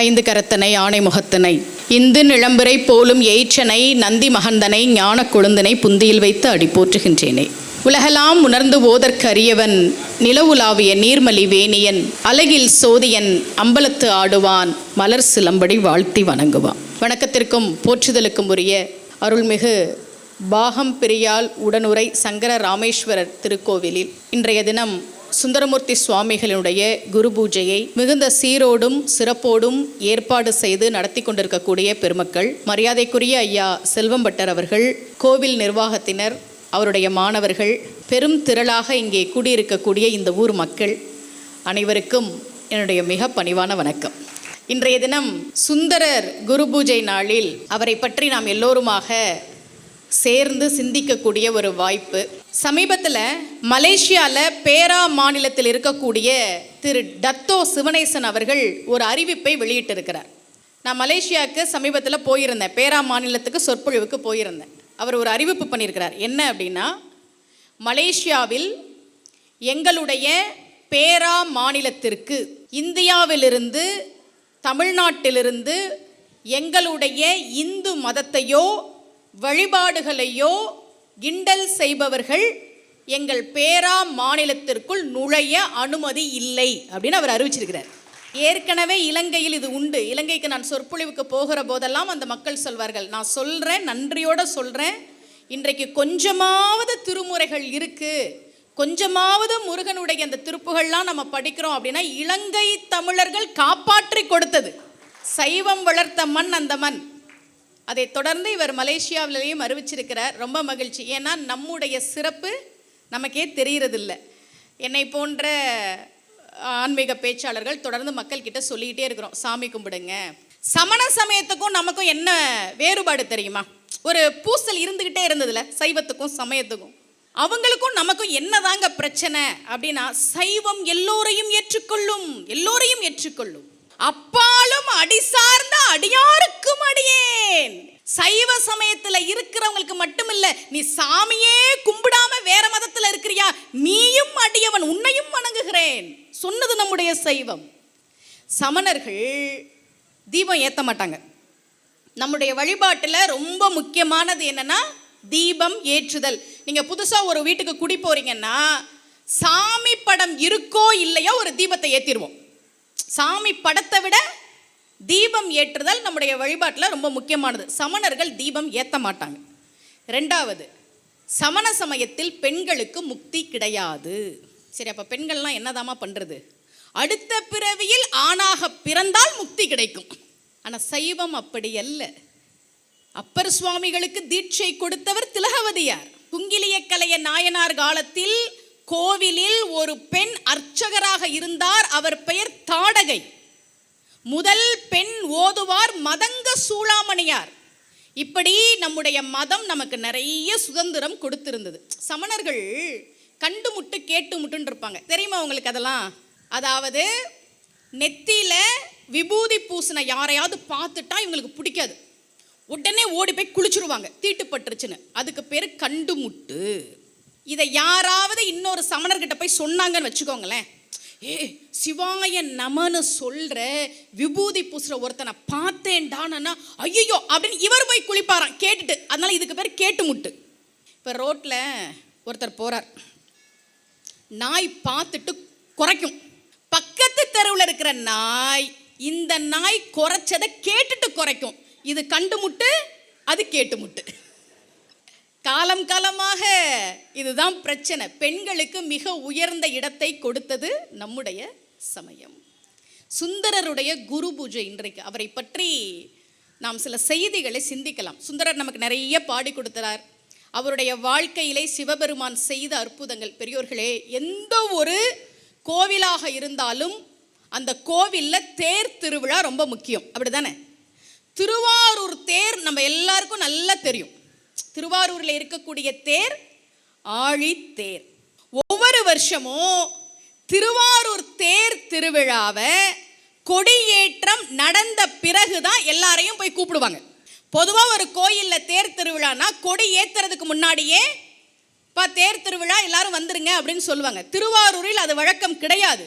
ஐந்து கரத்தனை ஆணை முகத்தனை இந்து நிளம்பிரை போலும் எயிற்றனை நந்தி மகந்தனை ஞான கொழுந்தனை புந்தியில் வைத்து அடி போற்றுகின்றேனே. உலகெல்லாம் உணர்ந்து ஓதற்கு அறியவன் நிலவுலாவிய நீர்மலி வேணியன் அலகில் சோதியன் அம்பலத்து ஆடுவான் மலர் சிலம்படி வாழ்த்தி வணங்குவான். வணக்கத்திற்கும் போற்றுதலுக்கும் உரிய அருள்மிகு பாகம் பிரியால் உடனுரை சங்கர ராமேஸ்வரர் திருக்கோவிலில் இன்றைய தினம் சுந்தரமூர்த்தி சுவாமிகளினுடைய குரு பூஜையை மிகுந்த சீரோடும் சிறப்போடும் ஏற்பாடு செய்து நடத்தி கொண்டிருக்கக்கூடிய பெருமக்கள், மரியாதைக்குரிய ஐயா செல்வம்பட்டர் அவர்கள், கோவில் நிர்வாகத்தினர், அவருடைய மாணவர்கள், பெரும் திரளாக இங்கே கூடியிருக்கக்கூடிய இந்த ஊர் மக்கள் அனைவருக்கும் என்னுடைய மிக பணிவான வணக்கம். இன்றைய தினம் சுந்தரர் குரு பூஜை நாளில் அவரை பற்றி நாம் எல்லோருமாக சேர்ந்து சிந்திக்கக்கூடிய ஒரு வாய்ப்பு. சமீபத்தில் மலேசியாவில் பேரா மாநிலத்தில் இருக்கக்கூடிய திரு டத்தோ சிவனேசன் அவர்கள் ஒரு அறிவிப்பை வெளியிட்டிருக்கிறார். நான் மலேசியாவுக்கு சமீபத்தில் போயிருந்தேன், பேரா மாநிலத்துக்கு சொற்பொழிவுக்கு போயிருந்தேன். அவர் ஒரு அறிவிப்பு பண்ணியிருக்கிறார். என்ன அப்படின்னா, மலேசியாவில் எங்களுடைய பேரா மாநிலத்திற்கு இந்தியாவிலிருந்து தமிழ்நாட்டிலிருந்து எங்களுடைய இந்து மதத்தையோ வழிபாடுகளையோ கிண்டல் செய்பவர்கள் எங்கள் பேரா மாநிலத்திற்குள் நுழைய அனுமதி இல்லை அப்படின்னு அவர் அறிவிச்சிருக்கிறார். ஏற்கனவே இலங்கையில் இது உண்டு. இலங்கைக்கு நான் சொற்பொழிவுக்கு போகிற போதெல்லாம் அந்த மக்கள் சொல்வார்கள், நான் சொல்கிறேன், நன்றியோடு சொல்கிறேன், இன்றைக்கு கொஞ்சமாவது திருமுறைகள் இருக்குது, கொஞ்சமாவது முருகனுடைய அந்த திருப்புகள்லாம் நம்ம படிக்கிறோம் அப்படின்னா இலங்கை தமிழர்கள் காப்பாற்றி கொடுத்தது. சைவம் வளர்த்த மண் அந்த மண். அதை தொடர்ந்து இவர் மலேசியாவிலேயும் அறிவிச்சிருக்கிறார். ரொம்ப மகிழ்ச்சி. ஏன்னா நம்முடைய சிறப்பு நமக்கே தெரிகிறதில்ல. என்னை போன்ற ஆன்மீக பேச்சாளர்கள் தொடர்ந்து மக்கள்கிட்ட சொல்லிக்கிட்டே இருக்கிறோம், சாமி கும்பிடுங்க. சமண சமயத்துக்கும் நமக்கும் என்ன வேறுபாடு தெரியுமா? ஒரு பூசல் இருந்துக்கிட்டே இருந்ததுல சைவத்துக்கும் சமயத்துக்கும். அவங்களுக்கும் நமக்கும் என்னதாங்க பிரச்சனை அப்படின்னா, சைவம் எல்லோரையும் ஏற்றுக்கொள்ளும், எல்லோரையும் ஏற்றுக்கொள்ளும், அப்பாலும் அடி சார்ந்த அடியாருக்கும் அடியேன். சைவ சமயத்துல இருக்கிறவங்களுக்கு மட்டுமில்ல, நீ சாமியே கும்பிடாம வேற மதத்துல இருக்கிறியா, நீயும் அடியவன், உன்னையும் வணங்குகிறேன் சொன்னது நம்முடைய சைவம். சமணர்கள் தீபம் ஏத்த மாட்டாங்க. நம்முடைய வழிபாட்டுல ரொம்ப முக்கியமானது என்னன்னா தீபம் ஏற்றுதல். நீங்க புதுசா ஒரு வீட்டுக்கு குடி போறீங்கன்னா சாமி படம் இருக்கோ இல்லையோ ஒரு தீபத்தை ஏத்திடுவோம். சாமி படத்தை விட தீபம் ஏற்றுதல் நம்முடைய வழிபாட்டில் ரொம்ப முக்கியமானது. சமணர்கள் தீபம் ஏற்ற மாட்டாங்க. ரெண்டாவது, சமண சமயத்தில் பெண்களுக்கு முக்தி கிடையாது. சரி, அப்போ பெண்கள்லாம் என்னதாமா பண்ணுறது? அடுத்த பிறவியில் ஆணாக பிறந்தால் முக்தி கிடைக்கும். ஆனால் சைவம் அப்படி அல்ல. அப்பர் சுவாமிகளுக்கு தீட்சை கொடுத்தவர் திலகவதியார். குங்கிலிய கலைய நாயனார் காலத்தில் கோவிலில் ஒரு பெண் அர்ச்சகராக இருந்தார். அவர் பெயர் தாடகை. முதல் பெண் ஓதுவார் மதங்க சூளாமணியார். இப்படி நம்முடைய மதம் நமக்கு நிறைய சுதந்திரம் கொடுத்திருந்தது. சமணர்கள் கண்டு முட்டு கேட்டு முட்டுன்னு இருப்பாங்க, தெரியுமா உங்களுக்கு அதெல்லாம்? அதாவது நெத்தியில விபூதி பூசின யாரையாவது பார்த்துட்டா இவங்களுக்கு பிடிக்காது, உடனே ஓடி போய் குளிச்சுருவாங்க, தீட்டுப்பட்டுருச்சுன்னு. அதுக்கு பேர் கண்டு முட்டு. இதை யாராவது இன்னொரு சமணர்கிட்ட போய் சொன்னாங்கன்னு வச்சுக்கோங்களேன், சிவாய நமன்னு சொல்ற விபூதி பூசுற ஒருத்தனை பார்த்தேன்டானா ஐயோ அப்படின்னு இவர் போய் குளிப்பாராம் கேட்டுட்டு. அதனால இதுக்கு பேர் கேட்டு முட்டு. இப்போ ரோட்டில் ஒருத்தர் போறார், நாய் பார்த்துட்டு குறைக்கும். பக்கத்து தெருவில் இருக்கிற நாய் இந்த நாய் குறைச்சதை கேட்டுட்டு குறைக்கும். இது கண்டு முட்டு, அது கேட்டு முட்டு. காலம் காலமாக இதுதான் பிரச்சனை. பெண்களுக்கு மிக உயர்ந்த இடத்தை கொடுத்தது நம்முடைய சமயம். சுந்தரருடைய குரு பூஜை இன்றைக்கு. அவரை பற்றி நாம் சில செய்திகளை சிந்திக்கலாம். சுந்தரர் நமக்கு நிறைய பாடி கொடுத்தார். அவருடைய வாழ்க்கையிலே சிவபெருமான் செய்த அற்புதங்கள். பெரியோர்களே, எந்த ஒரு கோவிலாக இருந்தாலும் அந்த கோவிலில் தேர் திருவிழா ரொம்ப முக்கியம், அப்படிதானே? திருவாரூர் தேர் நம்ம எல்லாருக்கும் நல்லா தெரியும். திருவாரூரில் இருக்கக்கூடிய தேர் ஆழித்தேர். ஒவ்வொரு வருஷமும் திருவாரூர் தேர் திருவிழாவை கொடியேற்றம் நடந்த பிறகுதான் எல்லாரையும் போய் கூப்பிடுவாங்க. பொதுவாக ஒரு கோயிலில் தேர் திருவிழானா கொடி ஏற்றுறதுக்கு முன்னாடியே தேர் திருவிழா எல்லாரும் வந்துருங்க அப்படின்னு சொல்லுவாங்க. திருவாரூரில் அது வழக்கம் கிடையாது.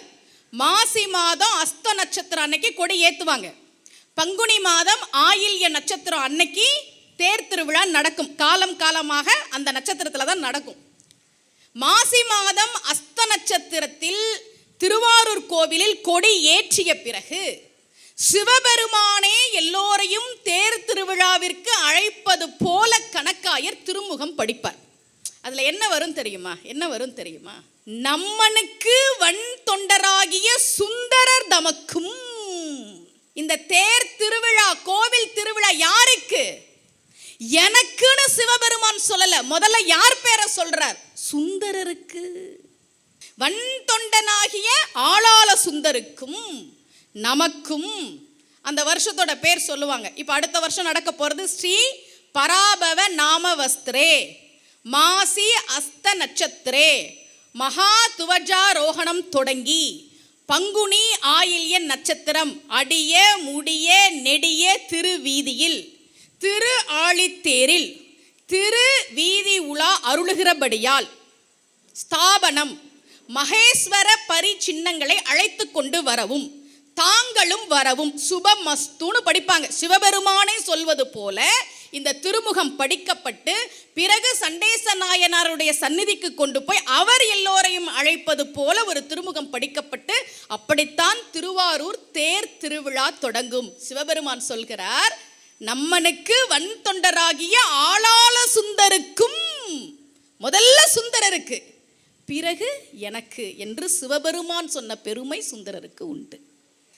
மாசி மாதம் அஸ்த நட்சத்திரம் அன்னைக்கு கொடி ஏற்றுவாங்க. பங்குனி மாதம் ஆயில்ய நட்சத்திரம் அன்னைக்கு தேர் திருவிழா நடக்கும். காலம் காலமாக அந்த நட்சத்திரத்தில் தான் நடக்கும். மாசி மாதம் அஸ்த நட்சத்திரத்தில் திருவாரூர் கோவிலில் கொடி ஏற்றிய பிறகு சிவபெருமானே எல்லோரையும் தேர் திருவிழாவிற்கு அழைப்பது போல கணக்காயர் திருமுகம் படிப்பார். அதுல என்ன வரும் தெரியுமா? நம்மனுக்கு வன் தொண்டராகிய சுந்தரர் தமக்கும். இந்த தேர் திருவிழா, கோவில் திருவிழா யாருக்கு? எனக்குன்னு சிவபெருமான் சொல்லல. முதல்ல யார் பேரை சொல்றார்? சுந்தரருக்கு. வன் தொண்டனாகிய ஆளாள சுந்தருக்கும் நமக்கும் அந்த வருஷத்தோட பேர் சொல்லுவாங்க. இப்போ அடுத்த வருஷம் நடக்க போறது ஸ்ரீ பராபவ நாம வஸ்திரே மாசி அஸ்த நட்சத்திரே மகா துவஜாரோகணம் தொடங்கி பங்குனி ஆயில்ய நட்சத்திரம் அடிய முடிய நெடிய திருவீதியில் திரு ஆழித்தேரில் திரு வீதி உலா அருளுகிறபடியால் ஸ்தாபனம் மகேஸ்வர பரிச்சின்னங்களை அழைத்து கொண்டு வரவும் தாங்களும் வரவும் சுபமஸ்துன்னு படிப்பாங்க. சிவபெருமானே சொல்வது போல இந்த திருமுகம் படிக்கப்பட்டு பிறகு சண்டேச நாயனாருடைய சந்நிதிக்கு கொண்டு போய் அவர் எல்லோரையும் அழைப்பது போல ஒரு திருமுகம் படிக்கப்பட்டு அப்படித்தான் திருவாரூர் தேர் திருவிழா தொடங்கும். சிவபெருமான் சொல்கிறார், நம்மனுக்கு வன் தொண்டராகிய ஆளாள சுந்தருக்கும், முதல்ல சுந்தரருக்கு, பிறகு எனக்கு என்று சிவபெருமான் சொன்ன பெருமை சுந்தரருக்கு உண்டு.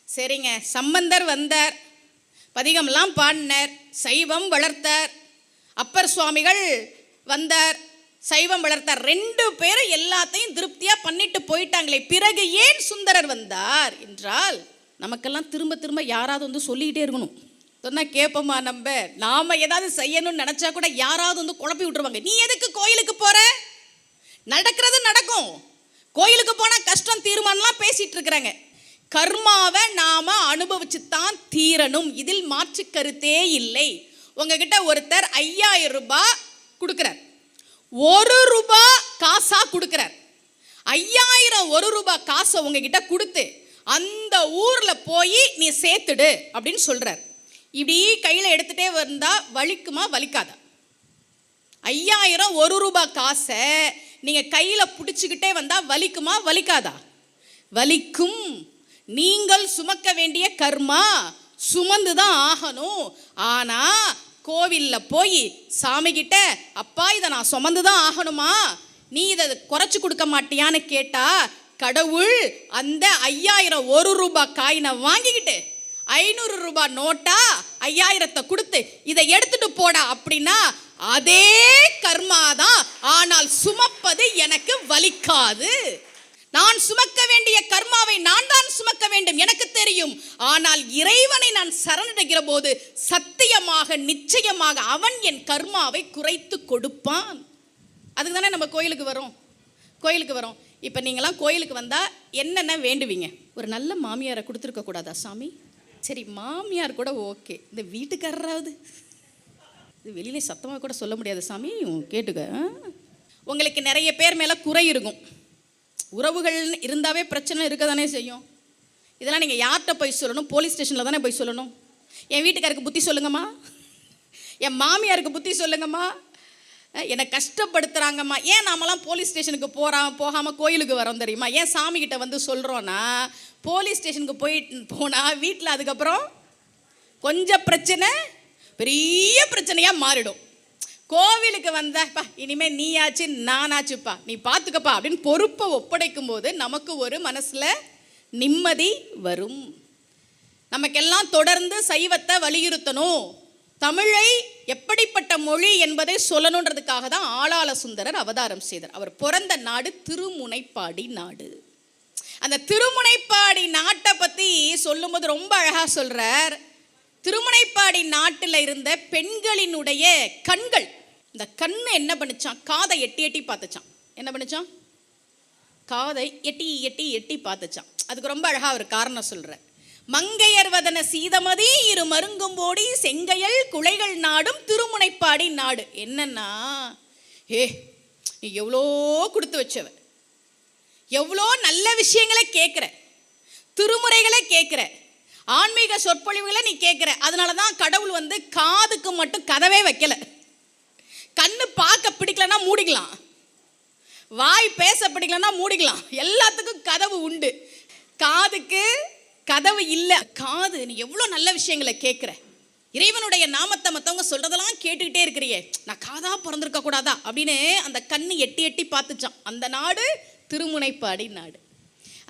சரிங்க, சம்பந்தர் வந்தார், பதிகம்லாம் பாடினார், சைவம் வளர்த்தார். அப்பர் சுவாமிகள் வந்தார், சைவம் வளர்த்தார். 2 பேரும் எல்லாத்தையும் திருப்தியா பண்ணிட்டு போயிட்டாங்களே, பிறகு ஏன் சுந்தரர் வந்தார் என்றால் நமக்கெல்லாம் திரும்ப திரும்ப யாராவது வந்து சொல்லிக்கிட்டே இருக்கணும். சொன்னா கேட்போமா? நாம ஏதாவது செய்யணும்னு நினைச்சா கூட யாராவது வந்து குழப்பி விட்டுருவாங்க. நீ எதுக்கு கோயிலுக்கு போற? நடக்கிறது நடக்கும். கோயிலுக்கு போனா கஷ்டம் தீர்மானம்லாம் பேசிட்டு இருக்கிறாங்க. கர்மாவை நாம அனுபவிச்சுத்தான் தீரணும், இதில் மாற்று கருத்தே இல்லை. உங்ககிட்ட ஒருத்தர் 5000 ரூபாய் கொடுக்கிறார், 1 ரூபாய் காசா கொடுக்கிறார். 5000 1 ரூபாய் காசை உங்ககிட்ட கொடுத்து அந்த ஊர்ல போய் நீ சேர்த்துடு அப்படின்னு சொல்றார். இப்படி கையில எடுத்துட்டே வந்தா வலிக்குமா வலிக்காதா? 5000 1 ரூபாய் காசை நீங்க கையில பிடிச்சுக்கிட்டே வந்தா வலிக்குமா வலிக்காதா? வலிக்கும். நீங்கள் சுமக்க வேண்டிய கர்மா சுமந்துதான் ஆகணும். ஆனா கோவில்ல போய் சாமி கிட்ட, அப்பா இதை நான் சுமந்துதான் ஆகணுமா, நீ இதை குறைச்சு கொடுக்க மாட்டியான்னு கேட்டா கடவுள் அந்த 5000 1 ரூபாய் காயினை வாங்கிக்கிட்டு 500 ரூபாய் நோட்டா 5000 கொடுத்து இதை எடுத்துட்டு போடா அப்படின்னா அதே கர்மாதான். ஆனால் சுமப்பது எனக்கு வலிக்காது. நான் சுமக்க வேண்டிய கர்மாவை நான் தான் சுமக்க வேண்டும், எனக்கு தெரியும். ஆனால் இறைவனை நான் சரணடைகிற போது சத்தியமாக நிச்சயமாக அவன் என் கர்மாவை குறைத்து கொடுப்பான். அதுக்கு தானே நம்ம கோயிலுக்கு வரோம். இப்போ நீங்களாம் கோயிலுக்கு வந்தால் என்னென்ன வேண்டுவீங்க? ஒரு நல்ல மாமியாரை கொடுத்துருக்க கூடாதா சாமி? சரி, மாமியார் கூட ஓகே, இந்த வீட்டுக்காரராவது இது வெளியிலே சத்தமாக கூட சொல்ல முடியாது சாமி, கேட்டுக்க. உங்களுக்கு நிறைய பேர் மேலே குறை இருக்கும். உறவுகள் இருந்தாவே பிரச்சனை இருக்க தானே செய்யும். இதெல்லாம் நீங்கள் யார்கிட்ட போய் சொல்லணும்? போலீஸ் ஸ்டேஷனில் தானே போய் சொல்லணும். என் வீட்டுக்காருக்கு புத்தி சொல்லுங்கம்மா, என் மாமியாருக்கு புத்தி சொல்லுங்கம்மா, என்னை கஷ்டப்படுத்துகிறாங்கம்மா. ஏன் நாமெல்லாம் போலீஸ் ஸ்டேஷனுக்கு போகாமல் கோயிலுக்கு வரோம் தெரியுமா? ஏன் சாமிக்கிட்ட வந்து சொல்கிறோன்னா, போலீஸ் ஸ்டேஷனுக்கு போனால் வீட்டில் அதுக்கப்புறம் கொஞ்சம் பிரச்சனை பெரிய பிரச்சனையாக மாறிடும். கோவிலுக்கு வந்தப்பா இனிமேல் நீயாச்சு நானாச்சுப்பா, நீ பார்த்துக்கப்பா அப்படின்னு பொறுப்பை ஒப்படைக்கும் போது நமக்கு ஒரு மனசில் நிம்மதி வரும். நமக்கெல்லாம் தொடர்ந்து சைவத்தை வலியுறுத்தணும், தமிழை எப்படிப்பட்ட மொழி என்பதை சொல்லணுன்றதுக்காக தான் ஆளாள சுந்தரர் அவதாரம் செய்தார். அவர் பிறந்த நாடு திருமுனைப்பாடி நாடு. அந்த திருமுனைப்பாடி நாட்டை பற்றி சொல்லும்போது ரொம்ப அழகாக சொல்கிறார். திருமுனைப்பாடி நாட்டில் இருந்த பெண்களினுடைய கண்கள், இந்த கண்ணு என்ன பண்ணிச்சான்? காதை எட்டி எட்டி பார்த்துச்சான். என்ன பண்ணிச்சான்? காதை எட்டி எட்டி எட்டி பார்த்துச்சான். அதுக்கு ரொம்ப அழகாக ஒரு காரணம் சொல்கிறார். மங்கையர் வதன சீதமதி இரு மருங்கும்போடி செங்கையல் குலைகள் நாடும் திருமுனைப்பாடி நாடு. என்னன்னா, நீ எவ்வளோ கொடுத்து வச்சவ, எவ்வளோ நல்ல விஷயங்களை கேட்குற, திருமுறைகளை கேட்குற, ஆன்மீக சொற்பொழிவுகளை நீ கேட்குற. அதனால தான் கடவுள் வந்து காதுக்கு மட்டும் கதவே வைக்கல. கண்ணு பார்க்க பிடிக்கலன்னா மூடிக்கலாம், வாய் பேச பிடிக்கலன்னா மூடிக்கலாம், எல்லாத்துக்கும் கதவு உண்டு. காதுக்கு கதவு இல்லை. காது, நீ எவ்வளோ நல்ல விஷயங்களை கேட்குற, இறைவனுடைய நாமத்தை மற்றவங்க சொல்றதெல்லாம் கேட்டுக்கிட்டே இருக்கிறியே, நான் காதா பிறந்திருக்க கூடாதா அப்படின்னு அந்த கண்ணு எட்டி எட்டி பார்த்துச்சான். அந்த நாடு திருமுனைப்பாடி நாடு.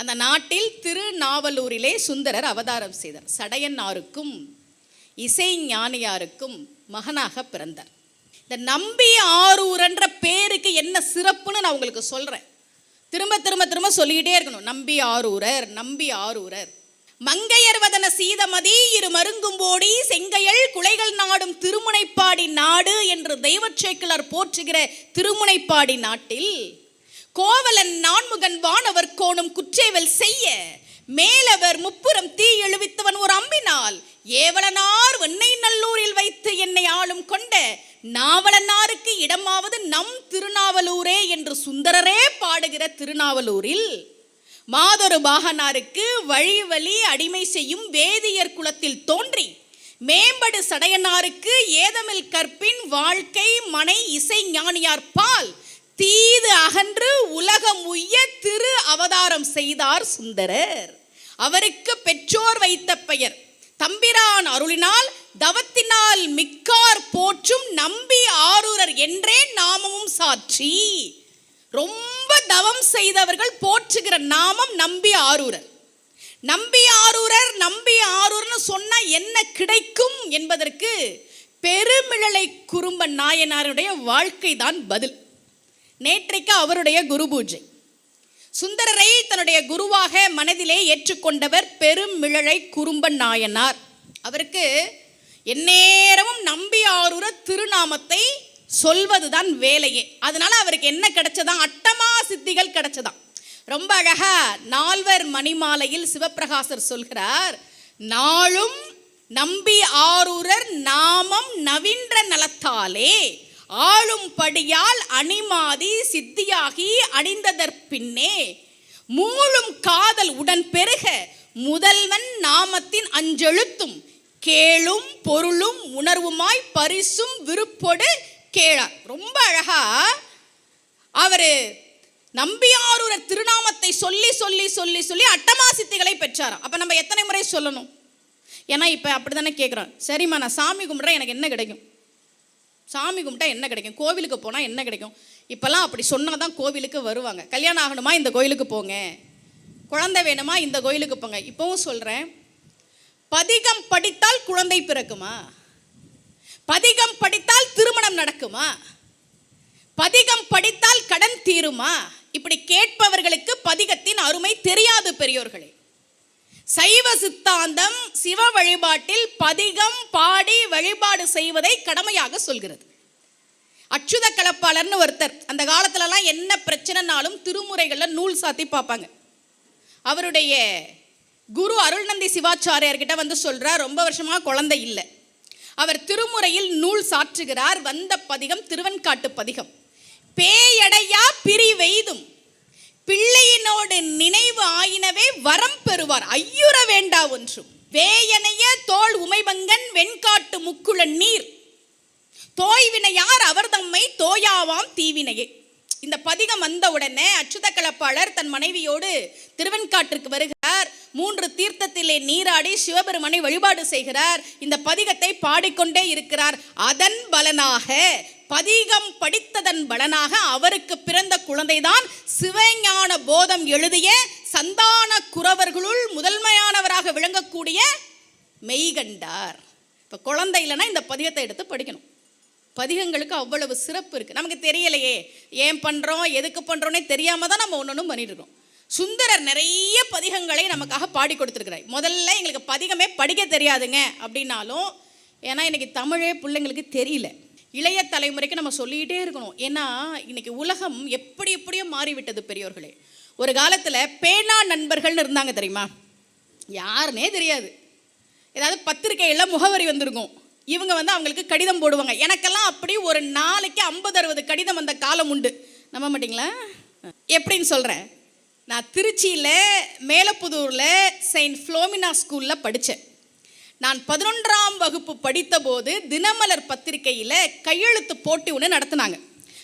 அந்த நாட்டில் திருநாவலூரிலே சுந்தரர் அவதாரம் செய்தார். சடையனாருக்கும் இசை ஞானியாருக்கும் மகனாக பிறந்தார். இந்த நம்பி ஆரூரன்ற பேருக்கு என்ன சிறப்புன்னு நான் உங்களுக்கு சொல்றேன். திரும்ப திரும்ப திரும்ப சொல்லிக்கிட்டே இருக்கணும். நம்பி ஆரூரர், நம்பி ஆரூரர். மங்கையர்வதன சீதமதி இரு மருங்கும்போடி செங்கையல் குலைகள் நாடும் திருமுனைப்பாடி நாடு என்று தெய்வச்சேக்கிழார் போற்றுகிற திருமுனைப்பாடி நாட்டில் கோவலன் நான்முகன் வானவர் கோணும் குற்றேவல் செய்ய மேலவர் முப்புறம் தீ எழுவித்தவன் ஒரு அம்பினால் ஏவலனார் வெண்ணை நல்லூரில் வைத்து என்னை ஆளும் கொண்ட நாவலனாருக்கு இடமாவது நம் திருநாவலூரே என்று சுந்தரரே பாடுகிற திருநாவலூரில் மாதொரு பாகனாருக்கு வழி வழி அடிமை செய்யும் வேதியர் குலத்தில் தோன்றி மேம்படு சடையனாருக்கு ஏதமில் கற்பின் வாழ்க்கை மனை இசை ஞானியார் பால் தீது அகன்று உலகம் உய்ய திரு அவதாரம் செய்தார் சுந்தரர். அவருக்கு பெற்றோர் வைத்த பெயர் தம்பிரான் அருளினால் தவத்தினால் மிக்கார் போற்றும் நம்பி ஆரூரர் என்றே நாமமும் சாட்சி. ரொம்ப தவம் செய்தவர்கள் போற்றுகிற நாமம் நம்பி ஆரூரர். நம்பி ஆரூரர், நம்பி ஆரூர்னு சொன்னா என்ன கிடைக்கும் என்பதற்கு பெருமிழலை குறும்பன் நாயனாருடைய வாழ்க்கை தான் பதில். நேற்றைக்கு அவருடைய குரு பூஜை. சுந்தரரை தன்னுடைய குருவாக மனதிலே ஏற்றுக்கொண்டவர் பெருமிழலை குறும்பன் நாயனார். அவருக்கு எந்நேரமும் நம்பி ஆரூரர் திருநாமத்தை சொல்வதுதான் வேலையே. அதனால அவருக்கு என்ன கிடைச்சதான்? அட்டமா சித்திகள் கிடைச்சதான். ரொம்ப அழகா நால்வர் மணிமாலையில் சிவப்பிரகாசர் சொல்கிறார், நாளும் நம்பி ஆரூரர் நாமம் நவீன்ற நலத்தாலே ஆளும் படியால் அணிமாதி சித்தியாகி அணிந்ததற்பின்னே மூளும் காதல் உடன் பெருக முதல்வன் நாமத்தின் அஞ்செழுத்தும் கேளும் பொருளும் உணர்வுமாய் பரிசும் விருப்பொடு கேளார். ரொம்ப அழகா அவரு நம்பியாரூரர் திருநாமத்தை சொல்லி சொல்லி சொல்லி சொல்லி அட்டமா சித்திகளை பெற்றாராம். அப்ப நம்ம எத்தனை முறை சொல்லணும்? ஏன்னா இப்ப அப்படித்தானே கேட்குறோம். சரிம்மா, நான் சாமி கும்பிட்றேன், எனக்கு என்ன கிடைக்கும்? சாமி கும்பிட்டா என்ன கிடைக்கும்? கோவிலுக்கு போனால் என்ன கிடைக்கும்? இப்போல்லாம் அப்படி சொன்னால் தான் கோவிலுக்கு வருவாங்க. கல்யாணம் ஆகணுமா, இந்த கோயிலுக்கு போங்க. குழந்தை வேணுமா, இந்த கோயிலுக்கு போங்க. இப்போவும் சொல்கிறேன், பதிகம் படித்தால் குழந்தை பிறக்குமா? பதிகம் படித்தால் திருமணம் நடக்குமா? பதிகம் படித்தால் கடன் தீருமா? இப்படி கேட்பவர்களுக்கு பதிகத்தின் அருமை தெரியாது பெரியோர்களே. சைவ சித்தாந்தம் சிவ வழிபாட்டில் பதிகம் பாடி வழிபாடு செய்வதை கடமையாக சொல்கிறது. அச்சுத கலப்பாளர்னு ஒருத்தர், அந்த காலத்துலலாம் என்ன பிரச்சனைனாலும் திருமுறைகளில் நூல் சாத்தி பார்ப்பாங்க. அவருடைய குரு அருள்நந்தி சிவாச்சாரியார்கிட்ட வந்து சொல்றார், ரொம்ப வருஷமா குழந்தை இல்லை. அவர் திருமுறையில் நூல் சாற்றுகிறார். வந்த பதிகம் திருவெண்காட்டு பதிகம். பேயடையா பிரிவெய்தும் பிள்ளையினோடு நினைவு ஆயினவே வரம் பெறுவார், ஐயுற வேண்டா ஒன்றும். வேயனைய தோல் உமைபங்கன் வெண்காட்டு முக்குள நீர் தோய்வினையார் அவர் தம்மை தோயாவாம் தீவினையே. இந்த பதிகம் வந்த உடனே அச்சுத கலப்பாளர் தன் மனைவியோடு திருவெண்காட்டிற்கு வருகிறார். 3 தீர்த்தத்திலே நீராடி சிவபெருமனை வழிபாடு செய்கிறார். இந்த பதிகத்தை பாடிக்கொண்டே இருக்கிறார். அதன் பலனாக, பதிகம் படித்ததன் பலனாக அவருக்கு பிறந்த குழந்தைதான் சிவஞான போதம் எழுதிய சந்தான குரவர்களுள் முதன்மையானவராக விளங்கக்கூடிய மெய்கண்டார். இப்போ குழந்தை இல்லைன்னா இந்த பதிகத்தை எடுத்து படிக்கணும். பதிகங்களுக்கு அவ்வளவு சிறப்பு இருக்குது. நமக்கு தெரியலையே, ஏன் பண்ணுறோம் எதுக்கு பண்ணுறோன்னே தெரியாமல் தான் நம்ம ஒன்றும் பண்ணிட்டு இருக்கோம். சுந்தரர் நிறைய பதிகங்களை நமக்காக பாடி கொடுத்துருக்கிறார். முதல்ல எங்களுக்கு பதிகமே படிக்க தெரியாதுங்க அப்படின்னாலும், ஏன்னா இன்னைக்கு தமிழே பிள்ளைங்களுக்கு தெரியல. இளைய தலைமுறைக்கு நம்ம சொல்லிகிட்டே இருக்கணும். ஏன்னா இன்னைக்கு உலகம் எப்படி எப்படியோ மாறிவிட்டது பெரியோர்களே. ஒரு காலத்தில் பேனா நண்பர்கள்னு இருந்தாங்க தெரியுமா? யாருன்னே தெரியாது. ஏதாவது பத்திரிகையில் முகவரி வந்திருக்கும், இவங்க வந்து அவங்களுக்கு கடிதம் போடுவாங்க. எனக்கெல்லாம் அப்படி ஒரு நாளைக்கு 50-60 கடிதம் வந்த காலம் உண்டு. நம்ப மாட்டிங்களா? எப்படின்னு சொல்கிறேன். நான் திருச்சியில் மேலப்புதூரில் செயின்ட் ஃப்ளோமினா ஸ்கூலில் படித்தேன். நான் 11ஆம் வகுப்பு படித்த போது தினமலர் பத்திரிகையில் கையெழுத்து போட்டி ஒன்று நடத்தினாங்க.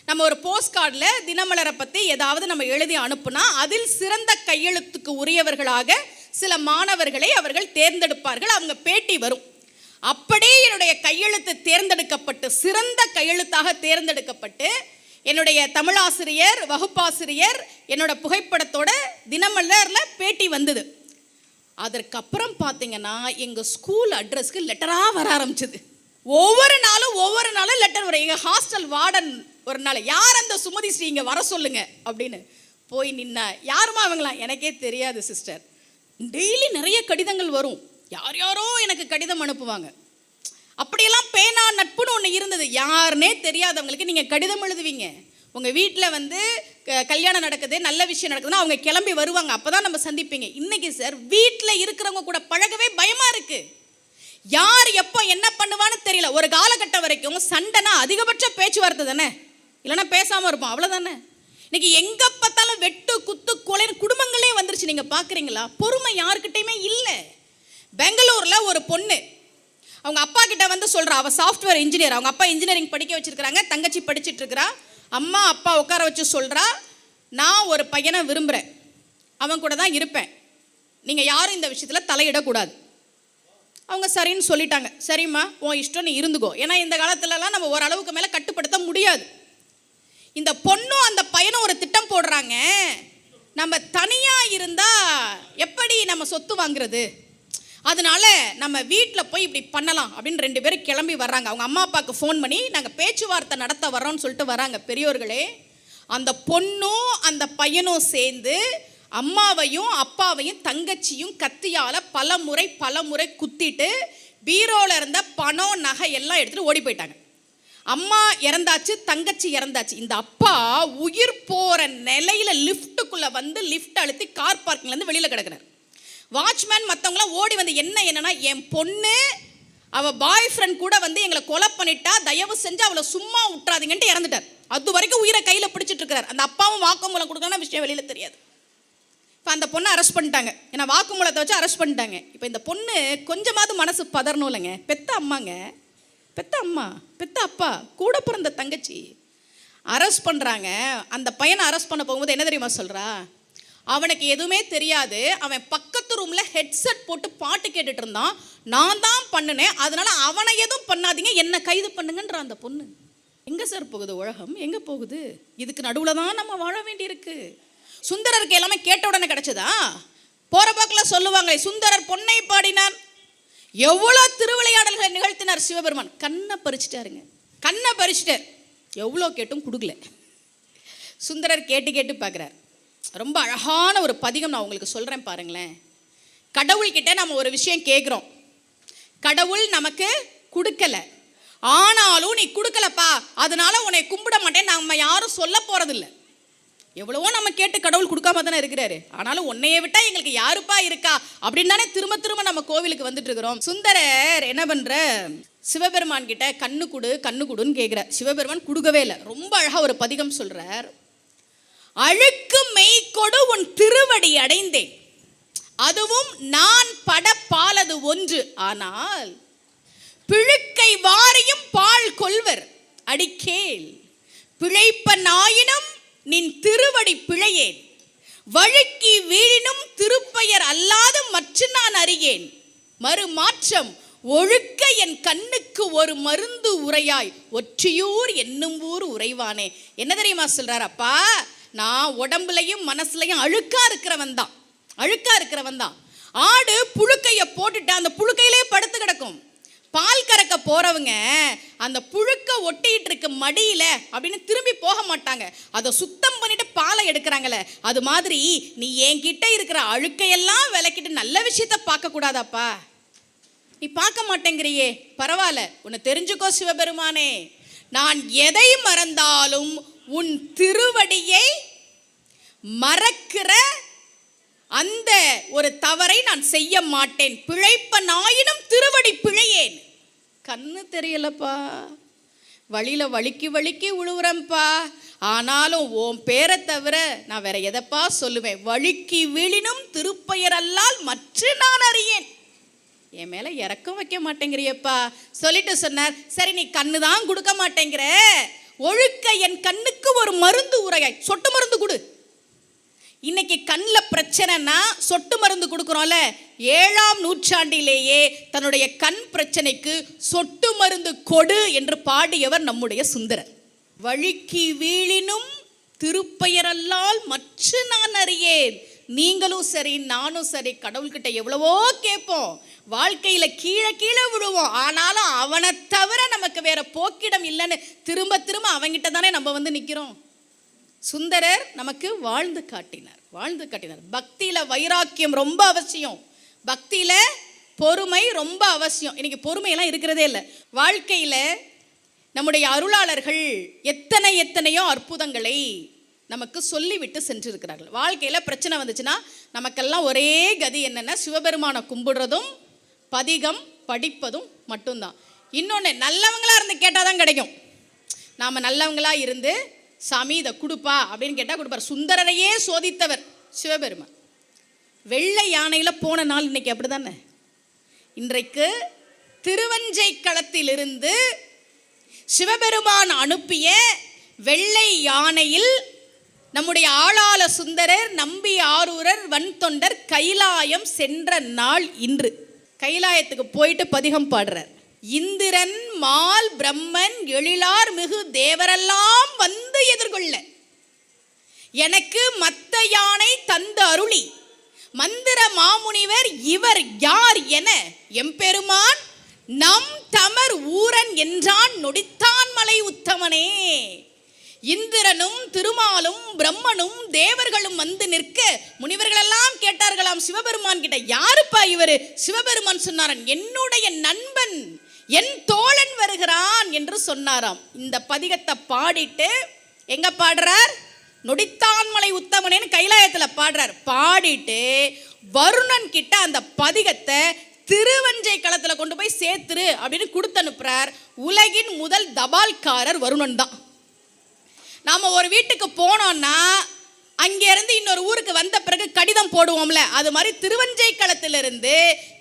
நம்ம ஒரு போஸ்ட் கார்டில் தினமலரை பற்றி ஏதாவது நம்ம எழுதி அனுப்புனா அதில் சிறந்த கையெழுத்துக்கு உரியவர்களாக சில மாணவர்களை அவர்கள் தேர்ந்தெடுப்பார்கள். அவங்க பேட்டி வரும். அப்படியே என்னுடைய கையெழுத்து தேர்ந்தெடுக்கப்பட்டு சிறந்த கையெழுத்தாக தேர்ந்தெடுக்கப்பட்டு என்னுடைய தமிழாசிரியர், வகுப்பாசிரியர் என்னோட புகைப்படத்தோட தினமலரில் பேட்டி வந்தது. அதற்கப்புறம் பார்த்தீங்கன்னா எங்கள் ஸ்கூல் அட்ரஸ்க்கு லெட்டராக வர ஆரம்பிச்சது. ஒவ்வொரு நாளும் லெட்டர் வரும். எங்கள் ஹாஸ்டல் வார்டன் ஒரு நாள், யார் அந்த சுமதி ஸ்ரீ இங்கே வர சொல்லுங்க அப்படின்னு போய் நின்ன. யாருமா அவங்களாம்? எனக்கே தெரியாது சிஸ்டர். டெய்லி நிறைய கடிதங்கள் வரும். யார் யாரோ எனக்கு கடிதம் அனுப்புவாங்க. அப்படியெல்லாம் பேனா நட்புன்னு ஒன்று இருந்தது. யாருன்னே தெரியாதவங்களுக்கு நீங்கள் கடிதம் எழுதுவீங்க. உங்கள் வீட்டில் கல்யாணம் நடக்குது, நல்ல விஷயம் நடக்குதுன்னா அவங்க கிளம்பி வருவாங்க. அப்போ தான் நம்ம சந்திப்பீங்க. இன்றைக்கி சார் வீட்டில் இருக்கிறவங்க கூட பழகவே பயமாக இருக்குது. யார் எப்போ என்ன பண்ணுவான்னு தெரியல. ஒரு காலகட்டம் வரைக்கும் சண்டைனா அதிகபட்ச பேச்சுவார்த்தை தானே, இல்லைன்னா பேசாமல் இருப்போம், அவ்வளோதானே. இன்றைக்கி எங்கே பார்த்தாலும் வெட்டு குத்து கொலைன்னு குடும்பங்களே வந்துருச்சு. நீங்கள் பார்க்குறீங்களா? பொறுமை யாருக்கிட்டையுமே இல்லை. பெங்களூரில் ஒரு பொண்ணு அவங்க அப்பா கிட்ட வந்து சொல்கிறா, அவள் சாஃப்ட்வேர் இன்ஜினியர். அவங்க அப்பா இன்ஜினியரிங் படிக்க வச்சுருக்கிறாங்க, தங்கச்சி படிச்சுட்டு இருக்கிறா. அம்மா அப்பா உட்கார வச்சு சொல்கிறா, நான் ஒரு பையனை விரும்புகிறேன், அவன் கூட தான் இருப்பேன், நீங்கள் யாரும் இந்த விஷயத்தில் தலையிடக்கூடாது. அவங்க சரின்னு சொல்லிட்டாங்க. சரிம்மா உன் இஷ்டம், நீ இருந்துக்கோ. ஏன்னா இந்த காலத்துலலாம் நம்ம ஓரளவுக்கு மேலே கட்டுப்படுத்த முடியாது. இந்த பொண்ணும் அந்த பையனும் ஒரு திட்டம் போடுறாங்க, நம்ம தனியாக இருந்தால் எப்படி நம்ம சொத்து வாங்குறது, அதனால நம்ம வீட்டில் போய் இப்படி பண்ணலாம் அப்படின்னு 2 பேரும் கிளம்பி வர்றாங்க. அவங்க அம்மா அப்பாவுக்கு ஃபோன் பண்ணி நாங்கள் பேச்சுவார்த்தை நடத்த வர்றோம்னு சொல்லிட்டு வராங்க. பெரியோர்களே, அந்த பொண்ணும் அந்த பையனும் சேர்ந்து அம்மாவையும் அப்பாவையும் தங்கச்சியும் கத்தியால் பல முறை குத்திட்டு பீரோவில் இருந்த பணம் நகை எல்லாம் எடுத்துகிட்டு ஓடி போயிட்டாங்க. அம்மா இறந்தாச்சு, தங்கச்சி இறந்தாச்சு. இந்த அப்பா உயிர் போகிற நிலையில் லிஃப்ட்டுக்குள்ளே வந்து லிஃப்ட் அழுத்தி கார் பார்க்கிங்லேருந்து வெளியில் கிடக்குறார். வாட்ச்மேன் மற்றவங்களாம் ஓடி வந்து என்னன்னா, என் பொண்ணு அவள் பாய் ஃப்ரெண்ட் கூட வந்து எங்களை கொலை பண்ணிட்டா, தயவு செஞ்சு அவளை சும்மா விட்டுறாதீங்கன்ட்டு இறந்துட்டார். அது வரைக்கும் உயிரை கையில் பிடிச்சிட்டு இருக்கிறார். அந்த அப்பாவும் வாக்குமூலம் கொடுக்கணும் விஷயம் வெளியில் தெரியாது. இப்போ அந்த பொண்ணை அரெஸ்ட் பண்ணிட்டாங்க. ஏன்னா வாக்குமூலத்தை வச்சு அரெஸ்ட் பண்ணிட்டாங்க. இப்போ இந்த பொண்ணு கொஞ்சமாவது மனசு பதறணும் இல்லைங்க. பெத்த அம்மாங்க, பெத்த அப்பா, கூட பிறந்த தங்கச்சி அரெஸ்ட் பண்ணுறாங்க. அந்த பையனை அரெஸ்ட் பண்ண போகும்போது என்ன தெரியுமா சொல்கிறா? அவனுக்கு எதுவுமே தெரியாது, அவன் பக்கத்து ரூமில் ஹெட்செட் போட்டு பாட்டு கேட்டுட்டு இருந்தான், நான் தான் பண்ணினேன், அதனால அவனை எதுவும் பண்ணாதீங்க, என்ன கைது பண்ணுங்கன்ற அந்த பொண்ணு. எங்கே சார் போகுது உலகம்? எங்கே போகுது? இதுக்கு நடுவில் தான் நம்ம வாழ வேண்டியிருக்கு. சுந்தரருக்கு எல்லாமே கேட்ட உடனே கிடைச்சதா? போகிற போக்கில் சொல்லுவாங்களே, சுந்தரர் பொன்னை பாடினார், எவ்வளோ திருவிளையாடல்களை நிகழ்த்தினார் சிவபெருமான். கண்ணை பறிச்சிட்டார். எவ்வளோ கேட்டும் கொடுக்கல. சுந்தரர் கேட்டு பார்க்குறார். ரொம்ப அழகான ஒரு பதிகம் நான் உங்களுக்கு சொல்கிறேன் பாருங்களேன். கடவுள்கிட்ட நம்ம ஒரு விஷயம் கேட்குறோம், கடவுள் நமக்கு கொடுக்கல, ஆனாலும் நீ கொடுக்கலப்பா அதனால உன்னை கும்பிட மாட்டேன் நம்ம யாரும் சொல்ல போகிறதில்ல. எவ்வளவோ நம்ம கேட்டு கடவுள் கொடுக்காம தானே இருக்கிறாரு. ஆனாலும் உன்னைய விட்டா எங்களுக்கு யாருப்பா இருக்கா அப்படின்னு தானே திரும்ப நம்ம கோவிலுக்கு வந்துட்டு இருக்கிறோம். சுந்தரர் என்ன பண்ணுற, சிவபெருமான் கிட்ட கண்ணு கொடுன்னு கேட்குற. சிவபெருமான் கொடுக்கவே இல்லை. ரொம்ப அழகாக ஒரு பதிகம் சொல்கிறார். அழுக்கு மெய்கொடு உன் திருவடி அடைந்தேன், அதுவும் நான் பட பாலது ஒன்று, ஆனால் பிழுக்கை வாரியும் பால் கொள்வர் அடிக்கேள், பிழைப்ப நாயினும் நின் திருவடி பிழையேன், வழுக்கி வீழினும் திருப்பெயர் அல்லாது மற்ற நான் அறியேன், மறுமாற்றம் ஒழுக்க என் கண்ணுக்கு ஒரு மருந்து உரையாய், ஒற்றியூர் என்னும் ஊர் உறைவானே. என்ன தெரியுமா சொல்றார்? அப்பா, நான் உடம்புலையும் மனசுலையும் அழுக்கா இருக்கிறவன் தான். ஆடு புழுக்கைய போட்டுட்டு அந்த புழுக்கையிலே படுத்து கிடக்கும். பால் கறக்க போறவங்க அந்த புழுக்க ஒட்டிட்டு இருக்க மடியில அப்படின்னு திரும்பி போக மாட்டாங்க, அதை சுத்தம் பண்ணிட்டு பாலை எடுக்கிறாங்களே. அது மாதிரி நீ என்கிட்ட இருக்கிற அழுக்கையெல்லாம் விளக்கிட்டு நல்ல விஷயத்த பார்க்க கூடாதாப்பா? நீ பார்க்க மாட்டேங்கிறியே, பரவாயில்ல, உன்னை தெரிஞ்சுக்கோ சிவபெருமானே, நான் எதை மறந்தாலும் உன் திருவடியை மறக்கிற அந்த ஒரு தவறை நான் செய்ய மாட்டேன், பிழைப்ப நாயினும் திருவடி பிழையேன். கண்ணு தெரியலப்பா, வழியில் வலிக்கி உழுவுறேன்ப்பா, ஆனாலும் உன் பேரை தவிர நான் வேற எதப்பா சொல்லுவேன்? வழுக்கி வீழினும் திருப்பெயர் அல்லால் மற்ற நான் அறியேன். என் மேல இறக்கம் வைக்க மாட்டேங்கிறியப்பா சொல்லிட்டு சொன்னார். சரி, நீ கண்ணு தான் கொடுக்க மாட்டேங்கிற, ஒழுக்க என் கண்ணுக்கு ஒரு மருந்து உரையாய், சொட்டு மருந்து கொடு. இன்னைக்கு கண்ணில் பிரச்சனைனா சொட்டு மருந்து கொடுக்குறோம்ல. 7ஆம் நூற்றாண்டிலேயே தன்னுடைய கண் பிரச்சனைக்கு சொட்டு மருந்து கொடு என்று பாடியவர் நம்முடைய சுந்தரர். வழுக்கி வீழினும் திருப்பெயரல்லால் மற்ற நான் அறியேன். நீங்களும் சரி நானும் சரி கடவுள்கிட்ட எவ்வளவோ கேட்போம், வாழ்க்கையில கீழே கீழே விழுவோம். ஆனாலும் அவனை தவிர நமக்கு வேற போக்கிடம் இல்லைன்னு திரும்ப திரும்ப அவங்கிட்ட தானே நம்ம வந்து நிற்கிறோம். சுந்தரர் நமக்கு வாழ்ந்து காட்டினார். பக்தியில வைராக்கியம் ரொம்ப அவசியம், பக்தியில பொறுமை ரொம்ப அவசியம். இன்னைக்கு பொறுமையெல்லாம் இருக்கிறதே இல்லை. வாழ்க்கையில நம்முடைய அருளாளர்கள் எத்தனையோ அற்புதங்களை நமக்கு சொல்லிவிட்டு சென்றிருக்கிறார்கள். வாழ்க்கையில் பிரச்சனை வந்துச்சுன்னா நமக்கெல்லாம் ஒரே கதி என்னென்னா, சிவபெருமானை கும்பிடுறதும் பதிகம் படிப்பதும் மட்டும்தான். இன்னொன்று, நல்லவங்களாக இருந்து கேட்டால் தான் கிடைக்கும். நாம் நல்லவங்களாக இருந்து சாமி இதை கொடுப்பா அப்படின்னு கேட்டால் கொடுப்பார். சுந்தரரையே சோதித்தவர் சிவபெருமான். வெள்ளை யானையில் போன நாள் இன்னைக்கு அப்படி தானே. இன்றைக்கு திருவஞ்சை களத்திலிருந்து சிவபெருமான் அனுப்பிய வெள்ளை யானையில் நம்முடைய ஆளாள சுந்தரர், நம்பி ஆரூரர், வன்தொண்டர் கைலாயம் சென்ற நாள் இன்று. கைலாயத்துக்கு போயிட்டு பதிகம் பாடுறார். இந்திரன் மால் பிரம்மன் எழிலார் மிகு தேவரெல்லாம் வந்து எதிர்கொள்ள எனக்கு மத்த யானை தந்து அருளி மந்திர மாமுனிவர் இவர் யார் என எம்பெருமான் நம் தமர் ஊரன் என்றான் நொடித்தான் மலை உத்தமனே. இந்திரனும் திருமாலும் பிரம்மனும் தேவர்களும் வந்து நிற்க முனிவர்களெல்லாம் கேட்டார்களாம் சிவபெருமான் கிட்ட, யாருப்பா இவர்? சிவபெருமான் சொன்னாரன், என்னுடைய நண்பன், என் தோழன் வருகிறான் என்று சொன்னாராம். இந்த பதிகத்தை பாடிட்டு எங்க பாடுறார்? நொடித்தான் மலை உத்தமனேன்னு கைலாயத்தில் பாடுறார். பாடிட்டு வருணன் கிட்ட அந்த பதிகத்தை திருவஞ்சை களத்தில் கொண்டு போய் சேர்த்துரு அப்படின்னு கொடுத்து அனுப்புறார். உலகின் முதல் தபால்காரர் வருணன் தான். நாம ஒரு வீட்டுக்கு போனோம்னா அங்கேருந்து இன்னொரு ஊருக்கு வந்த பிறகு கடிதம் போடுவோம்ல, அது மாதிரி திருவஞ்சை களத்திலிருந்து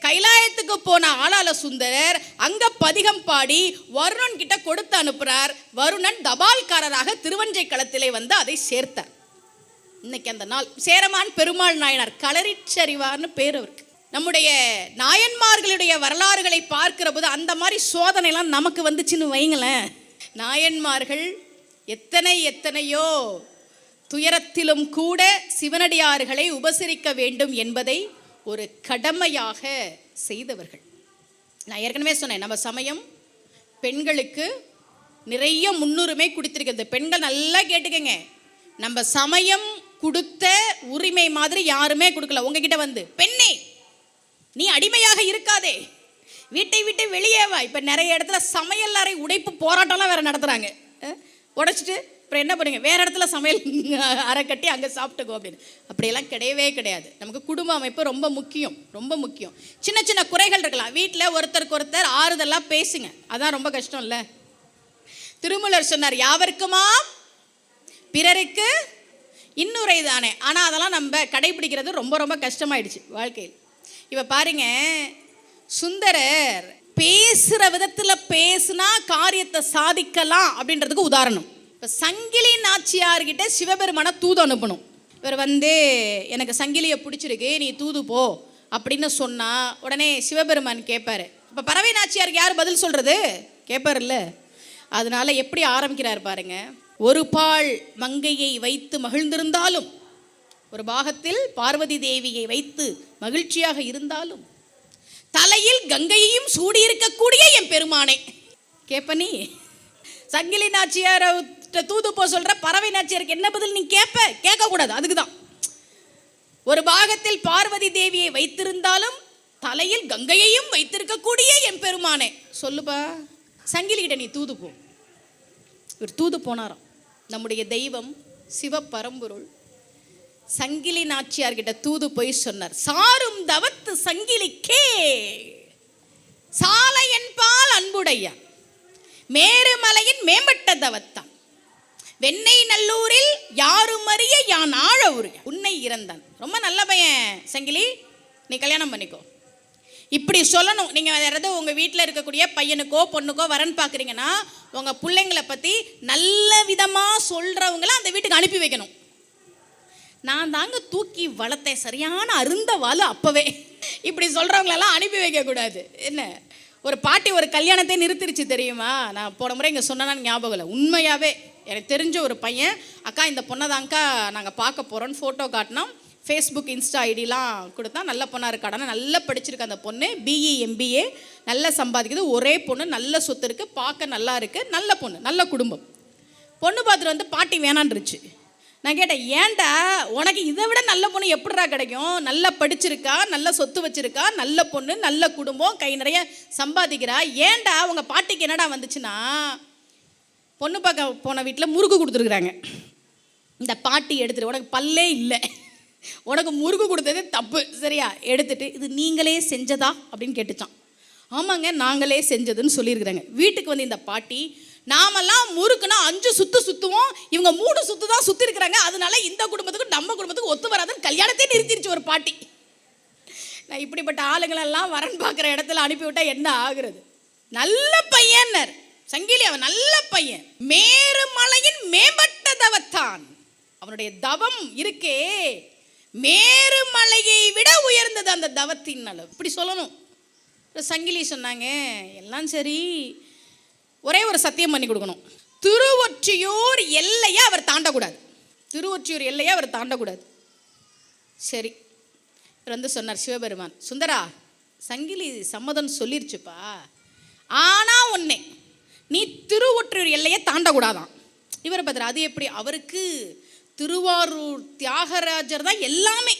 கைலாயத்துக்கு போன ஆளாள சுந்தரர் அங்க பதிகம் பாடி வருணன் கிட்ட கொடுத்து அனுப்புறார். வருணன் தபால்காரராக திருவஞ்சை களத்திலே வந்து அதை சேர்த்தார். இன்னைக்கு அந்த நாள் சேரமான் பெருமாள் நாயனார் களரிச்சறிவார்னு பேர் அவருக்கு. நம்முடைய நாயன்மார்களுடைய வரலாறுகளை பார்க்கிற போது அந்த மாதிரி சோதனைலாம் நமக்கு வந்துச்சுன்னு வைங்களேன். நாயன்மார்கள் எத்தனையோ துயரத்திலும் கூட சிவனடியார்களை உபசரிக்க வேண்டும் என்பதை ஒரு கடமையாக செய்தவர்கள். நான் ஏற்கனவே சொன்னேன், நம்ம சமயம் பெண்களுக்கு நிறைய முன்னுரிமை கொடுத்திருக்கிறது. பெண்கள் நல்லா கேட்டுக்கங்க, நம்ம சமயம் கொடுத்த உரிமை மாதிரி யாருமே கொடுக்கல. உங்ககிட்ட வந்து பெண்ணே நீ அடிமையாக இருக்காதே, வீட்டை விட்டு வெளியே வா. இப்போ நிறைய இடத்துல சமையல் அறை உடைப்பு போராட்டம்லாம் வேற நடத்துகிறாங்க. உடைச்சிட்டு அப்புறம் என்ன பண்ணுங்க, வேற இடத்துல சமையல் அறை கட்டி அங்கே சாப்பிட்டுக்கோ அப்படின்னு. அப்படியெல்லாம் கிடையவே கிடையாது. நமக்கு குடும்ப அமைப்பு ரொம்ப முக்கியம். சின்ன சின்ன குறைகள் இருக்கலாம், வீட்டில் ஒருத்தருக்கு ஒருத்தர் ஆறுதலாக பேசுங்க. அதான் ரொம்ப கஷ்டம் இல்லை. திருமூலர் சொன்னார், யாவருக்குமா பிறருக்கு இன்னுரை தானே. ஆனால் அதெல்லாம் நம்ம கடைபிடிக்கிறது ரொம்ப ரொம்ப கஷ்டமாயிடுச்சு வாழ்க்கையில். இப்போ பாருங்க, சுந்தரர் பேசுகிற விதத்தில் பேசுனா காரியத்தை சாதிக்கலாம் அப்படின்றதுக்கு உதாரணம். இப்போ சங்கிலி நாச்சியார்கிட்ட சிவபெருமான தூது அனுப்பணும். இவர் வந்து எனக்கு சங்கிலியை பிடிச்சிருக்கு, நீ தூது போ அப்படின்னு சொன்னால் உடனே சிவபெருமான் கேட்பார். இப்போ பறவை நாச்சியாருக்கு யார் பதில் சொல்கிறது? கேட்பார் இல்லை. அதனால எப்படி ஆரம்பிக்கிறார் பாருங்க. ஒரு பால் மங்கையை வைத்து மகிழ்ந்திருந்தாலும், ஒரு பாகத்தில் பார்வதி தேவியை வைத்து மகிழ்ச்சியாக இருந்தாலும், தலையில் கங்கையையும் சூடியிருக்கக்கூடிய என் பெருமானே. கேப்ப நீ சங்கிலி நாச்சியார தூது போ சொல்ற, பறவை நாச்சியாருக்கு என்ன பதில் நீ கேட்கக்கூடாது. அதுக்கு தான் ஒரு பாகத்தில் பார்வதி தேவியை வைத்திருந்தாலும் தலையில் கங்கையையும் வைத்திருக்கக்கூடிய என் பெருமானே சொல்லுப்பா, சங்கிலிகிட்ட நீ தூது போ. இவர் தூது போனாராம். நம்முடைய தெய்வம் சிவபரம்பொருள் சங்கிலி நாச்சியார்கிட்ட தூது போய் சொன்னார். சாரும் தவத்து சங்கிலிக்கே சாலை என்பால் அன்புடையான், மேருமலையின் மேம்பட்ட தவத்தான், வெண்ணெய் நல்லூரில் யாரும் அறிய யான் ஆழ ஊரு உன்னை இறந்தான். ரொம்ப நல்ல பையன் சங்கிலி, நீ கல்யாணம் பண்ணிக்கோ. இப்படி சொல்லணும். நீங்கள் யாராவது உங்கள் வீட்டில் இருக்கக்கூடிய பையனுக்கோ பொண்ணுக்கோ வரன் பார்க்குறீங்கன்னா உங்கள் பிள்ளைங்களை பற்றி நல்ல விதமாக சொல்கிறவங்கள அந்த வீட்டுக்கு அனுப்பி வைக்கணும். நான் தாங்க தூக்கி வளர்த்தேன், சரியான அருந்த வாழ அப்போவே, இப்படி சொல்கிறவங்களெல்லாம் அனுப்பி வைக்கக்கூடாது. என்ன, ஒரு பாட்டி ஒரு கல்யாணத்தை நிறுத்திருச்சு தெரியுமா? நான் போன முறை இங்கே சொன்னேன்னு ஞாபகம் இல்லை. உண்மையாகவே எனக்கு தெரிஞ்ச ஒரு பையன், அக்கா இந்த பொண்ணை தாங்க்கா நாங்கள் பார்க்க போகிறோன்னு ஃபோட்டோ காட்டினோம். ஃபேஸ்புக் இன்ஸ்டா ஐடிலாம் கொடுத்தா. நல்ல பொண்ணாக இருக்காடனா, நல்லா படிச்சிருக்கு அந்த பொண்ணு, பிஇ எம்பிஏ, நல்லா சம்பாதிக்குது. ஒரே பொண்ணு, நல்ல சொத்து இருக்குது, பார்க்க நல்லா இருக்குது, நல்ல பொண்ணு, நல்ல குடும்பம். பொண்ணு பார்த்துட்டு வந்து பாட்டி வேணான்ருச்சு. நான் கேட்டேன், ஏன்டா உனக்கு இதை விட நல்ல பொண்ணு எப்படிடா கிடைக்கும்? நல்லா படிச்சிருக்கா, நல்ல சொத்து வச்சிருக்கா, நல்ல பொண்ணு, நல்ல குடும்பம், கை நிறைய சம்பாதிக்கிறா, ஏன்டா உங்கள் பாட்டிக்கு என்னடா வந்துச்சுன்னா, பொண்ணு பார்க்க போன வீட்டில் முறுக்கு கொடுத்துருக்குறாங்க. இந்த பாட்டி எடுத்துட்டு, உனக்கு பல்லே இல்லை, உனக்கு முறுக்கு கொடுத்தது தப்பு, சரியா, எடுத்துட்டு இது நீங்களே செஞ்சதா அப்படின்னு கேட்டுச்சான். ஆமாங்க நாங்களே செஞ்சதுன்னு சொல்லியிருக்கிறாங்க. வீட்டுக்கு வந்து இந்த பாட்டி, நாமெல்லாம் முறுக்குன்னா 5 சுத்து சுற்றுவோம், இவங்க 3 சுத்து தான் சுற்றி இருக்கிறாங்க, அதனால இந்த குடும்பத்துக்கு நம்ம குடும்பத்துக்கு ஒத்து வராதுன்னு கல்யாணத்தையே நிறுத்திடுச்சு ஒரு பாட்டி. நான் இப்படிப்பட்ட ஆளுங்களெல்லாம் வரன் பார்க்குற இடத்துல அனுப்பிவிட்டா என்ன ஆகுறது? நல்ல பையன்னர் சங்கிலி, அவன் நல்ல பையன், மேருமலையின் மேம்பட்ட தவத்தான். அவனுடைய தவம் இருக்கே மேருமலையை விட உயர்ந்தது அந்த தவத்தின் அளவு. இப்படி சொல்லணும். சங்கிலி சொன்னாங்க, எல்லாம் சரி, ஒரே ஒரு சத்தியம் பண்ணி கொடுக்கணும். திருவொற்றியூர் எல்லையை அவர் தாண்டக்கூடாது. திருவொற்றியூர் எல்லையை அவர் தாண்டக்கூடாது. சரி, இவர் வந்து சொன்னார் சிவபெருமான், சுந்தரா சங்கிலி சம்மதம் சொல்லிருச்சுப்பா, ஆனால் ஒன்னே, நீ திருவொற்றியூர் எல்லையை தாண்டக்கூடாதான். இவரை பார்த்துரு, அது எப்படி? அவருக்கு திருவாரூர் தியாகராஜர் தான் எல்லாமே.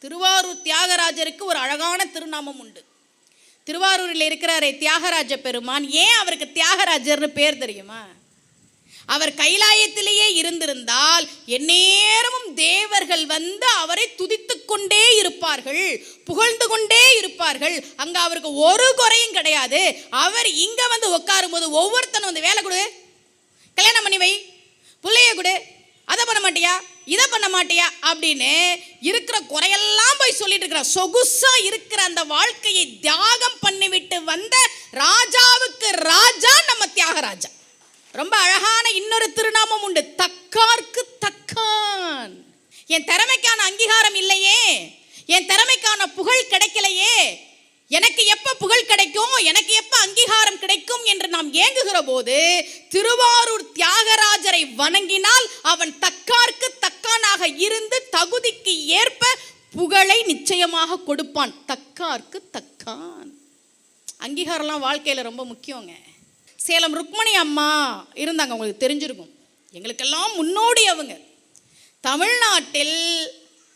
திருவாரூர் தியாகராஜருக்கு ஒரு அழகான திருநாமம் உண்டு. திருவாரூரில் இருக்கிறாரே தியாகராஜ பெருமான், ஏன் அவருக்கு தியாகராஜர்னு பேர் தெரியுமா? அவர் கைலாயத்திலேயே இருந்திருந்தால் எந்நேரமும் தேவர்கள் வந்து அவரை துதித்து கொண்டே இருப்பார்கள், புகழ்ந்து கொண்டே இருப்பார்கள். அங்க அவருக்கு ஒரு குறையும் கிடையாது. அவர் இங்க வந்து உட்காரும் போது ஒவ்வொருத்தனும் வந்து வேலை கொடு, கல்யாணம் பண்ணி வை, பிள்ளைய கொடு, அதை பண்ண மாட்டியா, இதை பண்ண மாட்டியா அப்படின்னு இருக்கிற குறையெல்லாம் போய் சொல்லிட்டு இருக்கிற சொகுசா இருக்கிற அந்த வாழ்க்கையை தியாகம் பண்ணிவிட்டு வந்த ராஜாவுக்கு ராஜா நம்ம தியாகராஜா. ரொம்ப அழகான இன்னொரு திருநாமம் உண்டு, தக்கார்க்கு தக்கான். என் திறமைக்கான அங்கீகாரம் இல்லையே, என் திறமைக்கான புகழ் கிடைக்கலையே, எனக்கு எப்ப புகழ் கிடைக்கும், எனக்கு எப்ப அங்கீகாரம் கிடைக்கும் என்று நாம் ஏங்குகிற போது திருவாரூர் தியாகராஜரை வணங்கினால் அவன் தக்கார்க்கு தக்கானாக இருந்து தகுதிக்கு ஏற்ப புகழை நிச்சயமாக கொடுப்பான். தக்கார்க்கு தக்கான். அங்கீகாரம்லாம் வாழ்க்கையில் ரொம்ப முக்கியங்க. சேலம் ருக்மணி அம்மா இருந்தாங்க, உங்களுக்கு தெரிஞ்சிருக்கும், எங்களுக்கெல்லாம் முன்னோடி அவங்க. தமிழ்நாட்டில்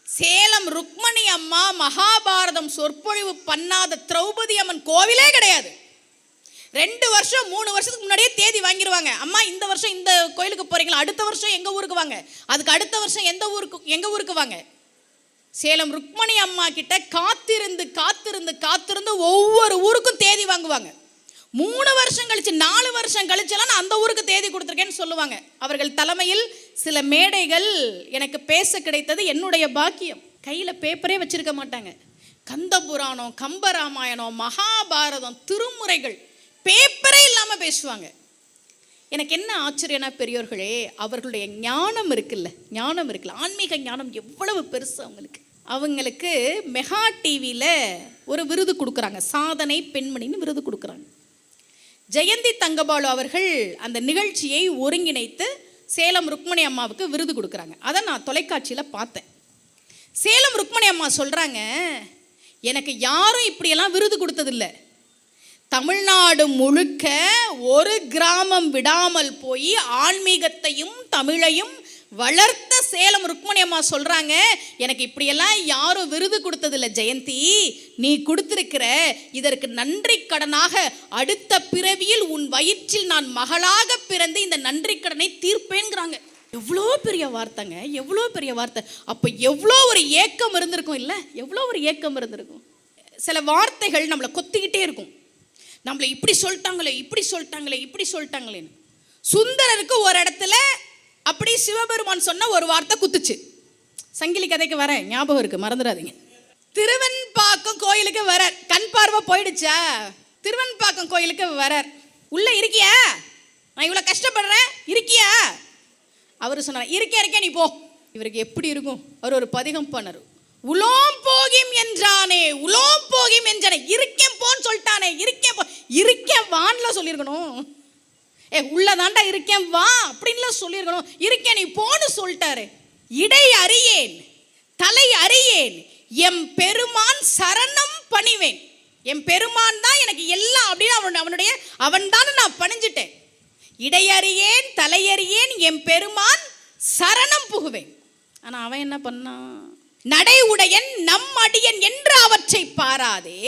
சேலம் ருக்மணி அம்மா மகாபாரதம் சொற்பொழிவு பண்ணாத திரௌபதி அம்மன் கோவிலே கிடையாது. 2 வருஷம் 3 வருஷத்துக்கு முன்னாடியே தேதி வாங்கிடுவாங்க. அம்மா இந்த வருஷம் இந்த கோயிலுக்கு போறீங்களா, அடுத்த வருஷம் எங்க ஊருக்கு வாங்க, அதுக்கு அடுத்த வருஷம் எங்க ஊருக்கு வாங்க. சேலம் ருக்மணி அம்மா கிட்ட காத்திருந்து காத்திருந்து காத்திருந்து ஒவ்வொரு ஊருக்கும் தேதி வாங்குவாங்க. 3 வருஷம் கழிச்சு 4 வருஷம் கழிச்செல்லாம் நான் அந்த ஊருக்கு தேதி கொடுத்துருக்கேன்னு சொல்லுவாங்க. அவர்கள் தலைமையில் சில மேடைகள் எனக்கு பேச கிடைத்தது என்னுடைய பாக்கியம். கையில் பேப்பரே வச்சிருக்க மாட்டாங்க. கந்த புராணம், கம்பராமாயணம், மகாபாரதம், திருமுறைகள் பேப்பரே இல்லாமல் பேசுவாங்க. எனக்கு என்ன ஆச்சரியனா பெரியோர்களே, அவர்களுடைய ஞானம் இருக்குல்ல, ஆன்மீக ஞானம் எவ்வளவு பெருசு அவங்களுக்கு மெகா டிவியில் ஒரு விருது கொடுக்குறாங்க, சாதனை பெண்மணின்னு விருது கொடுக்குறாங்க. ஜெயந்தி தங்கபாலு அவர்கள் அந்த நிகழ்ச்சியை ஒருங்கிணைத்து சேலம் ருக்மணி அம்மாவுக்கு விருது கொடுக்குறாங்க. அதை நான் தொலைக்காட்சியில் பார்த்தேன். சேலம் ருக்மணி அம்மா சொல்கிறாங்க, எனக்கு யாரும் இப்படியெல்லாம் விருது கொடுத்ததில்லை, தமிழ்நாடு முழுக்க ஒரு கிராமம் விடாமல் போய் ஆன்மீகத்தையும் தமிழையும் வளர்த்த சேலம் ருக்மணி அம்மா சொல்கிறாங்க, எனக்கு இப்படியெல்லாம் யாரும் விருது கொடுத்ததில்லை ஜெயந்தி, நீ கொடுத்திருக்கிற இதற்கு நன்றி கடனாக அடுத்த பிறவியில் உன் வயிற்றில் நான் மகளாக பிறந்து இந்த நன்றி கடனை தீர்ப்பேங்கிறாங்க. எவ்வளோ பெரிய வார்த்தைங்க, எவ்வளோ பெரிய வார்த்தை. அப்போ எவ்வளோ ஒரு ஏக்கம் இருந்திருக்கும் இல்லை, எவ்வளோ ஒரு ஏக்கம் இருந்திருக்கும். சில வார்த்தைகள் நம்மளை கொத்திக்கிட்டே இருக்கும், நம்மளை இப்படி சொல்லிட்டாங்களே இப்படி சொல்லிட்டாங்களே இப்படி சொல்லிட்டாங்களேன்னு. சுந்தரருக்கு ஒரு இடத்துல அப்படி சிவபெருமான் சொன்ன ஒரு வார்த்தை குத்துச்சு. சங்கிலி கதைக்கு வரேன், ஞாபகம் இருக்கு, மறந்துடாதீங்க. திருவெண்பாக்கம் கோயிலுக்கு வரார். கண் பார்வை போயிடுச்சா? திருவெண்பாக்கம் கோயிலுக்கு வரார். உள்ள இருக்கியா? நான் இவ்வளவு கஷ்டப்படுறேன், இருக்கியா? அவரு சொன்னார், இருக்கேன் நீ போ. இவருக்கு எப்படி இருக்கும்? அவர் ஒரு பதிகம் பண்ணார். உலோம் போகிம் என்றானே, உலோம் போகிம் என்றானே, இருக்கேன் போன்னு சொல்லிட்டானே, இருக்கேன் வான்ல சொல்லியிருக்கணும். உள்ளதாண்டா இருக்கேன் வா அப்படின்லாம் சொல்லியிருக்கணும். இருக்கேன் நீ போன்னு சொல்லிட்டாரு. இடை அறியேன் தலை அறியேன், எம் பெருமான் சரணம் பணிவேன். என் பெருமான் தான் எனக்கு எல்லாம் அப்படின்னு அவன் தான் நான் பணிஞ்சிட்டேன். இடையறியேன் தலையறியேன், என் பெருமான் சரணம் புகுவேன். ஆனா அவன் என்ன பண்ணான்? நடை உடையன் நம் அடியன் என்று அவற்றை பாராதே,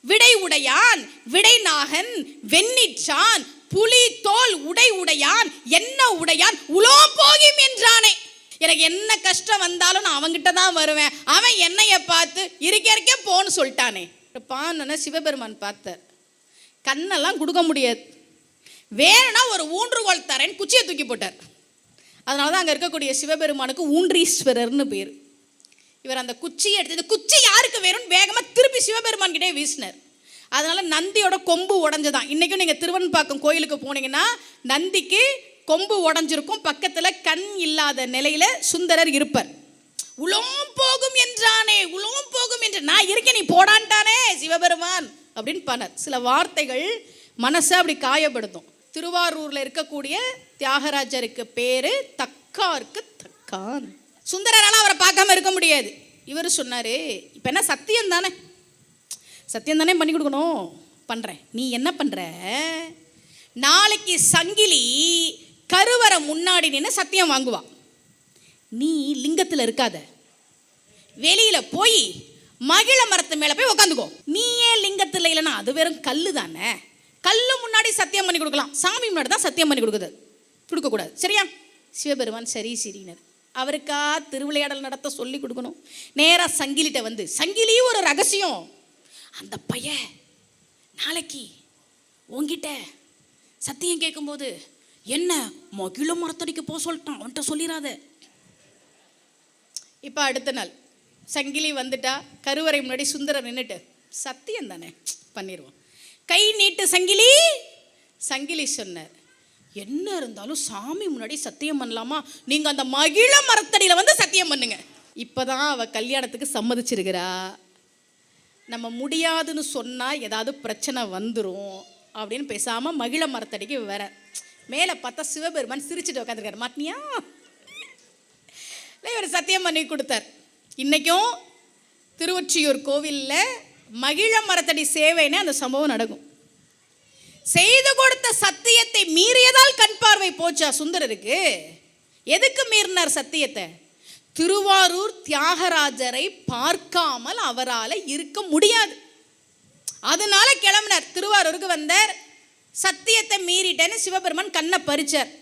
விடை உடையான் விடை நாகன் வெண்ணிற்றான் புலி தோல் உடை உடையான் என்ன உடையான் உலோம் போகிம் என்றானே. எனக்கு என்ன கஷ்டம் வந்தாலும் நான் அவங்கிட்ட தான் வருவேன். அவன் என்னைய பார்த்து இருக்கே போன்னு சொல்லிட்டானே. பான்னு சிவபெருமான் பார்த்தார். கண்ணெல்லாம் கொடுக்க முடியாது, வேணும்னா ஒரு ஊன்றுகோல் தரேன் குச்சியை தூக்கி போட்டார். அதனால தான் அங்கே இருக்கக்கூடிய சிவபெருமானுக்கு ஊன்றீஸ்வரர்னு பேர். இவர் அந்த குச்சியை எடுத்து, குச்சி யாருக்கு வேணும்னு வேகமாக திருப்பி சிவபெருமான் கிட்டே வீசினார். அதனால நந்தியோட கொம்பு உடஞ்சுதான். இன்றைக்கும் நீங்கள் திருவெண்பாக்கம் கோயிலுக்கு போனீங்கன்னா நந்திக்கு கொம்பு உடஞ்சிருக்கும், பக்கத்தில் கண் இல்லாத நிலையில சுந்தரர் இருப்பார். உலோம் போகும் என்றானே, உலோம் போகும் என்று நான் இருக்கேன் நீ போடான்ட்டானே சிவபெருமான் அப்படின்னு பண்ணார். சில வார்த்தைகள் மனசை அப்படி காயப்படுத்தும். திருவாரூர்ல இருக்கக்கூடிய தியாகராஜருக்கு பேரு தக்காருக்கு தக்கான். சுந்தரரால அவரை பார்க்காம இருக்க முடியாது. இவர் சொன்னாரு, இப்ப என்ன சத்தியம் தானே, சத்தியம் தானே பண்ணி கொடுக்கணும், பண்றேன். நீ என்ன பண்ற, நாளைக்கு சங்கிலி கருவறை முன்னாடி நின்று சத்தியம் வாங்குவா. நீ லிங்கத்தில் இருக்காத, வெளியில போய் மகிழ மரத்து மேல போய் உட்காந்துக்கோ. நீ ஏன் லிங்கத்தில் இல்லைன்னா அது வெறும் கல்லு தானே, கல்லு முன்னாடி சத்தியம் பண்ணி கொடுக்கலாம், சாமி முன்னாடி தான் சத்தியம் பண்ணி கொடுக்கக்கூடாது. சரியா? சிவபெருமான் சரி சரினர். அவருக்கா திருவிளையாடல் நடத்த சொல்லி கொடுக்கணும். நேராக சங்கிலிட்ட வந்து, சங்கிலி ஒரு ரகசியம், அந்த பையன் நாளைக்கு உங்ககிட்ட சத்தியம் கேட்கும்போது என்ன மகிழ மரத்தடிக்கு போக சொல்லிட்டான், அவன்கிட்ட சொல்லிடாத. இப்போ அடுத்த நாள் சங்கிலி வந்துட்டா, கருவறை முன்னாடி சுந்தரர் நின்றுட்டு, சத்தியம் தானே பண்ணிடுவோம், கை நீட்டு சங்கிலி. சங்கிலி சொன்னார், என்ன இருந்தாலும் சாமி முன்னாடி சத்தியம் பண்ணலாமா, நீங்க அந்த மகிழ மரத்தடியில வந்து சத்தியம் பண்ணுங்க. இப்பதான் அவ கல்யாணத்துக்கு சம்மதிச்சிருக்கிறா. நம்ம முடியாதுன்னு சொன்னா ஏதாவது பிரச்சனை வந்துடும் அப்படின்னு பேசாம மகிழ மரத்தடிக்கு வர. மேலே பார்த்தா சிவபெருமான் சிரிச்சுட்டு உட்காந்துருக்காரு. மாட்டினியா? இவர் சத்தியம் பண்ணி கொடுத்தார். இன்னைக்கும் திருவொற்றியூர் கோவிலில் மகிழ மரத்தடி சேவைன்னு அந்த சம்பவம் நடக்கும். செய்து கொடுத்த சத்தியத்தை மீறியதால் கண் பார்வை போச்சா சுந்தரருக்கு? எதுக்கு மீறினார் சத்தியத்தை? திருவாரூர் தியாகராஜரை பார்க்காமல் அவரால் இருக்க முடியாது. அதனால கிளம்பினார். திருவாரூருக்கு வந்தார், சத்தியத்தை மீறிட்டேன்னு சிவபெருமான் கண்ணை பறிச்சார்.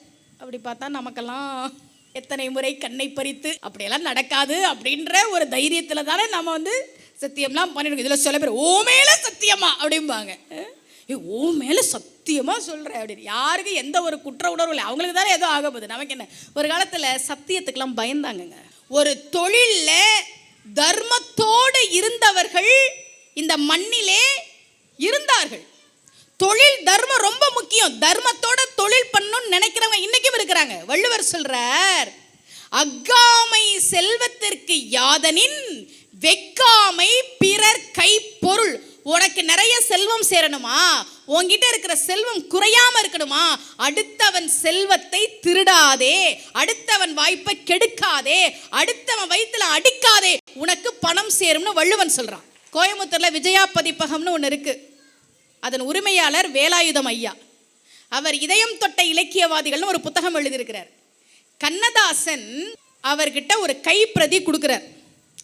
அப்படி பார்த்தா நமக்கெல்லாம் எத்தனை முறை கண்ணை பறித்து அப்படியெல்லாம் நடக்காது அப்படின்ற ஒரு தைரியத்தில் தானே நம்ம வந்து சத்தியம்லாம் பண்ணிடுவோம். இதில் சில பேர் ஓ மேலே சத்தியமா அப்படிம்பாங்க. ஓ மேலே சத்தியமாக சொல்கிறேன் அப்படின்னு. யாருக்கு எந்த ஒரு குற்ற உணர்வு இல்லை, அவங்களுக்கு தானே ஏதோ ஆக போகுது, நமக்கு என்ன. ஒரு காலத்தில் சத்தியத்துக்கெல்லாம் பயந்தாங்கங்க. ஒரு தொழிலில் தர்மத்தோடு இருந்தவர்கள் இந்த மண்ணிலே இருந்தார்கள். தொழில் தர்மம் ரொம்ப முக்கியம். தர்மத்தோட தொழில் பண்ணணும்னு நினைக்கிறவங்க இன்னைக்கும் இருக்கிறாங்க. வள்ளுவர் சொல்றார், அக்காமை செல்வத்திற்கு யாதனின் வெக்காமை பிறர் கை பொருள். உனக்கு நிறைய செல்வம் சேரணுமா, உன்கிட்ட இருக்கிற செல்வம் குறையாம இருக்கணுமா, அடுத்தவன் செல்வத்தை திருடாதே, அடுத்தவன் வாய்ப்பை கெடுக்காதே, அடுத்தவன் வயிற்றுல அடிக்காதே, உனக்கு பணம் சேரும்னு வள்ளுவன் சொல்றான். கோயம்புத்தூர்ல விஜயா பதிப்பகம்னு ஒன்று இருக்கு. அதன் உரிமையாளர் வேலாயுதம் ஐயா. அவர் இதயம் தொட்ட இலக்கியவாதிகள்னு ஒரு புத்தகம் எழுதியிருக்கிறார். கண்ணதாசன் அவர்கிட்ட ஒரு கைப்பிரதி கொடுக்கிறார்.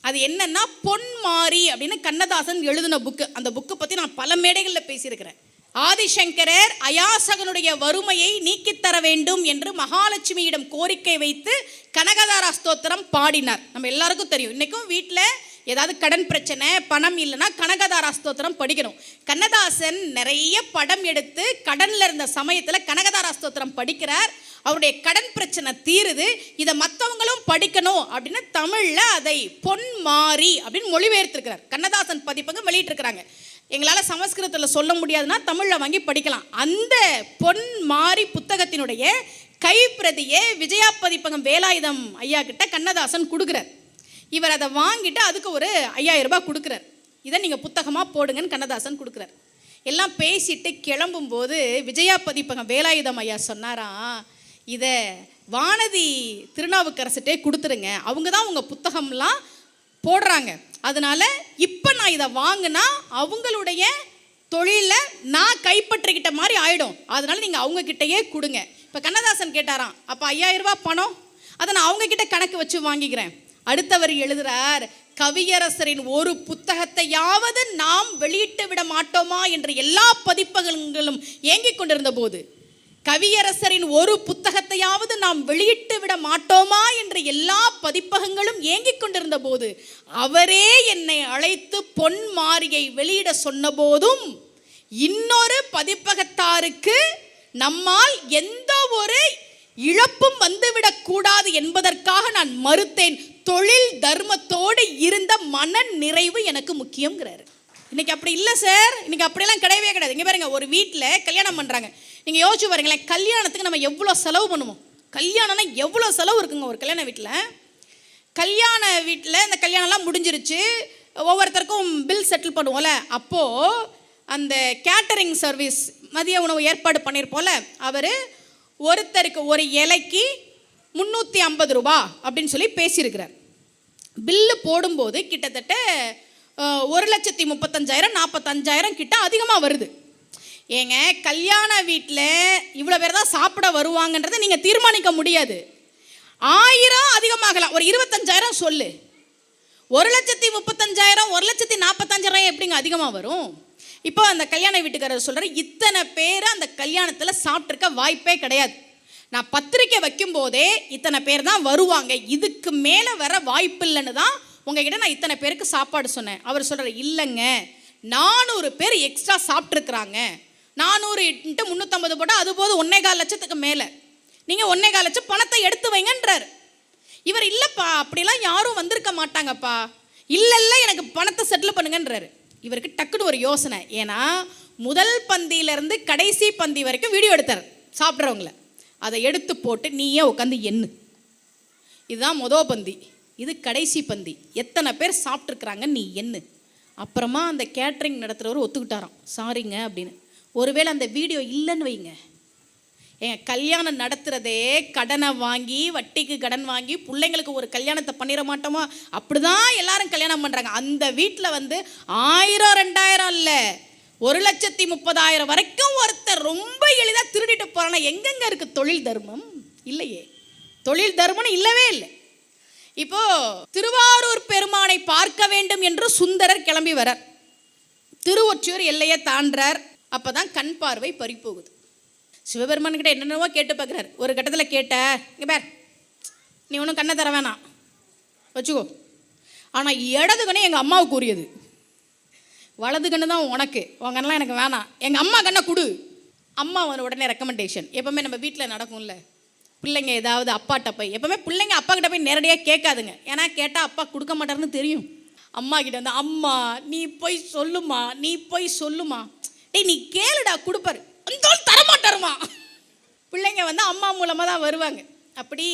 அது என்னன்னா பொன்மாரி அப்படின்னு கண்ணதாசன் எழுதின புக்கு. அந்த புக்கை பற்றி நான் பல மேடைகளில் பேசியிருக்கிறேன். ஆதிசங்கரர் அயாசகனுடைய வறுமையை நீக்கித்தர வேண்டும் என்று மகாலட்சுமியிடம் கோரிக்கை வைத்து கனகதாரா ஸ்தோத்திரம் பாடினார். நம்ம எல்லாருக்கும் தெரியும். இன்னைக்கும் வீட்டில் ஏதாவது கடன் பிரச்சனை, பணம் இல்லைன்னா கனகதாரா ஸ்தோத்திரம் படிக்கணும். கண்ணதாசன் நிறைய படம் எடுத்து கடனில் இருந்த சமயத்தில் கனகதாரா ஸ்தோத்திரம் படிக்கிறார். அவருடைய கடன் பிரச்சனை தீருது, இதை மற்றவங்களும் படிக்கணும் அப்படின்னு தமிழில் அதை பொன்மாரி அப்படின்னு மொழிபெயர்த்திருக்கிறார். கண்ணதாசன் பதிப்பகம் வெளியிட்டிருக்கிறாங்க. எங்களால் சமஸ்கிருதத்தில் சொல்ல முடியாதுன்னா தமிழில் வாங்கி படிக்கலாம். அந்த பொன்மாரி புத்தகத்தினுடைய கைப்பிரதியை விஜயா பதிப்பகம் வேலாயுதம் ஐயா கிட்ட கண்ணதாசன் கொடுக்குறார். இவர் அதை வாங்கிட்டு அதுக்கு ஒரு 5000 ரூபாய் கொடுக்குறார். இதை நீங்கள் புத்தகமாக போடுங்கன்னு கண்ணதாசன் கொடுக்குறார். எல்லாம் பேசிட்டு கிளம்பும்போது விஜயா பதிப்பகம் வேலாயுதம் ஐயா சொன்னாராம், இதை வானதி திருநாவுக்கரசுட்டே கொடுத்துருங்க, அவங்க தான் உங்கள் புத்தகம்லாம் போடுறாங்க, அதனால் இப்போ நான் இதை வாங்கினா அவங்களுடைய தொழிலில் நான் கைப்பற்றிக்கிட்ட மாதிரி ஆகிடும், அதனால் நீங்கள் அவங்கக்கிட்டையே கொடுங்க. இப்போ கண்ணதாசன் கேட்டாராம், அப்போ 5000 ரூபாய் பணம் அதை நான் அவங்கக்கிட்ட கணக்கு வச்சு வாங்கிக்கிறேன். அடுத்தவர் எழுதுகிறார், கவியரசரின் ஒரு புத்தகத்தையாவது நாம் வெளியிட்டு விட மாட்டோமா என்று எல்லா பதிப்பகங்களும் ஏங்கிக் கொண்டிருந்த போது, கவியரசரின் ஒரு புத்தகத்தையாவது நாம் வெளியிட்டு விட மாட்டோமா என்று எல்லா பதிப்பகங்களும் ஏங்கிக் கொண்டிருந்த போது, அவரே என்னை அழைத்து பொன்மாரியை வெளியிட சொன்ன போதும் இன்னொரு பதிப்பகத்தாருக்கு நம்மால் எந்த ஒரு இழப்பும் வந்துவிடக்கூடாது என்பதற்காக நான் மறுத்தேன். தொழில் தர்மத்தோடு இருந்த மன நிறைவு எனக்கு முக்கியங்கிறாரு. இன்னைக்கு அப்படி இல்லை சார், இன்னைக்கு அப்படியெல்லாம் கிடையவே கிடையாது. இங்கே பாருங்க, ஒரு வீட்டில் கல்யாணம் பண்ணுறாங்க, நீங்கள் யோசிச்சு பாருங்களேன், கல்யாணத்துக்கு நம்ம எவ்வளோ செலவு பண்ணுவோம். கல்யாணம்னா எவ்வளோ செலவு இருக்குங்க ஒரு கல்யாண வீட்டில். இந்த கல்யாணம்லாம் முடிஞ்சிருச்சு, ஒவ்வொருத்தருக்கும் பில் செட்டில் பண்ணுவோம்ல, அப்போது அந்த கேட்டரிங் சர்வீஸ் மதிய உணவு ஏற்பாடு பண்ணியிருப்போம்ல, அவர் ஒருத்தருக்கு ஒரு இலைக்கு 350 ரூபா அப்படின்னு சொல்லி பேசியிருக்கிறார். பில்லு போடும்போது கிட்டத்தட்ட 1,35,000 45,000 கிட்ட அதிகமாக வருது. ஏங்க, கல்யாண வீட்டில் இவ்வளோ பேர் தான் சாப்பிட வருவாங்கன்றதை நீங்கள் தீர்மானிக்க முடியாது. 1000 அதிகமாகலாம், ஒரு 25,000 சொல்லு. 1,35,000 1,45,000 எப்படிங்க அதிகமாக வரும்? இப்போ அந்த கல்யாண வீட்டுக்காரர் சொல்கிறார், இத்தனை பேர் அந்த கல்யாணத்தில் சாப்பிட்ருக்க வாய்ப்பே கிடையாது, நான் பத்திரிக்கை வைக்கும் போதே இத்தனை பேர் தான் வருவாங்க, இதுக்கு மேலே வர வாய்ப்பு இல்லைன்னு தான் உங்ககிட்ட நான் இத்தனை பேருக்கு சாப்பாடு சொன்னேன். அவர் சொல்கிறார், இல்லைங்க 400 பேர் எக்ஸ்ட்ரா சாப்பிட்ருக்குறாங்க, 400 × 350 போட்டால் அது போது 1,4 லட்சத்துக்கு மேலே, நீங்கள் 1,4 லட்சம் பணத்தை எடுத்து வைங்கன்றார். இவர் இல்லைப்பா அப்படிலாம் யாரும் வந்திருக்க மாட்டாங்கப்பா, இல்லை எனக்கு பணத்தை செட்டில் பண்ணுங்கன்றாரு. இவருக்கு டக்குன்னு ஒரு யோசனை, ஏன்னா முதல் பந்தியிலேருந்து கடைசி பந்தி வரைக்கும் வீடியோ எடுத்தார் சாப்பிட்றவங்கள, அதை எடுத்து போட்டு நீயே உட்காந்து எண்ணு, இதுதான் மொதல் பந்தி, இது கடைசி பந்தி, எத்தனை பேர் சாப்பிட்ருக்குறாங்க நீ எண்ணு. அப்புறமா அந்த கேட்ரிங் நடத்துகிறவர் ஒத்துக்கிட்டாராம், சாரிங்க அப்படின்னு. ஒருவேளை அந்த வீடியோ இல்லைன்னு வைங்க, கல்யாணம் நடத்துகிறதே கடனை வாங்கி, வட்டிக்கு கடன் வாங்கி பிள்ளைங்களுக்கு ஒரு கல்யாணத்தை பண்ணிட மாட்டோமா, அப்படிதான் எல்லாரும் கல்யாணம் பண்ணுறாங்க. அந்த வீட்டில் 1000 2000 இல்லை, 1,30,000 வரைக்கும் ஒருத்தர் ரொம்ப எளிதாக திருடிட்டு போகிறானா. எங்கெங்க இருக்குது தொழில் தர்மம்? இல்லையே, தொழில் தர்மம் இல்லவே இல்லை. இப்போ திருவாரூர் பெருமானை பார்க்க வேண்டும் என்று சுந்தரர் கிளம்பி வரார், திருவொற்றியூர் எல்லையை தாண்டார். அப்போ தான் கண் பார்வை பறி போகுது. சிவபெருமான் கிட்ட என்னென்னவோ கேட்டு பார்க்குறாரு. ஒரு கட்டத்தில் கேட்ட, இங்கே பேர் நீ ஒன்றும் கண்ணை தர வேணாம் வச்சுக்கோ, ஆனால் இடது கண்ணு எங்கள் அம்மாவுக்கு உரியது, வலது கண்ணு தான் உனக்கு, உன் கண்ணெலாம் எனக்கு வேணாம், எங்கள் அம்மா கண்ணை கொடு. அம்மா உடனே ரெக்கமெண்டேஷன் எப்போவுமே நம்ம வீட்டில் நடக்கும்ல, பிள்ளைங்க ஏதாவது அப்பாட்ட போய், எப்போவுமே பிள்ளைங்க அப்பா கிட்ட போய் நேரடியாக கேட்காதுங்க, ஏன்னா கேட்டால் அப்பா கொடுக்க மாட்டாருன்னு தெரியும். அம்மா கிட்ட அம்மா நீ போய் சொல்லுமா, நீ போய் சொல்லுமா, டேய் நீ கேளுடா கொடுப்பாரு, தரமாட்டாருமா. பிள்ளைங்க அம்மா மூலமாக தான் வருவாங்க. அப்படி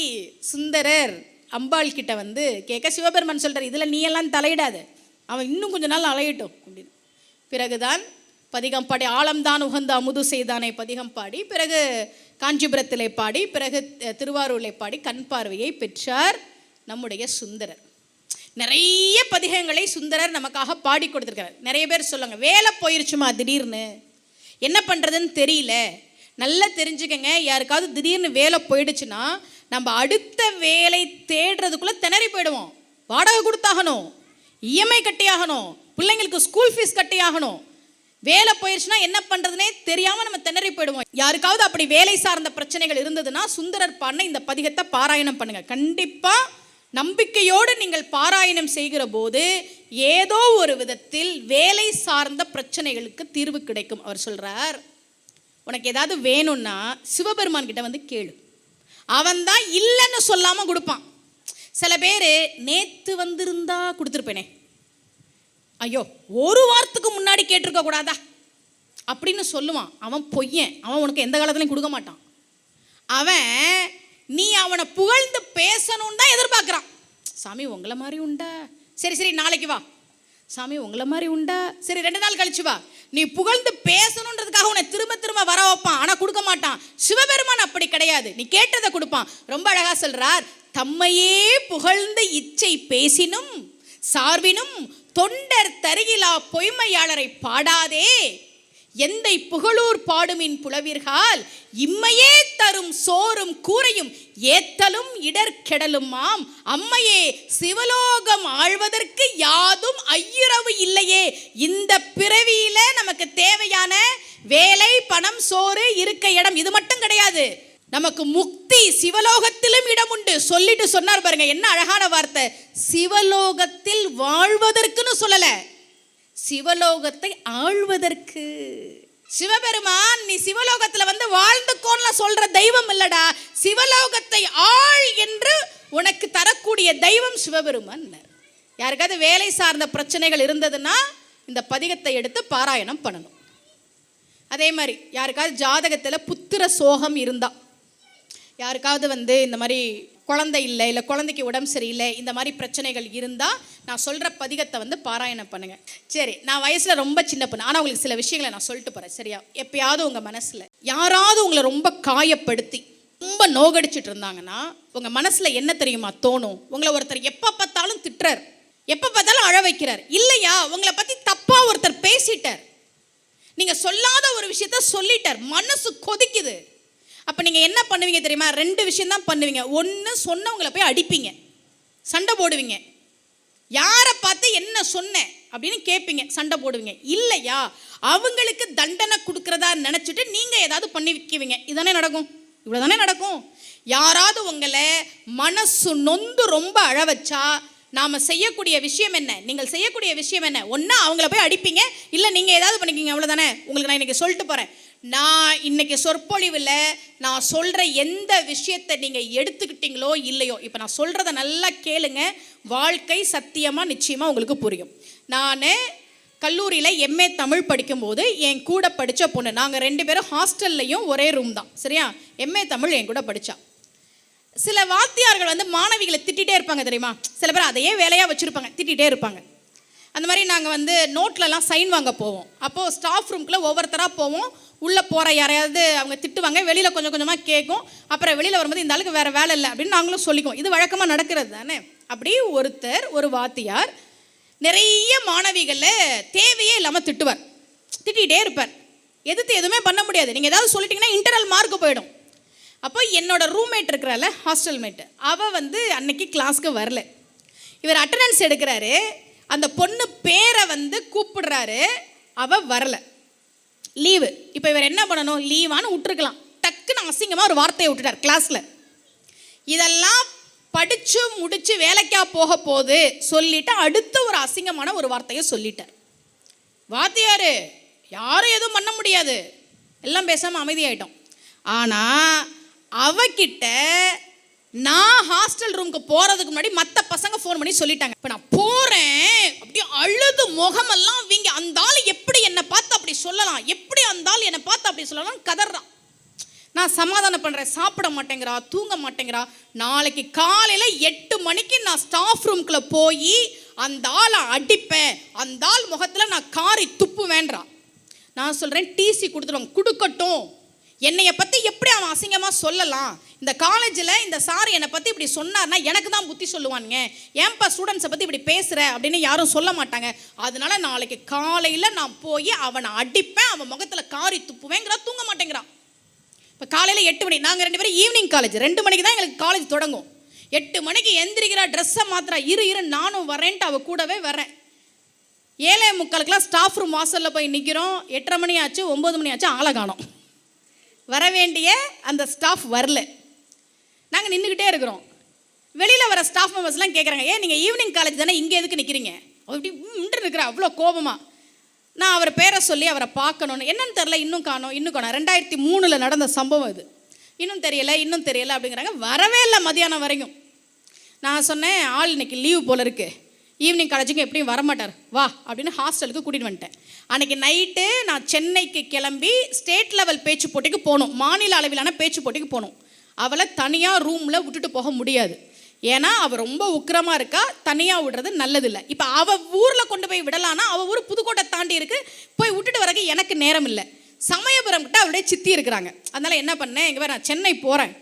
சுந்தரர் அம்பாள் கிட்ட கேட்க, சிவபெருமான் சொல்கிறார், இதில் நீ எல்லாம் தலையிடாத, அவன் இன்னும் கொஞ்ச நாள் அலையட்டும் அப்படின்னு. பிறகுதான் பதிகம் பாடி, ஆழம்தான் உகந்த அமுது செய்தானே பதிகம் பாடி, பிறகு காஞ்சிபுரத்திலே பாடி, பிறகு திருவாரூரிலே பாடி கண் பார்வையை பெற்றார் நம்முடைய சுந்தரர். நிறைய பதிகங்களை சுந்தரர் நமக்காக பாடி கொடுத்துருக்கார். நிறைய பேர் சொல்லுவாங்க, வேலை போயிருச்சுமா திடீர்னு, என்ன பண்ணுறதுன்னு தெரியல. நல்லா தெரிஞ்சுக்கங்க, யாருக்காவது திடீர்னு வேலை போயிடுச்சுன்னா நம்ம அடுத்த வேலை தேடுறதுக்குள்ளே திணறி போயிடுவோம். வாடகை கொடுத்தாகணும், இஎம்ஐ கட்டியாகணும், பிள்ளைங்களுக்கு ஸ்கூல் ஃபீஸ் கட்டியாகணும். வேலை போயிடுச்சுன்னா என்ன பண்ணுறதுனே தெரியாமல் நம்ம திணறி போயிடுவோம். யாருக்காவது அப்படி வேலை சார்ந்த பிரச்சனைகள் இருந்ததுன்னா சுந்தரர் பாடின இந்த பதிகத்தை பாராயணம் பண்ணுங்கள். கண்டிப்பாக நம்பிக்கையோடு நீங்கள் பாராயணம் செய்கிற போது ஏதோ ஒரு விதத்தில் வேலை சார்ந்த பிரச்சனைகளுக்கு தீர்வு கிடைக்கும். அவர் சொல்கிறார், உனக்கு ஏதாவது வேணும்னா சிவபெருமான் கிட்ட கேளு, அவன் தான் இல்லைன்னு சொல்லாமல் கொடுப்பான். சில பேர் நேற்று வந்திருந்தா கொடுத்துருப்பேனே, ஐயோ ஒரு வாரத்துக்கு முன்னாடி கேட்டிருக்க கூடாதா அப்படின்னு சொல்லுவான். அவன் பொய்யன், அவன் உனக்கு எந்த காலத்துலையும் கொடுக்க மாட்டான். அவன் நீ அவனை புகழ்ந்து பேசணுன்னு தான் எதிர்பார்க்குறான். சாமி உங்களை மாதிரி உண்டா, சரி சரி நாளைக்கு வா. சாமி உங்களை மாதிரி உண்டா, சரி 2 நாள் கழிச்சு வா. நீ புகழ்ந்து பேசணுன்றதுக்காக உன்னை திரும்ப திரும்ப வர வைப்பான், ஆனால் கொடுக்க மாட்டான். சிவபெருமான் அப்படி கிடையாது, நீ கேட்டதை கொடுப்பான். ரொம்ப அழகா சொல்றார், தம்மையே புகழ்ந்து இச்சை பேசினும் சார்பினும் தொண்டர் தருகிலா பொய்மையாளரை பாடாதே, எந்தை புகழூர் பாடுமின் புலவீர்கள் இம்மையே தரும் சோறும் கூரையும் ஏத்தலும் இடர்கெடலும் ஆம் அம்மையே சிவலோகம் ஆழ்வதற்கு யாதும் ஐயுறவு இல்லையே. இந்த பிறவியில நமக்கு தேவையான வேலை, பணம், சோறு, இருக்க இடம் இது மட்டும் கிடையாது, நமக்கு முக்தி சிவலோகத்திலும் இடம் உண்டு. சொல்லிட்டு சொன்னார் பாருங்க, என்ன அழகான வார்த்தை. சிவலோகத்தில் வாழ்வதற்குன்னு சொல்லல, சிவலோகத்தை ஆழ்வதற்கு. சிவபெருமான் நீ சிவலோகத்துல வந்து வாழ்ந்துக்கோன்னு சொல்ற தெய்வம் இல்லடா, சிவலோகத்தை ஆள் என்று உனக்கு தரக்கூடிய தெய்வம் சிவபெருமான். யாருக்காவது வேலை சார்ந்த பிரச்சனைகள் இருந்ததுன்னா இந்த பதிகத்தை எடுத்து பாராயணம் பண்ணணும். அதே மாதிரி யாருக்காவது ஜாதகத்தில் புத்திர சோகம் இருந்தா, யாருக்காவது வந்து இந்த மாதிரி குழந்தை இல்லை, இல்லை குழந்தைக்கு உடம்பு சரியில்லை, இந்த மாதிரி பிரச்சனைகள் இருந்தால் நான் சொல்கிற பதிகத்தை வந்து பாராயணம் பண்ணுங்க. சரி, நான் வயசில் ரொம்ப சின்ன பொண்ணு, ஆனால் உங்களுக்கு சில விஷயங்களை நான் சொல்லிட்டு போகிறேன் சரியா? எப்பயாவது உங்கள் மனசில் யாராவது உங்களை ரொம்ப காயப்படுத்தி ரொம்ப நோகடிச்சிட்டு இருந்தாங்கன்னா உங்கள் மனசில் என்ன தெரியுமா தோணும்? உங்களை ஒருத்தர் எப்போ பார்த்தாலும் திட்டுறார், எப்போ பார்த்தாலும் அழ வைக்கிறார், இல்லையா உங்களை பற்றி தப்பாக ஒருத்தர் பேசிட்டார், நீங்கள் சொல்லாத ஒரு விஷயத்த சொல்லிட்டார், மனசு கொதிக்குது. அப்போ நீங்கள் என்ன பண்ணுவீங்க தெரியுமா? 2 விஷயம் தான் பண்ணுவீங்க. ஒன்று, சொன்னவங்களை போய் அடிப்பீங்க, சண்டை போடுவீங்க. யாரை பார்த்து என்ன சொன்னேன் அப்படின்னு கேட்பீங்க, சண்டை போடுவீங்க. இல்லையா அவங்களுக்கு தண்டனை கொடுக்குறதா நினச்சிட்டு நீங்கள் ஏதாவது பண்ணி வைக்குவீங்க. இதுதானே நடக்கும், இவ்வளோ தானே நடக்கும். யாராவது உங்களை மனசு நொந்து ரொம்ப அழ வச்சா நாம் செய்யக்கூடிய விஷயம் என்ன? நீங்கள் செய்யக்கூடிய விஷயம் என்ன? ஒன்றா அவங்கள போய் அடிப்பீங்க, இல்லை நீங்கள் ஏதாவது பண்ணிக்கிங்க, அவ்வளோதானே. உங்களுக்கு நான் இன்றைக்கி சொல்லிட்டு போகிறேன், நான் இன்னைக்கு சொற்பொழிவில் நான் சொல்கிற எந்த விஷயத்தை நீங்கள் எடுத்துக்கிட்டீங்களோ இல்லையோ, இப்போ நான் சொல்கிறத நல்லா கேளுங்க, வாழ்க்கை சத்தியமாக நிச்சயமாக உங்களுக்கு புரியும். நான் கல்லூரியில் எம்ஏ தமிழ் படிக்கும்போது என் கூட படித்த பொண்ணு, நாங்கள் 2 பேரும் ஹாஸ்டல்லையும் ஒரே ரூம் தான் சரியா. எம்ஏ தமிழ் என் கூட படித்தா. சில வாத்தியார்கள் வந்து மாணவிகளை திட்டிகிட்டே இருப்பாங்க தெரியுமா? சில பேர் அதையே வேலையாக வச்சுருப்பாங்க, திட்டிகிட்டே இருப்பாங்க. அந்த மாதிரி நாங்கள் வந்து நோட்லலாம் சைன் வாங்க போவோம். அப்போது ஸ்டாஃப் ரூம்குள்ளே ஒவ்வொருத்தராக போவோம். உள்ளே போகிற யாரையாவது அவங்க திட்டுவாங்க, வெளியில் கொஞ்சம் கொஞ்சமாக கேட்கும். அப்புறம் வெளியில் வரும்போது இந்த ஆளுக்கு வேறு வேலை இல்லை அப்படின்னு நாங்களும் சொல்லிக்குவோம். இது வழக்கமாக நடக்கிறது தானே. அப்படி ஒரு வாத்தியார் நிறைய மாணவிகளில் தேவையே இல்லாமல் திட்டுவார், திட்டிகிட்டே இருப்பார். எதிர்த்து எதுவுமே பண்ண முடியாது, நீங்கள் ஏதாவது சொல்லிட்டீங்கன்னா இன்டர்னல் மார்க்கு போயிடும். அப்போ என்னோட ரூம்மேட் இருக்கிறாள், ஹாஸ்டல் மேட்டு, அவள் வந்து அன்னைக்கு கிளாஸ்க்கு வரல. இவர் அட்டண்டன்ஸ் எடுக்கிறாரு, அந்த பொண்ணு பேரை வந்து கூப்பிடுறாரு, அவள் வரல, லீவு. இப்போ இவர் என்ன பண்ணணும்? லீவான்னு விட்டுருக்கலாம், டக்குன்னு அசிங்கமாக ஒரு வார்த்தையை விட்டுட்டார் கிளாஸில். இதெல்லாம் படித்து முடித்து வேலைக்கா போக போது சொல்லிவிட்டு அடுத்த ஒரு அசிங்கமான ஒரு வார்த்தையை சொல்லிட்டார். வாத்தியார் யாரும் எதுவும் பண்ண முடியாது, எல்லாம் பேசாமல் அமைதியாயிட்டோம். ஆனால் அவகிட்ட நான் ஹாஸ்டல் ரூமுக்கு போகிறதுக்கு முன்னாடி மற்ற பசங்க ஃபோன் பண்ணி சொல்லிட்டாங்க. இப்போ நான் போகிறேன், அப்படியே அழுது முகமெல்லாம் வீங்க, அந்த ஆள் எப்படி என்னை பார்த்து அப்படி சொல்லலாம், எப்படி அந்த ஆள் என்னை பார்த்து அப்படி சொல்லலாம் கதறான். நான் சமாதானம் பண்ணுறேன், சாப்பிட மாட்டேங்கிறா, தூங்க மாட்டேங்கிறா. நாளைக்கு காலையில் 8 மணிக்கு நான் ஸ்டாஃப் ரூம்குள்ளே போய் அந்த ஆளை அடிப்பேன், அந்த ஆள் முகத்தில் நான் காரி துப்பு வேண்டாம். நான் சொல்கிறேன், டிசி கொடுத்துருவாங்க, கொடுக்கட்டும். என்னைய பற்றி எப்படி அவன் அசிங்கமாக சொல்லலாம்? இந்த காலேஜில் இந்த சார் என்னை பற்றி இப்படி சொன்னார்னா எனக்கு தான் புத்தி சொல்லுவானுங்க, ஏன்பா ஸ்டூடெண்ட்ஸை பற்றி இப்படி பேசுகிற அப்படின்னு யாரும் சொல்ல மாட்டாங்க. அதனால நாளைக்கு காலையில் நான் போய் அவனை அடிப்பேன், அவன் முகத்தில் காரி துப்புவேங்கிறா. தூங்க மாட்டேங்கிறான். இப்போ காலையில் 8 மணி, நாங்கள் 2 பேரும் ஈவினிங் காலேஜ், 2 மணிக்கு தான் எங்களுக்கு காலேஜ் தொடங்கும். 8 மணிக்கு எந்திரிக்கிறா, ட்ரெஸ்ஸை மாத்திரா, இரு நானும் வரேன்ட்டு அவள் கூடவே வரேன். 7:45 ஸ்டாஃப் ரூம் வாசலில் போய் நிற்கிறோம். 8:30 மணி ஆச்சு, 9 மணி ஆச்சு, ஆளை காணோம். வர வேண்டிய அந்த ஸ்டாஃப் வரல. நாங்கள் நின்றுக்கிட்டே இருக்கிறோம். வெளியில் வர ஸ்டாஃப் மெம்பர்ஸ்லாம் கேட்குறாங்க, ஏன் நீங்கள் ஈவினிங் காலேஜ் தானே, இங்கே எதுக்கு நிற்கிறீங்க? அவர் இப்படி நின்று இருக்கிறா அவ்வளோ கோபமாக. நான் அவர் பேரை சொல்லி அவரை பார்க்கணுன்னு, என்னன்னு தெரில, இன்னும் காணோம். 2003 நடந்த சம்பவம் இது. இன்னும் தெரியலை அப்படிங்கிறாங்க. வரவே இல்லை மதியானம் வரைக்கும். நான் சொன்னேன், ஆள் இன்னைக்கு லீவு போல இருக்கு, ஈவினிங் காலேஜுக்கு எப்படியும் வரமாட்டார், வா அப்படின்னு ஹாஸ்டலுக்கு கூட்டிகிட்டு வந்துட்டேன். அன்றைக்கி நைட்டு நான் சென்னைக்கு கிளம்பி ஸ்டேட் லெவல் பேச்சு போட்டிக்கு போகணும், மாநில அளவிலான பேச்சு போட்டிக்கு போகணும். அவளை தனியாக ரூமில் விட்டுட்டு போக முடியாது, ஏன்னா அவள் ரொம்ப உக்கிரமாக இருக்கா, தனியாக விடுறது நல்லதில்லை. இப்போ அவள் ஊரில் கொண்டு போய் விடலான்னா அவள் ஊர் புதுக்கோட்டை தாண்டி இருக்குது, போய் விட்டுட்டு வரக்கு எனக்கு நேரம் இல்லை. சமயபுரம் கிட்ட அவருடைய சித்தி இருக்கிறாங்க. அதனால் என்ன பண்ணேன், எங்கே நான் சென்னை போகிறேன்,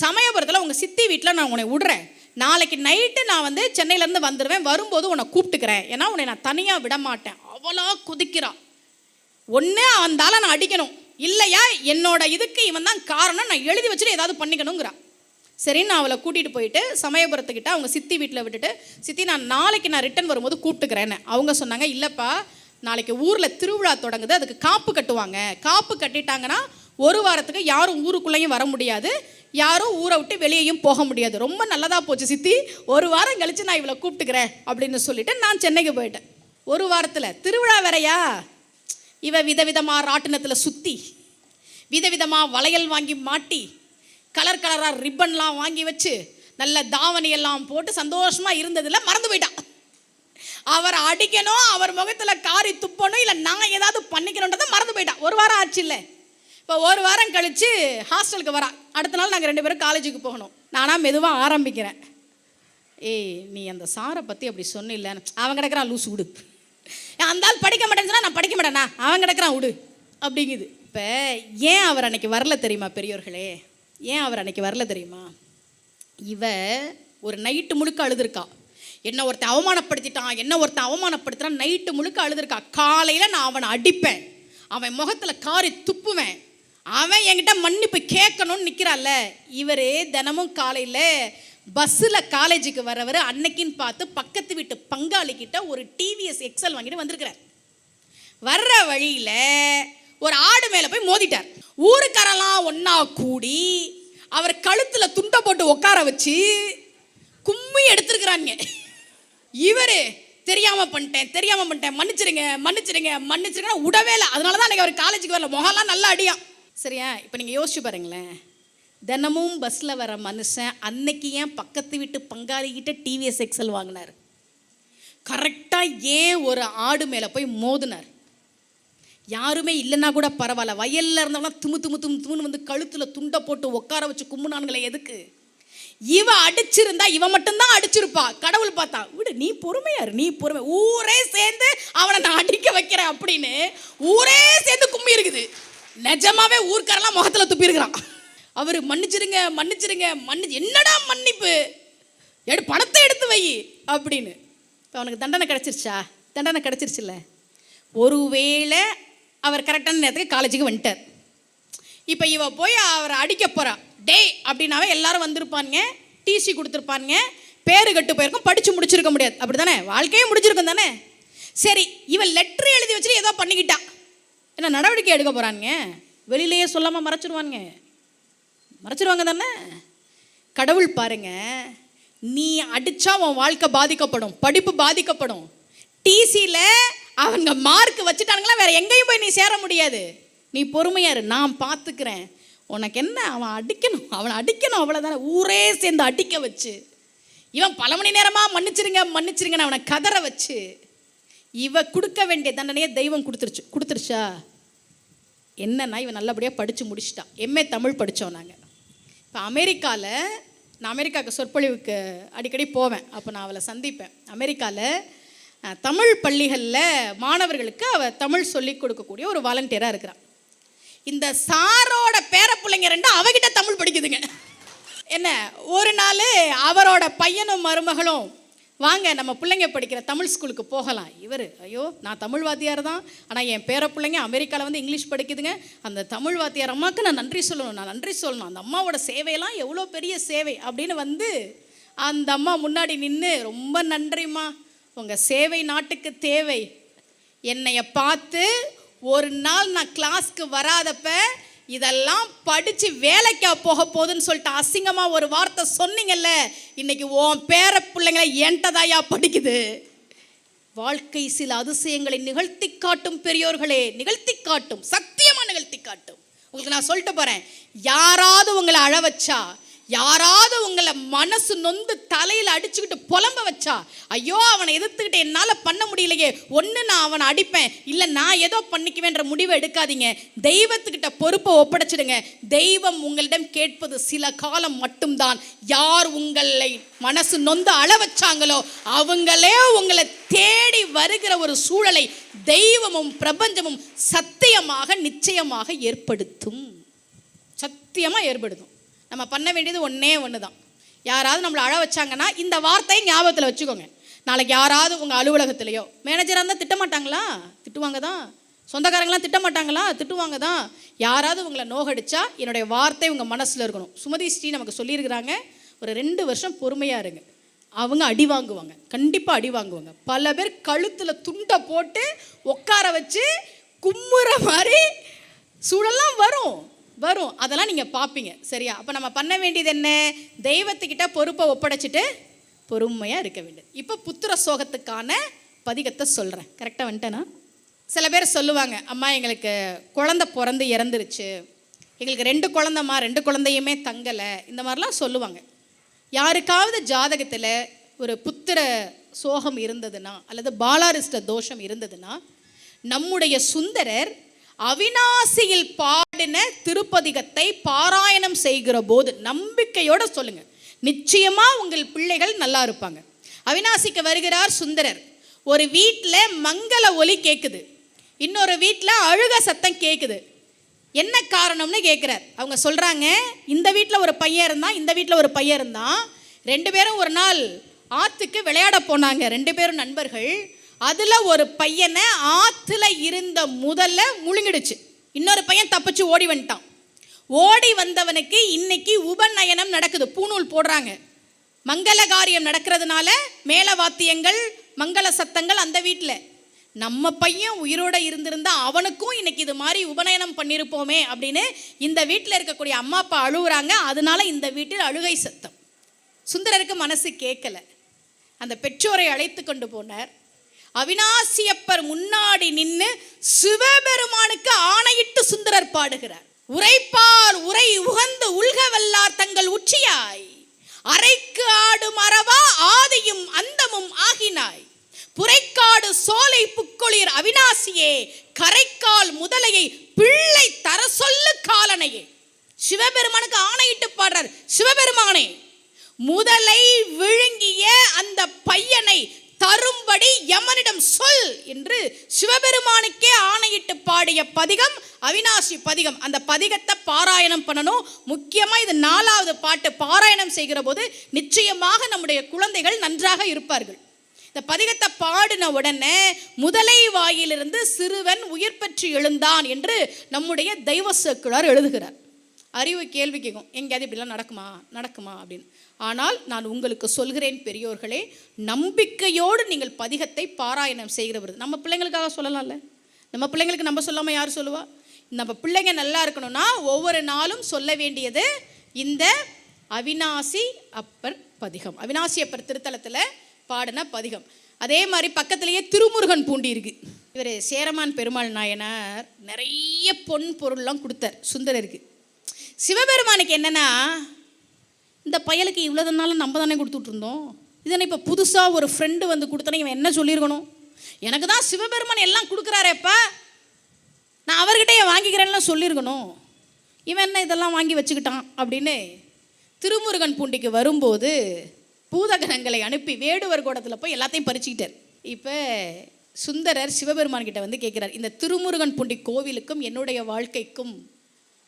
சமயபுரத்தில் உங்கள் சித்தி வீட்டில் நான் உன்னை விடுறேன், நாளைக்கு நைட்டு நான் சென்னையிலேருந்து வந்துடுவேன், வரும்போது உன்னை கூப்பிட்டுக்கிறேன், ஏன்னா உன்னை நான் தனியாக விட மாட்டேன். அவளா குதிக்கிறான். ஒன்று அவந்தால நான் அடிக்கணும், இல்லையா என்னோட இதுக்கு இவன் தான் காரணம், நான் எழுதி வச்சுட்டு ஏதாவது பண்ணிக்கணுங்கிறான். சரி, நான் அவளை கூட்டிகிட்டு போயிட்டு சமயபுரத்துக்கிட்ட அவங்க சித்தி வீட்டில் விட்டுட்டு, சித்தி நான் நாளைக்கு ரிட்டன் வரும்போது கூப்பிட்டுக்கிறேன்னு. அவங்க சொன்னாங்க, இல்லைப்பா நாளைக்கு ஊரில் திருவிழா தொடங்குது, அதுக்கு காப்பு கட்டுவாங்க, காப்பு கட்டிட்டாங்கன்னா ஒரு வாரத்துக்கு யாரும் ஊருக்குள்ளேயும் வர முடியாது, யாரும் ஊரை விட்டு வெளியேயும் போக முடியாது. ரொம்ப நல்லதாக போச்சு சித்தி, ஒரு வாரம் கழித்து நான் இவளை கூப்பிட்டுக்கிறேன் அப்படின்னு சொல்லிட்டு நான் சென்னைக்கு போயிட்டேன். ஒரு வாரத்தில் திருவிழா வேறையா, இவ விதவிதமாக ராட்டினத்தில் சுற்றி, விதவிதமாக வளையல் வாங்கி மாட்டி, கலர் கலராக ரிப்பன்லாம் வாங்கி வச்சு, நல்ல தாவணியெல்லாம் போட்டு சந்தோஷமாக இருந்ததில் மறந்து போயிட்டான். அவர் அடிக்கணும், அவர் முகத்தில் காரி துப்பணும், இல்லை நான் ஏதாவது பண்ணிக்கணுன்றதை மறந்து போயிட்டான். ஒரு வாரம் ஆச்சு இல்லை. இப்போ ஒரு வாரம் கழித்து ஹாஸ்டலுக்கு வரா. அடுத்த நாள் நாங்கள் 2 பேரும் காலேஜுக்கு போகணும். நானாக மெதுவாக ஆரம்பிக்கிறேன், ஏய் நீ அந்த சாரை பற்றி அப்படி சொன்னில்ல, அவன் கிடக்கிறான் லூசு விடு, அந்த ஆள் படிக்க மாட்டேன்னு சொன்னால் நான் படிக்க மாட்டேனா, அவன் கிடக்கிறான் விடு அப்படிங்குது. இப்போ ஏன் அவர் அன்னைக்கு வரல தெரியுமா பெரியோர்களே, ஏன் அவர் அன்னைக்கு வரல தெரியுமா, இவ ஒரு நைட்டு முழுக்க அழுதுருக்கா, என்ன ஒருத்தன் அவமானப்படுத்திட்டான், நைட்டு முழுக்க அழுதுருக்கா. காலையில் நான் அவனை அடிப்பேன், அவன் முகத்தில் காரி துப்புவேன், அவன் என்கிட்ட மன்னிப்பு கேட்கணும்னு நிற்கிறாள்ல. இவர் தினமும் காலையில் பஸ்ஸில் காலேஜுக்கு வரவர் அன்னைக்குன்னு பார்த்து பக்கத்து வீட்டு பங்காளிக்கிட்ட ஒரு டிவிஎஸ் எக்ஸல் வாங்கிட்டு வந்திருக்கிறார். வர்ற வழியில் ஒரு ஆடு மேலே போய் மோதிட்டார். ஊருக்காரெல்லாம் ஒன்றா கூடி அவர் கழுத்தில் துண்டை போட்டு உட்கார வச்சு கும்மி எடுத்துருக்கிறாங்க. இவர் தெரியாமல் பண்ணிட்டேன் மன்னிச்சிருங்க விடவே இல்லை. அதனால தான் அன்றைக்கி அவர் காலேஜுக்கு வரல, முகம்லாம் நல்லா அடியான். சரியா? இப்போ நீங்கள் யோசிச்சு பாருங்களேன், தினமும் பஸ்ஸில் வர மனுஷன் அன்னைக்கு ஏன் பக்கத்து வீட்டு பங்காளிக்கிட்ட டிவிஎஸ் எக்ஸல் வாங்கினார்? கரெக்டாக ஏன் ஒரு ஆடு மேலே போய் மோதினார்? யாருமே இல்லைன்னா கூட பரவாயில்ல, வயலில் இருந்தவங்களாம் துமுன்னு கழுத்தில் துண்டை போட்டு உட்கார வச்சு கும்பினானுங்களே, எதுக்கு? இவ அடிச்சிருந்தா இவ மட்டும்தான் அடிச்சிருப்பா. கடவுள் பார்த்தா, விடு நீ பொறுமையாரு, ஊரே சேர்ந்து அவனை நான் அடிக்க வைக்கிறேன் அப்படின்னு ஊரே சேர்ந்து கும்மி இருக்குது. நிஜமாவே ஊர்க்காரெல்லாம் முகத்தில் துப்பி இருக்கிறான். அவர் மன்னிச்சிருங்க என்னடா மன்னிப்பு, பணத்தை எடுத்து வை அப்படின்னு. இப்போ அவனுக்கு தண்டனை கிடைச்சிருச்சுல்ல. ஒருவேளை அவர் கரெக்டான நேரத்துக்கு காலேஜுக்கு வந்துட்டார். இப்போ இவ போய் அவரை அடிக்க போறா. டே அப்படின்னாவே எல்லாரும் வந்திருப்பானுங்க, டிசி கொடுத்துருப்பானுங்க, பேரு கட்டு போயிருக்கும், படித்து முடிச்சிருக்க முடியாது, அப்படி தானே? வாழ்க்கையே முடிச்சிருக்கும் தானே? சரி, இவன் லெட்ரு எழுதி வச்சுட்டு ஏதோ பண்ணிக்கிட்டா, என்ன நடவடிக்கை எடுக்க போகிறானுங்க? வெளியிலேயே சொல்லாமல் மறைச்சிருவாங்க தானே? கடவுள் பாருங்க, நீ அடித்தா உன் வாழ்க்கை பாதிக்கப்படும், படிப்பு பாதிக்கப்படும். டிசியில் அவங்க மார்க் வச்சுட்டானுங்களா, வேற எங்கேயும் போய் நீ சேர முடியாது. நீ பொறுமையாரு, நான் பார்த்துக்கிறேன். உனக்கு என்ன, அவனை அடிக்கணும் அவ்வளோதானே. ஊரே சேர்ந்து அடிக்க வச்சு, இவன் பல மணி நேரமாக மன்னிச்சிருங்கன்னு அவனை கதற வச்சு, இவ கொடுக்க வேண்டிய தண்டனையை தெய்வம் கொடுத்துருச்சா? என்னன்னா, இவன் நல்லபடியாக படித்து முடிச்சிட்டான். எம்ஏ தமிழ் படித்தோம் நாங்கள். இப்போ நான் அமெரிக்காவுக்கு சொற்பொழிவுக்கு அடிக்கடி போவேன். அப்போ நான் அவளை சந்திப்பேன். அமெரிக்காவில் தமிழ் பள்ளிகளில் மாணவர்களுக்கு அவள் தமிழ் சொல்லி கொடுக்கக்கூடிய ஒரு வாலண்டியராக இருக்கிறான். இந்த சாரோட பேர பிள்ளைங்க 2 அவகிட்ட தமிழ் படிக்குதுங்க. என்ன, ஒரு நாள் அவரோட பையனும் மருமகளும், வாங்க நம்ம பிள்ளைங்க படிக்கிற தமிழ் ஸ்கூலுக்கு போகலாம். இவர், ஐயோ நான் தமிழ் வாத்தியார் தான், ஆனால் என் பேர பிள்ளைங்க அமெரிக்காவில் இங்கிலீஷ் படிக்குதுங்க, அந்த தமிழ் வாத்தியார் அம்மாவுக்கு நான் நன்றி சொல்லணும், அந்த அம்மாவோட சேவையெல்லாம் எவ்வளோ பெரிய சேவை அப்படின்னு அந்த அம்மா முன்னாடி நின்று, ரொம்ப நன்றிம்மா, உங்கள் சேவை நாட்டுக்கு தேவை. என்னைய பார்த்து ஒரு நாள் நான் கிளாஸ்க்கு வராதப்ப இதெல்லாம் படித்து வேலைக்கா போக போகுதுன்னு சொல்லிட்டு அசிங்கமாக ஒரு வார்த்தை சொன்னீங்கல்ல, இன்னைக்கு உன் பேர பிள்ளைங்களை என்கிட்டதாயா படிக்குது. வாழ்க்கை சில அதிசயங்களை நிகழ்த்தி காட்டும் பெரியோர்களே, நிகழ்த்தி காட்டும், சத்தியமாக நிகழ்த்தி காட்டும். உங்களுக்கு நான் சொல்லிட்டு போறேன், யாராவது உங்களை அழ வச்சா, யாராவது உங்களை மனசு நொந்து தலையில அடிச்சுக்கிட்டு புலம்ப வச்சா, ஐயோ அவனை எதிர்த்துக்கிட்டு என்னால பண்ண முடியலையே, ஒன்று நான் அவனை அடிப்பேன், இல்லை நான் ஏதோ பண்ணிக்குவேன்ற முடிவை எடுக்காதீங்க. தெய்வத்துக்கிட்ட பொறுப்பை ஒப்படைச்சிடுங்க. தெய்வம் உங்களிடம் கேட்பது சில காலம் மட்டும்தான். யார் உங்களை மனசு நொந்து அழ வச்சாங்களோ அவங்களே உங்களை தேடி வருகிற ஒரு சூழலை தெய்வமும் பிரபஞ்சமும் சத்தியமாக நிச்சயமாக ஏற்படுத்தும். சத்தியமாக ஏற்படுத்தும். நம்ம பண்ண வேண்டியது ஒன்று தான். யாராவது நம்மளை அழ வச்சாங்கன்னா இந்த வார்த்தையை ஞாபகத்தில் வச்சுக்கோங்க. நாளைக்கு யாராவது உங்கள் அலுவலகத்திலையோ, மேனேஜராக இருந்தால் திட்டமாட்டாங்களா? திட்டுவாங்க தான். சொந்தக்காரங்களாம் திட்டமாட்டாங்களா? திட்டுவாங்க தான். யாராவது உங்களை நோகடிச்சா என்னுடைய வார்த்தை உங்கள் மனசில் இருக்கணும். சுமதி ஸ்ரீ நமக்கு சொல்லியிருக்கிறாங்க, ஒரு 2 வருஷம் பொறுமையாக இருங்க. அவங்க அடி வாங்குவாங்க, கண்டிப்பாக அடி வாங்குவாங்க. பல பேர் கழுத்தில் துண்டை போட்டு உட்கார வச்சு கும்முற மாதிரி சூழல்லாம் வரும். அதெல்லாம் நீங்கள் பார்ப்பீங்க. சரியா? அப்போ நம்ம பண்ண வேண்டியது என்ன? தெய்வத்துக்கிட்ட பொறுப்பை ஒப்படைச்சிட்டு பொறுமையாக இருக்க வேண்டியது. இப்போ புத்திர சோகத்துக்கான பதிகத்தை சொல்கிறேன். கரெக்டாக வந்துட்டேனா? சில பேர் சொல்லுவாங்க, அம்மா எங்களுக்கு குழந்தை பிறந்து இறந்துருச்சு, எங்களுக்கு 2 குழந்தைம்மா, 2 குழந்தையுமே தங்கலை, இந்த மாதிரிலாம் சொல்லுவாங்க. யாருக்காவது ஜாதகத்தில் ஒரு புத்திர சோகம் இருந்ததுன்னா அல்லது பாலாரிஷ்ட தோஷம் இருந்ததுன்னா, நம்முடைய சுந்தரர் அவிநாசியில் பாடின திருப்பதிகத்தை பாராயணம் செய்கிற போது நம்பிக்கையோட சொல்லுங்க, நிச்சயமா உங்கள் பிள்ளைகள் நல்லா இருப்பாங்க. அவிநாசிக்கு வருகிறார் சுந்தரர். ஒரு வீட்டில் மங்கள ஒலி கேட்குது, இன்னொரு வீட்டில் அழுக சத்தம் கேட்குது. என்ன காரணம்னு கேட்குறார். அவங்க சொல்கிறாங்க, இந்த வீட்டில் ஒரு பையன் இருந்தான், இந்த வீட்டில் ஒரு பையன் இருந்தான். 2 பேரும் ஒரு நாள் ஆற்றுக்கு விளையாட போனாங்க. 2 பேரும் நண்பர்கள். அதில் ஒரு பையனை ஆற்றுல இருந்த முதல்ல முழுங்கிடுச்சு. இன்னொரு பையன் தப்பிச்சு ஓடி வந்துட்டான். ஓடி வந்தவனுக்கு இன்னைக்கு உபநயனம் நடக்குது, பூணூல் போடுறாங்க. மங்கள காரியம் நடக்கிறதுனால மேல வாத்தியங்கள், மங்கள சத்தங்கள் அந்த வீட்டில். நம்ம பையன் உயிரோட இருந்திருந்தா அவனுக்கும் இன்னைக்கு இது மாதிரி உபநயனம் பண்ணியிருப்போமே அப்படின்னு இந்த வீட்டில் இருக்கக்கூடிய அம்மா அப்பா அழுகுறாங்க. அதனால இந்த வீட்டில் அழுகை சத்தம். சுந்தரருக்கு மனசு கேட்கல. அந்த பெற்றோரை அழைத்து கொண்டு போனார். அவிநாசியப்பர் முன்னாடி நின்று சிவபெருமானுக்கு ஆணையிட்டு சுந்தரர் பாடுகிறார். உரைப்பார் உரை உகந்து உள்கவல்லார் தங்கள் உச்சியாய், அரைக்கு ஆடு மரவா ஆதியும் அந்தமும் ஆகினாய், புரைக்காடு சோலை புக்கொளிர் அவிநாசியே, கரைக்கால் முதலையை பிள்ளை தர சொல்லு காலனையே. சிவபெருமானுக்கு ஆணையிட்டு பாடுறார். சிவபெருமானே, முதலை விழுங்கிய அந்த பையனை தரும்படி யமனிடம் சொல் என்று சிவபெருமானுக்கே ஆணையிட்டு பாடிய பதிகம் அவிநாசி பதிகம். அந்த பதிகத்தை பாராயணம் பண்ணணும். முக்கியமாக இது 4வது பாட்டு. பாராயணம் செய்கிற போது நிச்சயமாக நம்முடைய குழந்தைகள் நன்றாக இருப்பார்கள். இந்த பதிகத்தை பாடின உடனே முதலை வாயிலிருந்து சிறுவன் உயிர் பெற்று எழுந்தான் என்று நம்முடைய தெய்வ சேக்கிழார் எழுதுகிறார். அறிவு கேள்வி கேட்கும், எங்கேயாவது இப்படிலாம் நடக்குமா அப்படின்னு. ஆனால் நான் உங்களுக்கு சொல்கிறேன் பெரியோர்களே, நம்பிக்கையோடு நீங்கள் பதிகத்தை பாராயணம் செய்கிறவர். நம்ம பிள்ளைங்களுக்காக சொல்லலாம்ல, நம்ம பிள்ளைங்களுக்கு நம்ம சொல்லாமல் யார் சொல்லுவா? நம்ம பிள்ளைங்க நல்லா இருக்கணும்னா ஒவ்வொரு நாளும் சொல்ல வேண்டியது இந்த அவிநாசி அப்பர் பதிகம். அவிநாசி அப்பர் திருத்தலத்தில் பாடின பதிகம். அதே மாதிரி பக்கத்திலேயே திருமுருகன் பூண்டி இருக்கு. இவர் சேரமான் பெருமாள் நாயனார் நிறைய பொன் பொருள்லாம் கொடுத்தார் சுந்தரருக்கு. சிவபெருமானுக்கு என்னன்னா, இந்த பயலுக்கு இவ்வளோதனால நம்ம தானே கொடுத்துட்டு இருந்தோம், இதனை இப்போ புதுசாக ஒரு ஃப்ரெண்டு வந்து கொடுத்தனே இவன் என்ன சொல்லியிருக்கணும்? எனக்கு தான் சிவபெருமான் எல்லாம் கொடுக்குறாரேப்பா, நான் அவர்கிட்ட ஏன் வாங்கிக்கிறேன்லாம் சொல்லியிருக்கணும். இவன் என்ன இதெல்லாம் வாங்கி வச்சுக்கிட்டான் அப்படின்னு திருமுருகன் பூண்டிக்கு வரும்போது பூதகணங்களை அனுப்பி வேடுவர் கோடத்தில் போய் எல்லாத்தையும் பறிச்சுக்கிட்டார். இப்போ சுந்தரர் சிவபெருமான் கிட்ட வந்து கேட்குறார், இந்த திருமுருகன் பூண்டி கோவிலுக்கும் என்னுடைய வாழ்க்கைக்கும்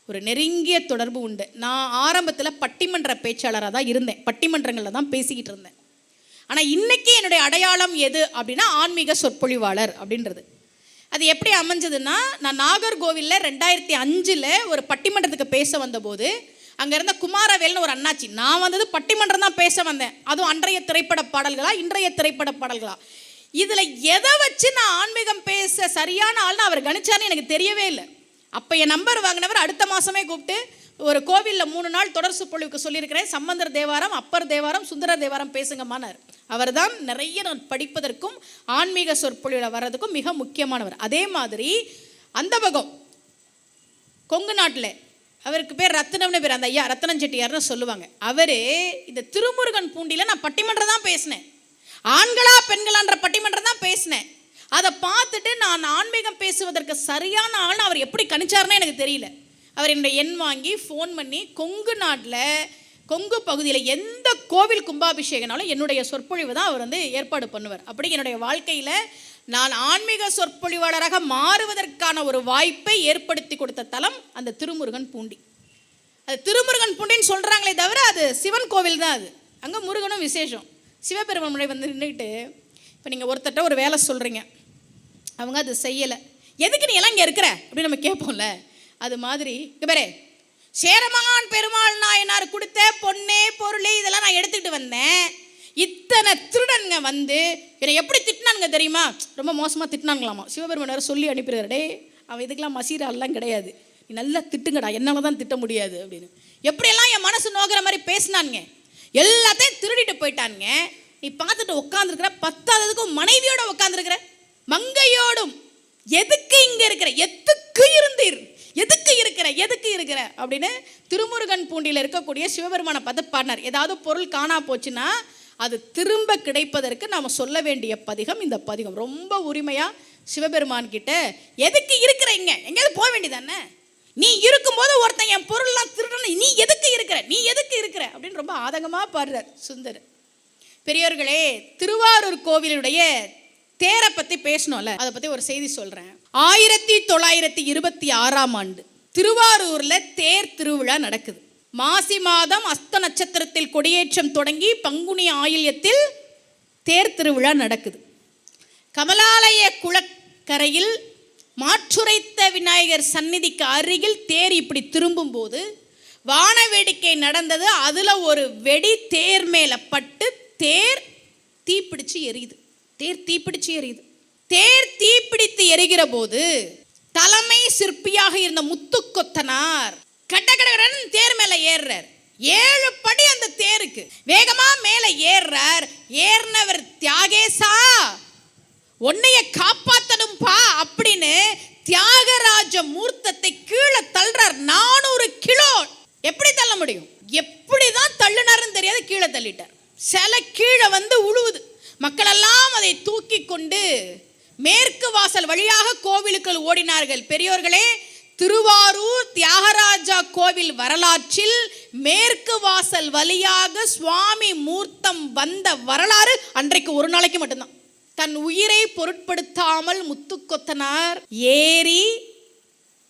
ஒரு நெருங்கிய தொடர்பு உண்டு. நான் ஆரம்பத்தில் பட்டிமன்ற பேச்சாளராக தான் இருந்தேன், பட்டிமன்றங்களில் தான் பேசிக்கிட்டு இருந்தேன். ஆனால் இன்றைக்கி என்னுடைய அடையாளம் எது அப்படின்னா ஆன்மீக சொற்பொழிவாளர் அப்படின்றது. அது எப்படி அமைஞ்சதுன்னா, நான் நாகர்கோவிலில் 2005 ஒரு பட்டிமன்றத்துக்கு பேச வந்தபோது அங்கே இருந்த குமாரவேல்னு ஒரு அண்ணாச்சி, நான் வந்தது பட்டிமன்றம் தான் பேச வந்தேன், அதுவும் அன்றைய திரைப்பட பாடல்களா இன்றைய திரைப்பட பாடல்களா, இதில் எதை வச்சு நான் ஆன்மீகம் பேச சரியான ஆள்னு அவர் கணிச்சான்னு எனக்கு தெரியவே இல்லை. அப்போ என் நம்பர் வாங்கினவர் அடுத்த மாதமே கூப்பிட்டு ஒரு கோவிலில் 3 நாள் தொடர் சொற்பொழிவுக்கு சொல்லியிருக்கிறேன், சம்பந்தர் தேவாரம், அப்பர் தேவாரம், சுந்தரர் தேவாரம் பேசுங்கம்மானார். அவர் தான் நிறைய நான் படிப்பதற்கும் ஆன்மீக சொற்பொழிவில் வர்றதுக்கும் மிக முக்கியமானவர். அதே மாதிரி அந்த பக்கம் கொங்கு நாட்டில் அவருக்கு பேர் ரத்னம்னு பேர், அந்த ஐயா ரத்னம் செட்டியார்னு சொல்லுவாங்க. அவர் இந்த திருமுருகன் பூண்டியில் நான் பட்டிமன்றம் தான் பேசினேன், ஆண்களா பெண்களான்ற பட்டிமன்றம் தான் பேசினேன். அதை பார்த்துட்டு நான் ஆன்மீகம் பேசுவதற்கு சரியான ஆள் அவர் எப்படி கணிச்சாருன்னு எனக்கு தெரியல. அவர் என்னுடைய எண் வாங்கி ஃபோன் பண்ணி கொங்கு நாட்டில் கொங்கு பகுதியில் எந்த கோவில் கும்பாபிஷேகனாலும் என்னுடைய சொற்பொழிவு தான் அவர் ஏற்பாடு பண்ணுவார். அப்படி என்னுடைய வாழ்க்கையில் நான் ஆன்மீக சொற்பொழிவாளராக மாறுவதற்கான ஒரு வாய்ப்பை ஏற்படுத்தி கொடுத்த தலம் அந்த திருமுருகன் பூண்டி. அது திருமுருகன் பூண்டின்னு சொல்கிறாங்களே தவிர அது சிவன் கோவில் தான். அது அங்கே முருகனும் விசேஷம். சிவபெருமான் முறை நின்றுட்டு இப்போ நீங்கள் ஒருத்தட்ட ஒரு வேலை சொல்கிறீங்க, அவங்க அது செய்யலை, எதுக்கு நீ எல்லாம் இங்கே இருக்கிற அப்படின்னு நம்ம கேட்போம்ல. அது மாதிரி இங்கே பேரே சேரமான் பெருமாள் நாயனார் கொடுத்த பொண்ணே பொருளே இதெல்லாம் நான் எடுத்துக்கிட்டு வந்தேன். இத்தனை திருடனுங்க என்னை எப்படி திட்டினானுங்க தெரியுமா? ரொம்ப மோசமாக திட்டினாங்களாமா. சிவபெருமானார் சொல்லி அனுப்பிடுறாரு, டே அவன் இதுக்கெல்லாம் மசீராலாம் கிடையாது, நீ நல்லா திட்டுங்கடா, என்னால் தான் திட்ட முடியாது அப்படின்னு. எப்படியெல்லாம் என் மனசு நோக்கிற மாதிரி பேசினானுங்க, எல்லாத்தையும் திருடிட்டு போயிட்டானுங்க. நீ பார்த்துட்டு உட்காந்துருக்கிற, பத்தாததுக்கும் மனைவியோட உட்காந்துருக்கிற, மங்கையோடும் எதுக்கு இங்கே இருக்கிற, எதுக்கு இருந்தீர், எதுக்கு இருக்கிற அப்படின்னு திருமுருகன் பூண்டியில் இருக்கக்கூடிய சிவபெருமானை பார்த்து பாடினார். ஏதாவது பொருள் காணா போச்சுன்னா அது திரும்ப கிடைப்பதற்கு நாம் சொல்ல வேண்டிய பதிகம் இந்த பதிகம். ரொம்ப உரிமையாக சிவபெருமான் கிட்ட எதுக்கு இருக்கிற, இங்கே எங்கேயாவது போக வேண்டியதானே, நீ இருக்கும்போது ஒருத்தன் என் பொருள்லாம் திருடணும், நீ எதுக்கு இருக்கிற அப்படின்னு ரொம்ப ஆதங்கமாக பாடுறார் சுந்தர். பெரியோர்களே, திருவாரூர் கோவிலுடைய தேரை பற்றி பேசணும்ல, அதை பற்றி ஒரு செய்தி சொல்கிறேன். 1926ஆம் ஆண்டு திருவாரூரில் தேர் திருவிழா நடக்குது. மாசி மாதம் அஸ்த நட்சத்திரத்தில் கொடியேற்றம் தொடங்கி பங்குனி ஆயில்யத்தில் தேர் திருவிழா நடக்குது. கமலாலய குளக்கரையில் மாற்றுரைத்த விநாயகர் சந்நிதிக்கு அருகில் தேர் இப்படி திரும்பும்போது வான வேடிக்கை நடந்தது. அதில் ஒரு வெடி தேர் மேலே பட்டு தேர் தீப்பிடிச்சு எரியுது. தேர் தீப்பிடித்து எரிகிற போது தலைமை சிற்பியாக இருந்த முத்துக்கொத்தனார் கடகடகடன் தேர் மேலே ஏறுறார். 7 படி அந்த தேருக்கு வேகமா மேலே ஏறுறார். ஏறினவர், தியாகேசா உன்னைய காப்பாத்தணும்பா அப்படின்னு தியாகராஜ மூர்த்தத்தை கீழே தள்ளுறார். 400 கிலோ. எப்படி தள்ள முடியும்? எப்படிதான் தள்ளுனாருன்னு தெரியாது, கீழே தள்ளிட்டார். சில கீழே உழுவுது. மக்களெல்லாம் அதை தூக்கி கொண்டு மேற்கு வாசல் வழியாக கோவிலுக்குள் ஓடினார்கள். பெரியோர்களே, திருவாரூர் தியாகராஜா கோவில் வரலாற்றில் மேற்கு வாசல் வழியாக சுவாமி மூர்த்தம் வந்த வரலாறு அன்றைக்கு ஒரு நாளைக்கு மட்டும்தான். தன் உயிரை பொருட்படுத்தாமல் முத்துக்கொத்தனார் ஏறி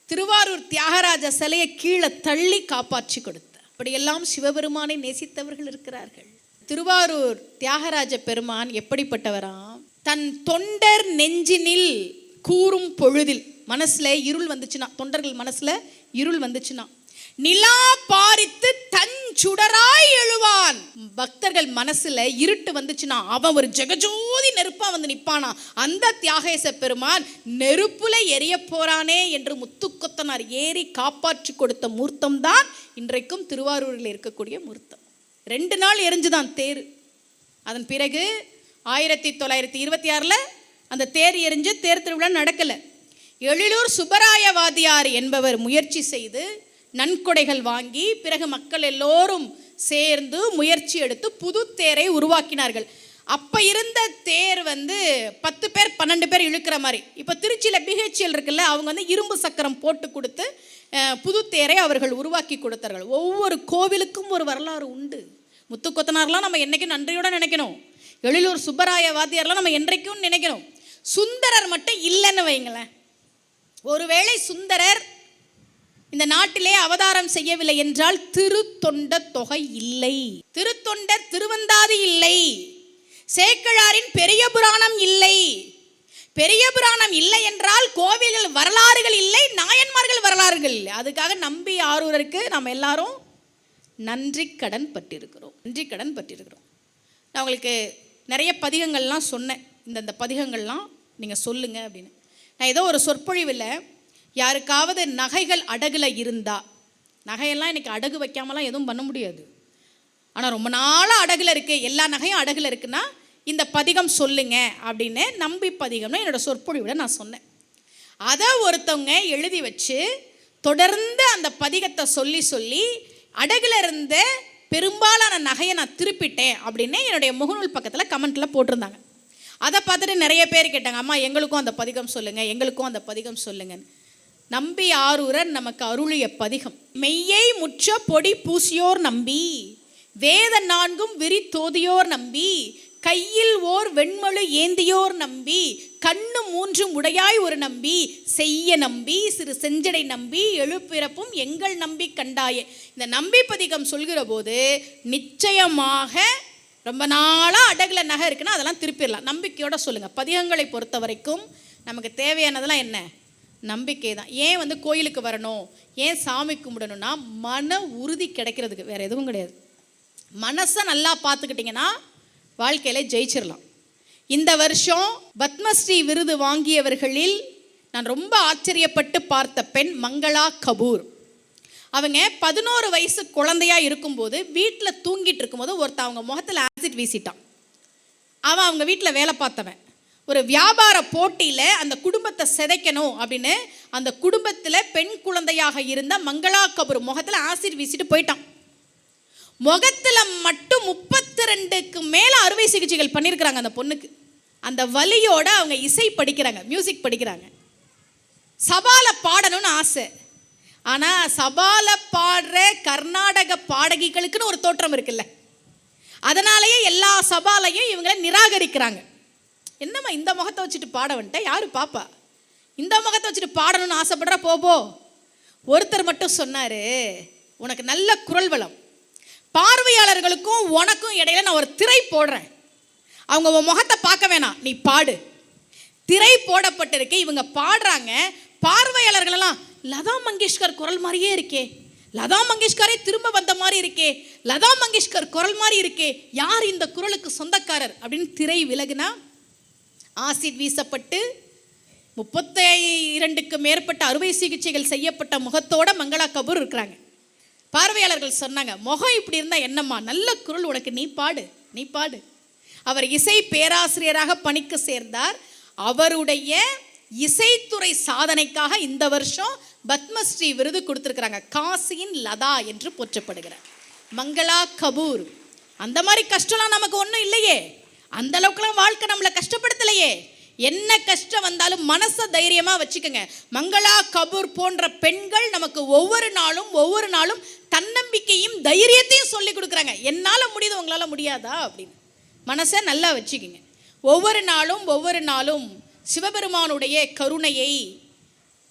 திருவாரூர் தியாகராஜ சிலையை கீழே தள்ளி காப்பாற்றி கொடுத்தார். அப்படியெல்லாம் சிவபெருமானை நேசித்தவர்கள் இருக்கிறார்கள். திருவாரூர் தியாகராஜ பெருமான் எப்படிப்பட்டவராம்? தன் தொண்டர் நெஞ்சினில் கூறும் பொழுதில், மனசுல இருள் வந்துச்சுன்னா, தொண்டர்கள் மனசுல இருள் வந்துச்சுன்னா நிலா பாரித்து தன் சுடராய் எழுவான். பக்தர்கள் மனசுல இருட்டு வந்துச்சுன்னா அவன் ஒரு ஜெகஜோதி நெருப்பா நிற்பானா. அந்த தியாகேச பெருமான் நெருப்புல எரிய போறானே என்று முத்துக்கொத்தனார் ஏறி காப்பாற்றி கொடுத்த மூர்த்தம் தான் இன்றைக்கும் திருவாரூரில் இருக்கக்கூடிய மூர்த்தம். 2 நாள் எரிஞ்சுதான் தேர். அதன் பிறகு 1926 அந்த தேர் எரிஞ்சு தேர் திருவிழா நடக்கலை. எழிலூர் சுப்பராயவாதியார் என்பவர் முயற்சி செய்து நன்கொடைகள் வாங்கி பிறகு மக்கள் எல்லோரும் சேர்ந்து முயற்சி எடுத்து புது தேரை உருவாக்கினார்கள். அப்போ இருந்த தேர் 10 பேர் 12 பேர் இழுக்கிற மாதிரி. இப்போ திருச்சியில் பிஹெச்எல் இருக்குல்ல, அவங்க இரும்பு சக்கரம் போட்டு கொடுத்து புது தேரை அவர்கள் உருவாக்கி கொடுத்தார்கள். ஒவ்வொரு கோவிலுக்கும் ஒரு வரலாறு உண்டு. முத்துக்கொத்தனார்லாம் நம்ம என்றைக்கும் நன்றியோட நினைக்கணும். எழிலூர் சுப்பராய வாத்தியார்லாம் நம்ம என்றைக்கும் நினைக்கணும். சுந்தரர் மட்டும் இல்லைன்னு வைங்களேன். ஒருவேளை சுந்தரர் இந்த நாட்டிலே அவதாரம் செய்யவில்லை என்றால் திருத்தொண்ட தொகை இல்லை, திருத்தொண்டர் திருவந்தாதி இல்லை, சேக்கிழாரின் பெரிய புராணம் இல்லை. பெரிய புராணம் இல்லை என்றால் கோவில்கள் வரலாறுகள் இல்லை, நாயன்மார்கள் வரலாறுகள் இல்லை. அதுக்காக நம்பி ஆரூருக்கு நாம் எல்லாரும் நன்றி கடன் பட்டிருக்கிறோம். நான் உங்களுக்கு நிறைய பதிகங்கள்லாம் சொன்னேன். இந்த பதிகங்கள்லாம் நீங்கள் சொல்லுங்கள் அப்படின்னு. நான் ஏதோ ஒரு சொற்பொழிவில் யாருக்காவது நகைகள் அடகுல இருந்தா, நகையெல்லாம் இன்றைக்கி அடகு வைக்காமலாம் எதுவும் பண்ண முடியாது, ஆனால் ரொம்ப நாளாக அடகுல இருக்குது, எல்லா நகையும் அடகுல இருக்குன்னா இந்த பதிகம் சொல்லுங்க அப்படின்னு நம்பி பதிகம்னு என்னோடய சொற்பொழிவில் நான் சொன்னேன். அதை ஒருத்தவங்க எழுதி வச்சு தொடர்ந்து அந்த பதிகத்தை சொல்லி சொல்லி அடகுல இருந்த பெரும்பாலான நகையை நான் திருப்பிட்டேன் அப்படின்னு என்னுடைய முகநூல் பக்கத்தில் கமெண்ட்டில் போட்டிருந்தாங்க. அதை பார்த்துட்டு நிறைய பேர் கேட்டாங்க, அம்மா எங்களுக்கும் அந்த பதிகம் சொல்லுங்கள், எங்களுக்கும் அந்த பதிகம் சொல்லுங்கன்னு. நம்பி ஆரூரர் நமக்கு அருளிய பதிகம். மெய்யை முற்ற பொடி பூசியோர் நம்பி, வேத நான்கும் விரித்தோதியோர் நம்பி, கையில் ஓர் வெண்மழு ஏந்தியோர் நம்பி, கண்ணு மூன்றும் உடையாய் ஒரு நம்பி, செய்ய நம்பி சிறு செஞ்சடை நம்பி, எழுப்பிறப்பும் எங்கள் நம்பி கண்டாயே. இந்த நம்பி பதிகம் சொல்கிற போது நிச்சயமாக ரொம்ப நாளாக அடகுல நகை இருக்குன்னா அதெல்லாம் திருப்பிடலாம். நம்பிக்கையோட சொல்லுங்கள். பதிகங்களை பொறுத்த வரைக்கும் நமக்கு தேவையானதெல்லாம் என்ன? நம்பிக்கை தான். ஏன் கோயிலுக்கு வரணும், ஏன் சாமி கும்பிடணும்னா மன உறுதி கிடைக்கிறதுக்கு, வேறு எதுவும் கிடையாது. மனசை நல்லா பார்த்துக்கிட்டிங்கன்னா வாழ்க்கையில் ஜெயிச்சிடலாம். இந்த வருஷம் பத்மஸ்ரீ விருது வாங்கியவர்களில் நான் ரொம்ப ஆச்சரியப்பட்டு பார்த்த பெண் மங்களா கபூர். அவங்க 11 வயசு குழந்தையா இருக்கும்போது வீட்டில் தூங்கிட்டு இருக்கும்போது ஒருத்தன் அவங்க முகத்தில் ஆசிட் வீசிட்டான். அவன் அவங்க வீட்டில் வேலை பார்த்தவன். ஒரு வியாபார போட்டியில் அந்த குடும்பத்தை சிதைக்கணும் அப்படின்னு அந்த குடும்பத்தில் பெண் குழந்தையாக இருந்த மங்களா கபூர் முகத்தில் ஆசிட் வீசிட்டு போயிட்டான். முகத்தில் மட்டும் 32க்கு மேலே அறுவை சிகிச்சைகள் பண்ணியிருக்கிறாங்க அந்த பொண்ணுக்கு. அந்த வலியோட அவங்க இசை படிக்கிறாங்க, மியூசிக் படிக்கிறாங்க. சபால பாடணும்னு ஆசை. ஆனால் சபால பாடுற கர்நாடக பாடகிகளுக்குன்னு ஒரு தோற்றம் இருக்குல்ல, அதனாலேயே எல்லா சபாலையும் இவங்களை நிராகரிக்கிறாங்க. என்னம்மா இந்த முகத்தை வச்சுட்டு பாட வந்துட்டேன், யாரு பாப்பா? இந்த முகத்தை வச்சுட்டு பாடணும்னு ஆசைப்படுற போ. ஒருத்தர் மட்டும் சொன்னார், உனக்கு நல்ல குரல் வளம், பார்வையாளர்களுக்கும் உனக்கும் இடையில நான் ஒரு திரை போடுறேன், அவங்க உன் முகத்தை பார்க்க வேணாம், நீ பாடு. திரை போடப்பட்டிருக்கு, இவங்க பாடுறாங்க. பார்வையாளர்களெல்லாம் லதா மங்கேஷ்கர் குரல் மாதிரியே இருக்கே, லதா மங்கேஷ்கரே திரும்ப வந்த மாதிரி இருக்கே, லதா மங்கேஷ்கர் குரல் மாதிரி இருக்கே, யார் இந்த குரலுக்கு சொந்தக்காரர் அப்படின்னு திரை விலகுனா ஆசிட் வீசப்பட்டு 32க்கு மேற்பட்ட அறுவை சிகிச்சைகள் செய்யப்பட்ட முகத்தோட மங்களா கபூர் இருக்கிறாங்க. பார்வையாளர்கள் சொன்னாங்க, முகம் இப்படி இருந்தால் என்னம்மா, நல்ல குரல் உனக்கு, நீ பாடு, நீ பாடு. அவர் இசை பேராசிரியராக பணிக்கு சேர்ந்தார். அவருடைய இசைத்துறை சாதனைக்காக இந்த வருஷம் பத்மஸ்ரீ விருது கொடுத்துருக்குறாங்க. காசியின் லதா என்று போற்றப்படுகிறார் மங்களா கபூர். அந்த மாதிரி கஷ்டம்லாம் நமக்கு ஒன்றும் இல்லையே, அந்த அளவுக்குலாம் வாழ்க்கை நம்மளை கஷ்டப்படுத்தலையே. என்ன கஷ்டம் வந்தாலும் மனசை தைரியமாக வச்சுக்கோங்க. மங்களா கபூர் போன்ற பெண்கள் நமக்கு ஒவ்வொரு நாளும் தன்னம்பிக்கையும் தைரியத்தையும் சொல்லி கொடுக்குறாங்க. என்னால் முடியுது, உங்களால் முடியாதா அப்படின்னு மனசை நல்லா வச்சுக்கோங்க. ஒவ்வொரு நாளும் சிவபெருமானுடைய கருணையை,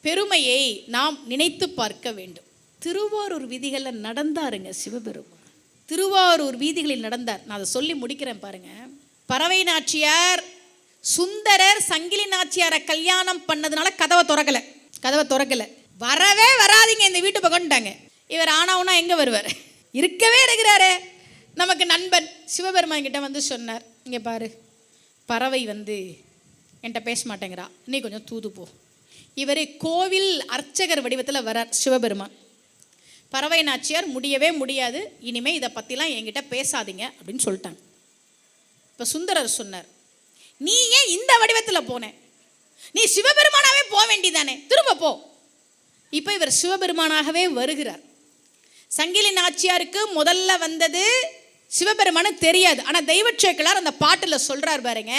பெருமையை நாம் நினைத்து பார்க்க வேண்டும். திருவாரூர் வீதிகளில் நடந்தாருங்க சிவபெருமான். திருவாரூர் வீதிகளில் நடந்தார். நான் அதை சொல்லி முடிக்கிறேன் பாருங்க. பறவை நாச்சியார் சுந்தரர் சங்கிலி நாச்சியாரை கல்யாணம் பண்ணதுனால கதவை திறக்கலை. வரவே வராதிங்க இந்த வீட்டு பக்கம்ட்டாங்க. இவர் ஆனாவுனா எங்கே வருவார்? இருக்கவே இருக்கிறாரு. நமக்கு நண்பன் சிவபெருமான் கிட்ட சொன்னார், இங்கே பாரு, பறவை என்கிட்ட பேச மாட்டேங்கிறா, நீ கொஞ்சம் தூது போ. இவர் கோவில் அர்ச்சகர் வடிவத்தில் வரார் சிவபெருமான். பறவை நாச்சியார் முடியவே முடியாது, இனிமேல் இதை பற்றிலாம் என்கிட்ட பேசாதீங்க அப்படின்னு சொல்லிட்டாங்க. இப்போ சுந்தரர் சொன்னார், நீ ஏன் இந்த வடிவத்தில் போன? நீ சிவபெருமானாவே போக வேண்டியதானே, திரும்ப போ. இப்போ இவர் சிவபெருமானாகவே வருகிறார். சங்கிலி நாச்சியாருக்கு முதல்ல வந்தது சிவபெருமானு தெரியாது. ஆனால் தெய்வச்சேக்கலார் அந்த பாட்டில் சொல்கிறார் பாருங்க.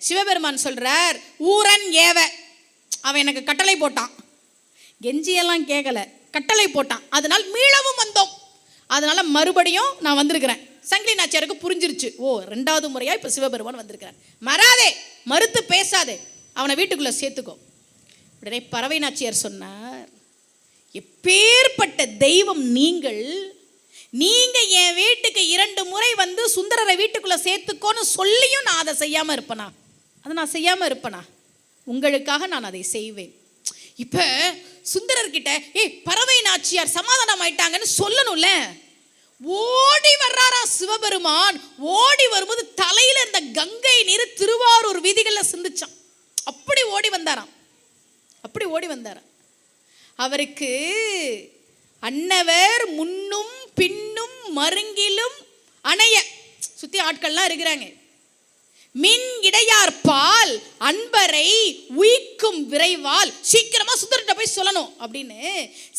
சிவபெருமான் சொல்கிறார், ஊரன் ஏவ, அவன் எனக்கு கட்டளை போட்டான், கெஞ்சியெல்லாம் கேட்கல, கட்டளை போட்டான், அதனால் மீளவும் வந்தோம், அதனால மறுபடியும் நான் வந்திருக்கிறேன். சங்கிலி நாச்சியாருக்கு புரிஞ்சிருச்சு, ஓ 2வது முறையா இப்போ சிவபெருமான் வந்திருக்கிறார், மறாதே, மறுத்து பேசாதே, அவனை வீட்டுக்குள்ளே சேர்த்துக்கோ. உடனே பறவை நாச்சியார் சொன்னார், எப்பேற்பட்ட தெய்வம் நீங்கள் என் வீட்டுக்கு 2 முறை சுந்தரரை வீட்டுக்குள்ளே சேர்த்துக்கோன்னு சொல்லியும் நான் அதை செய்யாமல் இருப்பேனா? உங்களுக்காக நான் அதை செய்வேன். இப்போ சுந்தரர்கிட்ட பறவை நாச்சியார் சமாதானம் ஆயிட்டாங்கன்னு சொல்லணும்ல. ஓடி வர்றாரா சிவபெருமான். ஓடி வரும்போது தலையில் இந்த கங்கை நீர் திருவாரூர் வீதிகளில் சிந்திச்சான். அப்படி ஓடி வந்தாராம். அவருக்கு அன்னவர் முன்னும் பின்னும் மருங்கிலும் அணைய சுற்றி ஆட்கள்லாம் இருக்கிறாங்க. மின் இடையார் பால் அன்பரை உயிக்கும் விரைவால், சீக்கிரமா சுந்தரட்ட போய் சொல்லணும் அப்படின்னு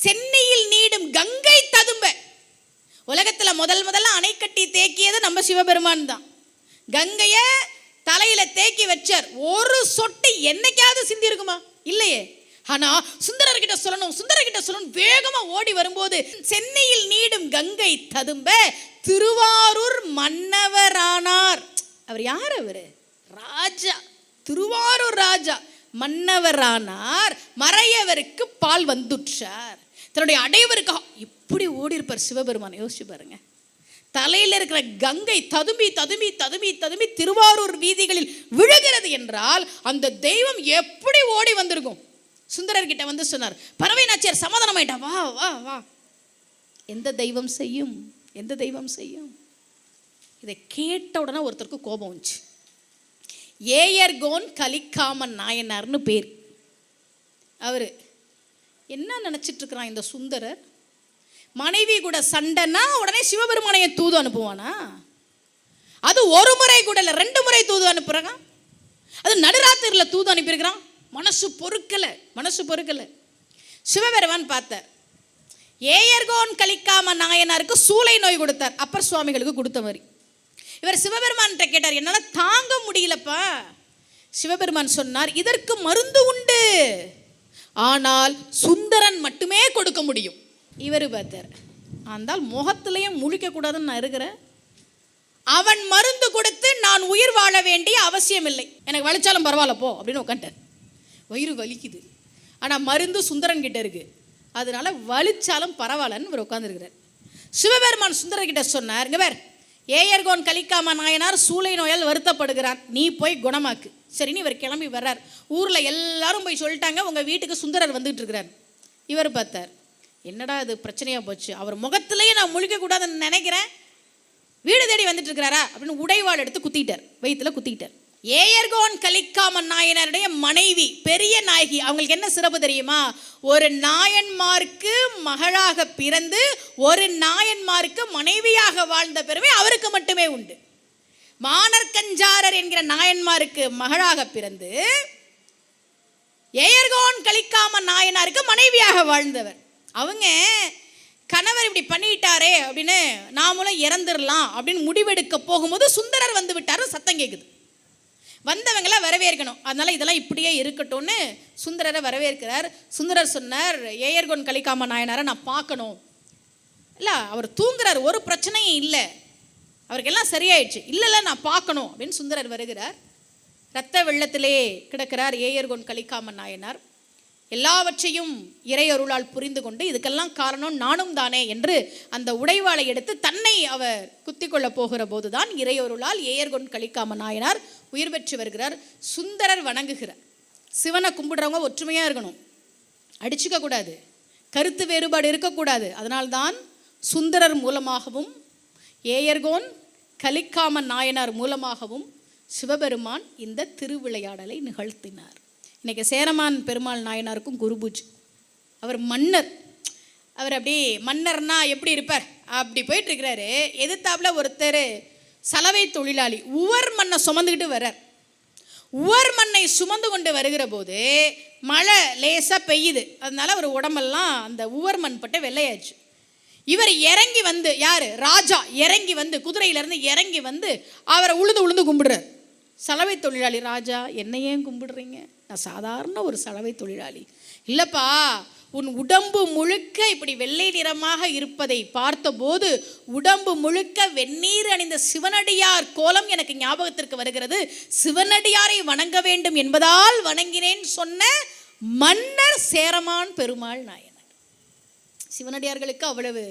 சென்னையில் நீடும் கங்கை ததும்ப. உலகத்துல முதல்ல அணை கட்டி தேக்கியது நம்ம சிவபெருமான் தான். கங்கைய தலையில தேக்கி வச்சார். ஒரு சொட்டு என்னைக்காவது சிந்தி இருக்குமா? இல்லையே. ஆனா சுந்தரர்கிட்ட சொல்லணும் வேகமா ஓடி வரும்போது சென்னையில் நீடும் கங்கை ததும்ப திருவாரூர் மன்னவரானார். அவர் யார்? அவரு ராஜா, திருவாரூர் ராஜா மன்னவரானார். மறையவருக்கு பால் வந்துற்றார். தன்னுடைய அடையவருக்காக இப்படி ஓடி இருப்பார் சிவபெருமான். யோசிச்சு பாருங்க. தலையில் இருக்கிற கங்கை ததும்பி ததும்பி ததும்பி ததும்பி திருவாரூர் வீதிகளில் விழுகிறது என்றால் அந்த தெய்வம் எப்படி ஓடி வந்திருக்கும்? சுந்தரர்கிட்ட வந்து சொன்னார், பறவை நாச்சியார் சமாதானம் ஆயிட்டா, வா வா வா. எந்த தெய்வம் செய்யும்? எந்த தெய்வம் செய்யும்? இதை கேட்ட உடனே ஒருத்தருக்கு கோபம் வந்துச்சு. ஏயர்கோன் கலிக்காமன் நாயனார்னு பேர். அவரு என்ன நினைச்சிட்டு இருக்கிறான் இந்த சுந்தரர்? மனைவி கூட சண்டைன்னா உடனே சிவபெருமானைய தூது அனுப்புவானா? அது ஒரு முறை கூட இல்லை, 2 முறை தூது அனுப்புறாங்க. அது நடுராத்திரியில் தூது அனுப்பியிருக்கிறான். மனசு பொறுக்கல. சிவபெருமான் பார்த்தார். ஏயர்கோன் கலிக்காம நாயனாருக்கு சூளை நோய் கொடுத்தார். அப்பர் சுவாமிகளுக்கு கொடுத்த மாதிரி. இவர் சிவபெருமான் கேட்டார், என்னால தாங்க முடியலப்பா. சிவபெருமான் சொன்னார், இதற்கு மருந்து உண்டு, ஆனால் சுந்தரன் மட்டுமே கொடுக்க முடியும். இவர் பார்த்தார், ஆனால் முகத்திலையும் முழிக்க கூடாதுன்னு நான் இருக்கிறேன். அவன் மருந்து கொடுத்து நான் உயிர் வாழ வேண்டிய அவசியம் இல்லை, எனக்கு வலிச்சாலும் பரவாயில்ல போ அப்படின்னு உட்காந்துட்டார். வயிறு வலிக்குது, ஆனால் மருந்து சுந்தரன் கிட்ட இருக்கு, அதனால வலிச்சாலும் பரவாயில்லன்னு இவர் உட்காந்துருக்கிறார். சிவபெருமான் சுந்தரர்கிட்ட சொன்னார், இங்க வேற ஏயர்கோன் கலிக்காம நாயனார் சூளை நோயால் வருத்தப்படுகிறான், நீ போய் குணமாக்கு. சரின்னு இவர் கிளம்பி வர்றார். ஊரில் எல்லாரும் போய் சொல்லிட்டாங்க, உங்கள் வீட்டுக்கு சுந்தரர் வந்துட்டு இருக்கிறார். இவர் பார்த்தார், என்னடா இது பிரச்சனையாக போச்சு, அவர் முகத்திலேயே நான் முழிக்கக்கூடாதுன்னு நினைக்கிறேன், வீடு தேடி வந்துட்டு இருக்கிறாரா அப்படின்னு உடைவாள் எடுத்து குத்திட்டார், வயிற்றுல குத்திட்டார். ஏயர்கோன் கலிக்காமன் நாயனருடைய மனைவி பெரிய நாயகி. அவங்களுக்கு என்ன சிறப்பு தெரியுமா? ஒரு நாயன்மாருக்கு மகளாக பிறந்து ஒரு நாயன்மாருக்கு மனைவியாக வாழ்ந்த பெருமை அவருக்கு மட்டுமே உண்டு. மானர்கஞ்சாரர் என்கிற நாயன்மாருக்கு மகளாக பிறந்து ஏயர்கோன் கலிக்காமன் நாயனாருக்கு மனைவியாக வாழ்ந்தவர். அவங்க கணவர் இப்படி பண்ணிட்டாரே அப்படின்னு நாமளும் இறந்துடலாம் அப்படின்னு முடிவெடுக்க போகும்போது சுந்தரர் வந்து விட்டாரு. சத்தம் கேட்குது. வந்தவங்கள வரவேற்கணும், அதனால இதெல்லாம் இப்படியே இருக்கட்டும்னு சுந்தரரை வரவேற்கிறார். சுந்தரர் சொன்னார், ஏயர்கோன் கலிக்காம நாயனாரை நான் பார்க்கணும். இல்லை, அவர் தூங்குறார், ஒரு பிரச்சனையும் இல்லை, அவருக்கெல்லாம் சரியாயிடுச்சு. இல்லை நான் பார்க்கணும் அப்படின்னு சுந்தரர் வருகிறார். இரத்த வெள்ளத்திலே கிடக்கிறார் ஏயர்கோன் கலிக்காம நாயனார். எல்லாவற்றையும் இறையருளால் புரிந்து கொண்டு இதுக்கெல்லாம் காரணம் நானும் தானே என்று அந்த உடைவாளை எடுத்து தன்னை அவர் குத்தி கொள்ள போகிற போதுதான் இறையருளால் ஏயர்கொன் கலிக்காம நாயனார் உயிர் பெற்று வருகிறார். சுந்தரர் வணங்குகிறார். சிவனை கும்பிடுறவங்க ஒற்றுமையாக இருக்கணும், அடிச்சுக்க கூடாது, கருத்து வேறுபாடு இருக்கக்கூடாது. அதனால்தான் சுந்தரர் மூலமாகவும் ஏயர்கோன் கலிக்காம நாயனார் மூலமாகவும் சிவபெருமான் இந்த திருவிளையாடலை நிகழ்த்தினார். இன்றைக்கி சேரமான் பெருமாள் நாயனாருக்கும் குரு பூஜை. அவர் மன்னர். அவர் அப்படி மன்னர்னா எப்படி இருப்பார் அப்படி போயிட்டுருக்கிறாரு. எதிர்த்தாப்புல ஒருத்தர் சலவை தொழிலாளி உவர் மண்ணை சுமந்துக்கிட்டு வர்றார். உவர் மண்ணை சுமந்து கொண்டு வருகிற போது மழை லேசாக பெய்யுது. அதனால அவர் உடம்பெல்லாம் அந்த உவர் மண் பட்ட வெள்ளையாச்சு. இவர் இறங்கி வந்து, யார்? ராஜா இறங்கி வந்து குதிரையிலேருந்து இறங்கி வந்து அவரை உழுந்து கும்பிடுறார். சலவை தொழிலாளி, ராஜா என்னை ஏன் கும்பிடுறீங்க? நான் சாதாரண ஒரு சலவை தொழிலாளி. இல்லைப்பா, உன் உடம்பு முழுக்க இப்படி வெள்ளை நிறமாக இருப்பதை பார்த்தபோது உடம்பு முழுக்க வெந்நீர் அணிந்த சிவனடியார் கோலம் எனக்கு ஞாபகத்திற்கு வருகிறது. சிவனடியாரை வணங்க வேண்டும் என்பதால் வணங்கினேன் சொன்ன மன்னர் சேரமான் பெருமாள் நாயனார். சிவனடியார்களுக்கு அவ்வளவு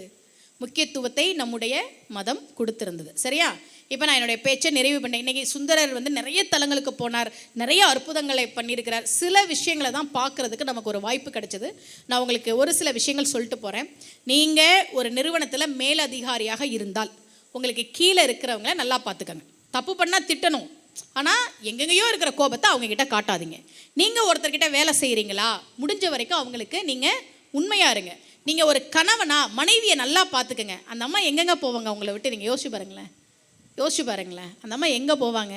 முக்கியத்துவத்தை நம்முடைய மதம் கொடுத்திருந்தது. சரியா? இப்போ நான் என்னுடைய பேச்சை நிறைவு பண்ணேன். இன்றைக்கி சுந்தரர் வந்து நிறைய தலங்களுக்கு போனார், நிறைய அற்புதங்களை பண்ணியிருக்கிறார். சில விஷயங்களை தான் பார்க்குறதுக்கு நமக்கு ஒரு வாய்ப்பு கிடைச்சது. நான் உங்களுக்கு ஒரு சில விஷயங்கள் சொல்லிட்டு போகிறேன். நீங்கள் ஒரு நிறுவனத்தில் மேலதிகாரியாக இருந்தால் உங்களுக்கு கீழே இருக்கிறவங்கள நல்லா பார்த்துக்கங்க. தப்பு பண்ணால் திட்டணும், ஆனால் எங்கெங்கேயோ இருக்கிற கோபத்தை அவங்கக்கிட்ட காட்டாதீங்க. நீங்கள் ஒருத்தர்கிட்ட வேலை செய்கிறீங்களா, முடிஞ்ச வரைக்கும் அவங்களுக்கு நீங்கள் உண்மையாக இருங்க. நீங்கள் ஒரு கணவனா மனைவியை நல்லா பார்த்துக்கங்க. அந்த அம்மா எங்கெங்கே போவாங்க உங்களை விட்டு? நீங்கள் யோசிச்சு பாருங்களேன், யோசிச்சு பாருங்களேன், அந்த அம்மா எங்கே போவாங்க?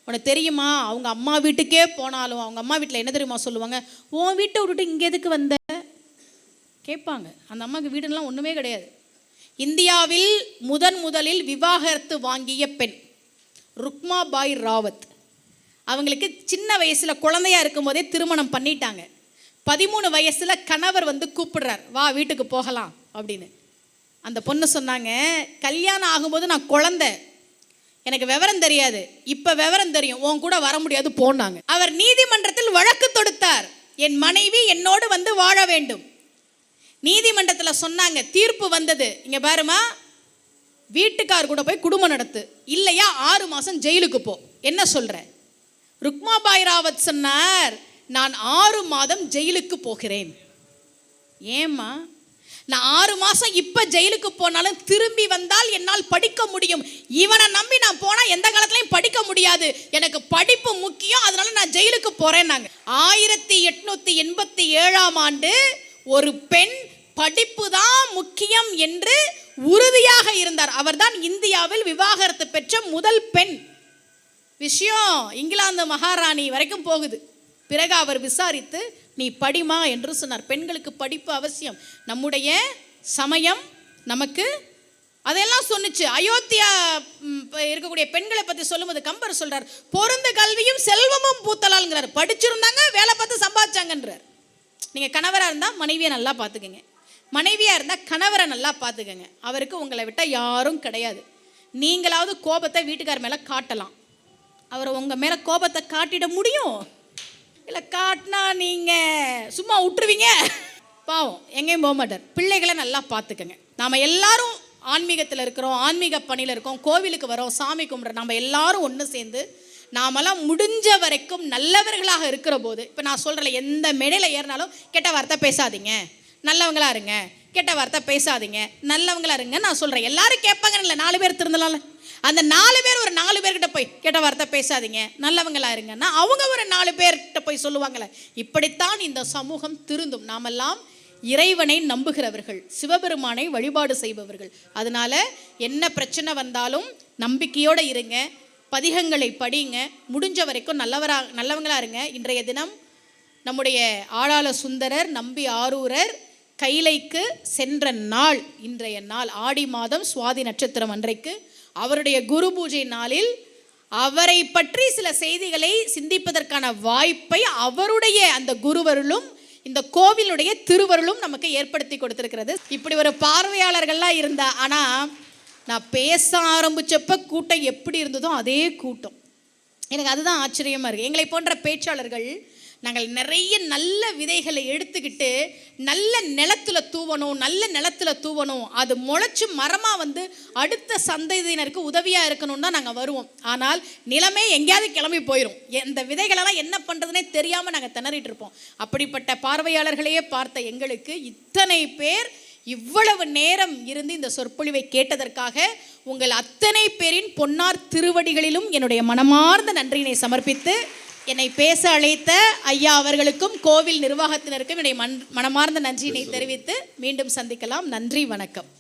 உனக்கு தெரியுமா, அவங்க அம்மா வீட்டுக்கே போனாலும் அவங்க அம்மா வீட்டில் என்ன தெரியுமா சொல்லுவாங்க? உன் வீட்டை விட்டுட்டு இங்கே எதுக்கு வந்த கேட்பாங்க. அந்த அம்மாவுக்கு வீடுலாம் ஒன்றுமே கிடையாது. இந்தியாவில் முதலில் விவாகரத்து வாங்கிய பெண் ருக்மாபாய் ராவத். அவங்களுக்கு சின்ன வயசில் குழந்தையாக இருக்கும்போதே திருமணம் பண்ணிட்டாங்க. 13 வயசில் கணவர் வந்து கூப்பிடுறார், வா வீட்டுக்கு போகலாம் அப்படின்னு. அந்த பொண்ணு சொன்னாங்க, கல்யாணம் ஆகும்போது நான் குழந்தை, எனக்கு விவரம் தெரியாது, இப்போ விவரம் தெரியும், உன் கூட வர முடியாது போனாங்க. அவர் நீதிமன்றத்தில் வழக்கு தொடுத்தார், என் மனைவி என்னோடு வந்து வாழ வேண்டும். நீதிமன்றத்தில் சொன்னாங்க, தீர்ப்பு வந்தது, இங்கே பாருமா, வீட்டுக்கார் கூட போய் குடும்பம் நடத்து, இல்லையா 6 மாதம் ஜெயிலுக்கு போ. என்ன சொல்கிற? ருக்மாபாய் ராவத் சொன்னார், நான் 6 மாதம் ஜெயிலுக்கு போகிறேன். ஏம்மா? நான் 6 மாதம் இப்போ ஜெயிலுக்கு போனாலும் திரும்பி வந்தால் என்னால் படிக்க முடியும். இவனை நம்பி நான் போனால் எந்த காலத்துலையும் படிக்க முடியாது, எனக்கு படிப்பு முக்கியம், அதனால நான் ஜெயிலுக்கு போகிறேன்னாங்க. 1887ஆம் ஆண்டு ஒரு பெண் படிப்பு தான் முக்கியம் என்று உறுதியாக இருந்தார். அவர்தான் இந்தியாவில் விவாகரத்து பெற்ற முதல் பெண். விஷயம் இங்கிலாந்து மகாராணி வரைக்கும் போகுது. பிறகு அவர் விசாரித்து நீ படிமா என்று சொன்னார். பெண்களுக்கு படிப்பு அவசியம். நம்முடைய சமயம் நமக்கு அதெல்லாம் சொன்னுச்சு. அயோத்தியா இருக்கக்கூடிய பெண்களை பற்றி சொல்லும்போது கம்பர் சொல்றார், பொருந்த கல்வியும் செல்வமும் பூத்தலாங்கிறார். படிச்சிருந்தாங்க, வேலை பார்த்து சம்பாதிச்சாங்கன்றார். நீங்கள் கணவராக இருந்தால் மனைவியை நல்லா பார்த்துக்கங்க, மனைவியாக இருந்தால் கணவரை நல்லா பார்த்துக்கங்க. அவருக்கு உங்களை விட்டால் யாரும் கிடையாது. நீங்களாவது கோபத்தை வீட்டுக்கார மேலே காட்டலாம், அவர் உங்கள் மேலே கோபத்தை காட்டிட முடியும்? இல்லை, காட்டினா நீங்கள் சும்மா விட்டுருவீங்க, பாவம் எங்கேயும் போக மாட்டார். பிள்ளைகளை நல்லா பார்த்துக்கங்க. நாம் எல்லாரும் ஆன்மீகத்தில் இருக்கிறோம், ஆன்மீக பணியில் இருக்கோம், கோவிலுக்கு வரோம், சாமி கும்பிட்றோம். நம்ம எல்லாரும் ஒன்று சேர்ந்து நாமெல்லாம் முடிஞ்ச வரைக்கும் நல்லவர்களாக இருக்கிற போது, இப்போ நான் சொல்கிறேன், எந்த மேடையில் ஏறினாலும் கெட்ட வார்த்தை பேசாதீங்க, நல்லவங்களா இருங்க, கெட்ட வார்த்தை பேசாதீங்க, நல்லவங்களா இருங்க நான் சொல்கிறேன். எல்லாரும் கேட்பாங்கன்னு இல்லை, 4 பேர் திருந்தலாம்ல. அந்த 4 பேர் ஒரு 4 பேர்கிட்ட போய் கெட்ட வார்த்தை பேசாதீங்க, நல்லவங்களா இருங்கன்னா அவங்க ஒரு 4 பேர்கிட்ட போய் சொல்லுவாங்களே. இப்படித்தான் இந்த சமூகம் திருந்தும். நாமெல்லாம் இறைவனை நம்புகிறவர்கள், சிவபெருமானை வழிபாடு செய்பவர்கள். அதனால என்ன பிரச்சனை வந்தாலும் நம்பிக்கையோடு இருங்க, பதிகங்களை படிங்க, முடிஞ்ச வரைக்கும் நல்லவங்களா இருங்க. இன்றைய தினம் நம்முடைய ஆளாள சுந்தரர் நம்பி ஆரூரர் கைலைக்கு சென்ற நாள் இன்றைய நாள். ஆடி மாதம் சுவாதி நட்சத்திரம் அன்றைக்கு அவருடைய குரு பூஜை நாளில் அவரை பற்றி சில செய்திகளை சிந்திப்பதற்கான வாய்ப்பை அவருடைய அந்த குருவருளும் இந்த கோவிலுடைய திருவருளும் நமக்கு ஏற்படுத்தி கொடுத்திருக்கிறது. இப்படி ஒரு பார்வையாளர்கள்லாம் இருந்தா, ஆனால் நான் பேச ஆரம்பிச்சப்ப கூட்டம் எப்படி இருந்ததோ அதே கூட்டம். எனக்கு அதுதான் ஆச்சரியமாக இருக்குது. எங்களை போன்ற பேச்சாளர்கள் நாங்கள் நிறைய நல்ல விதைகளை எடுத்துக்கிட்டு நல்ல நிலத்தில் தூவணும், அது முளைச்சி மரமாக வந்து அடுத்த சந்ததியினருக்கு உதவியாக இருக்கணும்னு தான் நாங்கள் வருவோம். ஆனால் நிலமே எங்கேயாவது கிளம்பி போயிடும். இந்த விதைகளெல்லாம் என்ன பண்ணுறதுனே தெரியாமல் நாங்கள் திணறிட்டு இருப்போம். அப்படிப்பட்ட பார்வையாளர்களையே பார்த்த எங்களுக்கு இத்தனை பேர் இவ்வளவு நேரம் இருந்து இந்த சொற்பொழிவை கேட்டதற்காக உங்கள் அத்தனை பேரின் பொன்னார் திருவடிகளிலும் என்னுடைய மனமார்ந்த நன்றியினை சமர்ப்பித்து, என்னை பேச அழைத்த ஐயா அவர்களுக்கும் கோவில் நிர்வாகத்தினருக்கும் என்னுடைய மனமார்ந்த நன்றியினை தெரிவித்து மீண்டும் சந்திக்கலாம். நன்றி, வணக்கம்.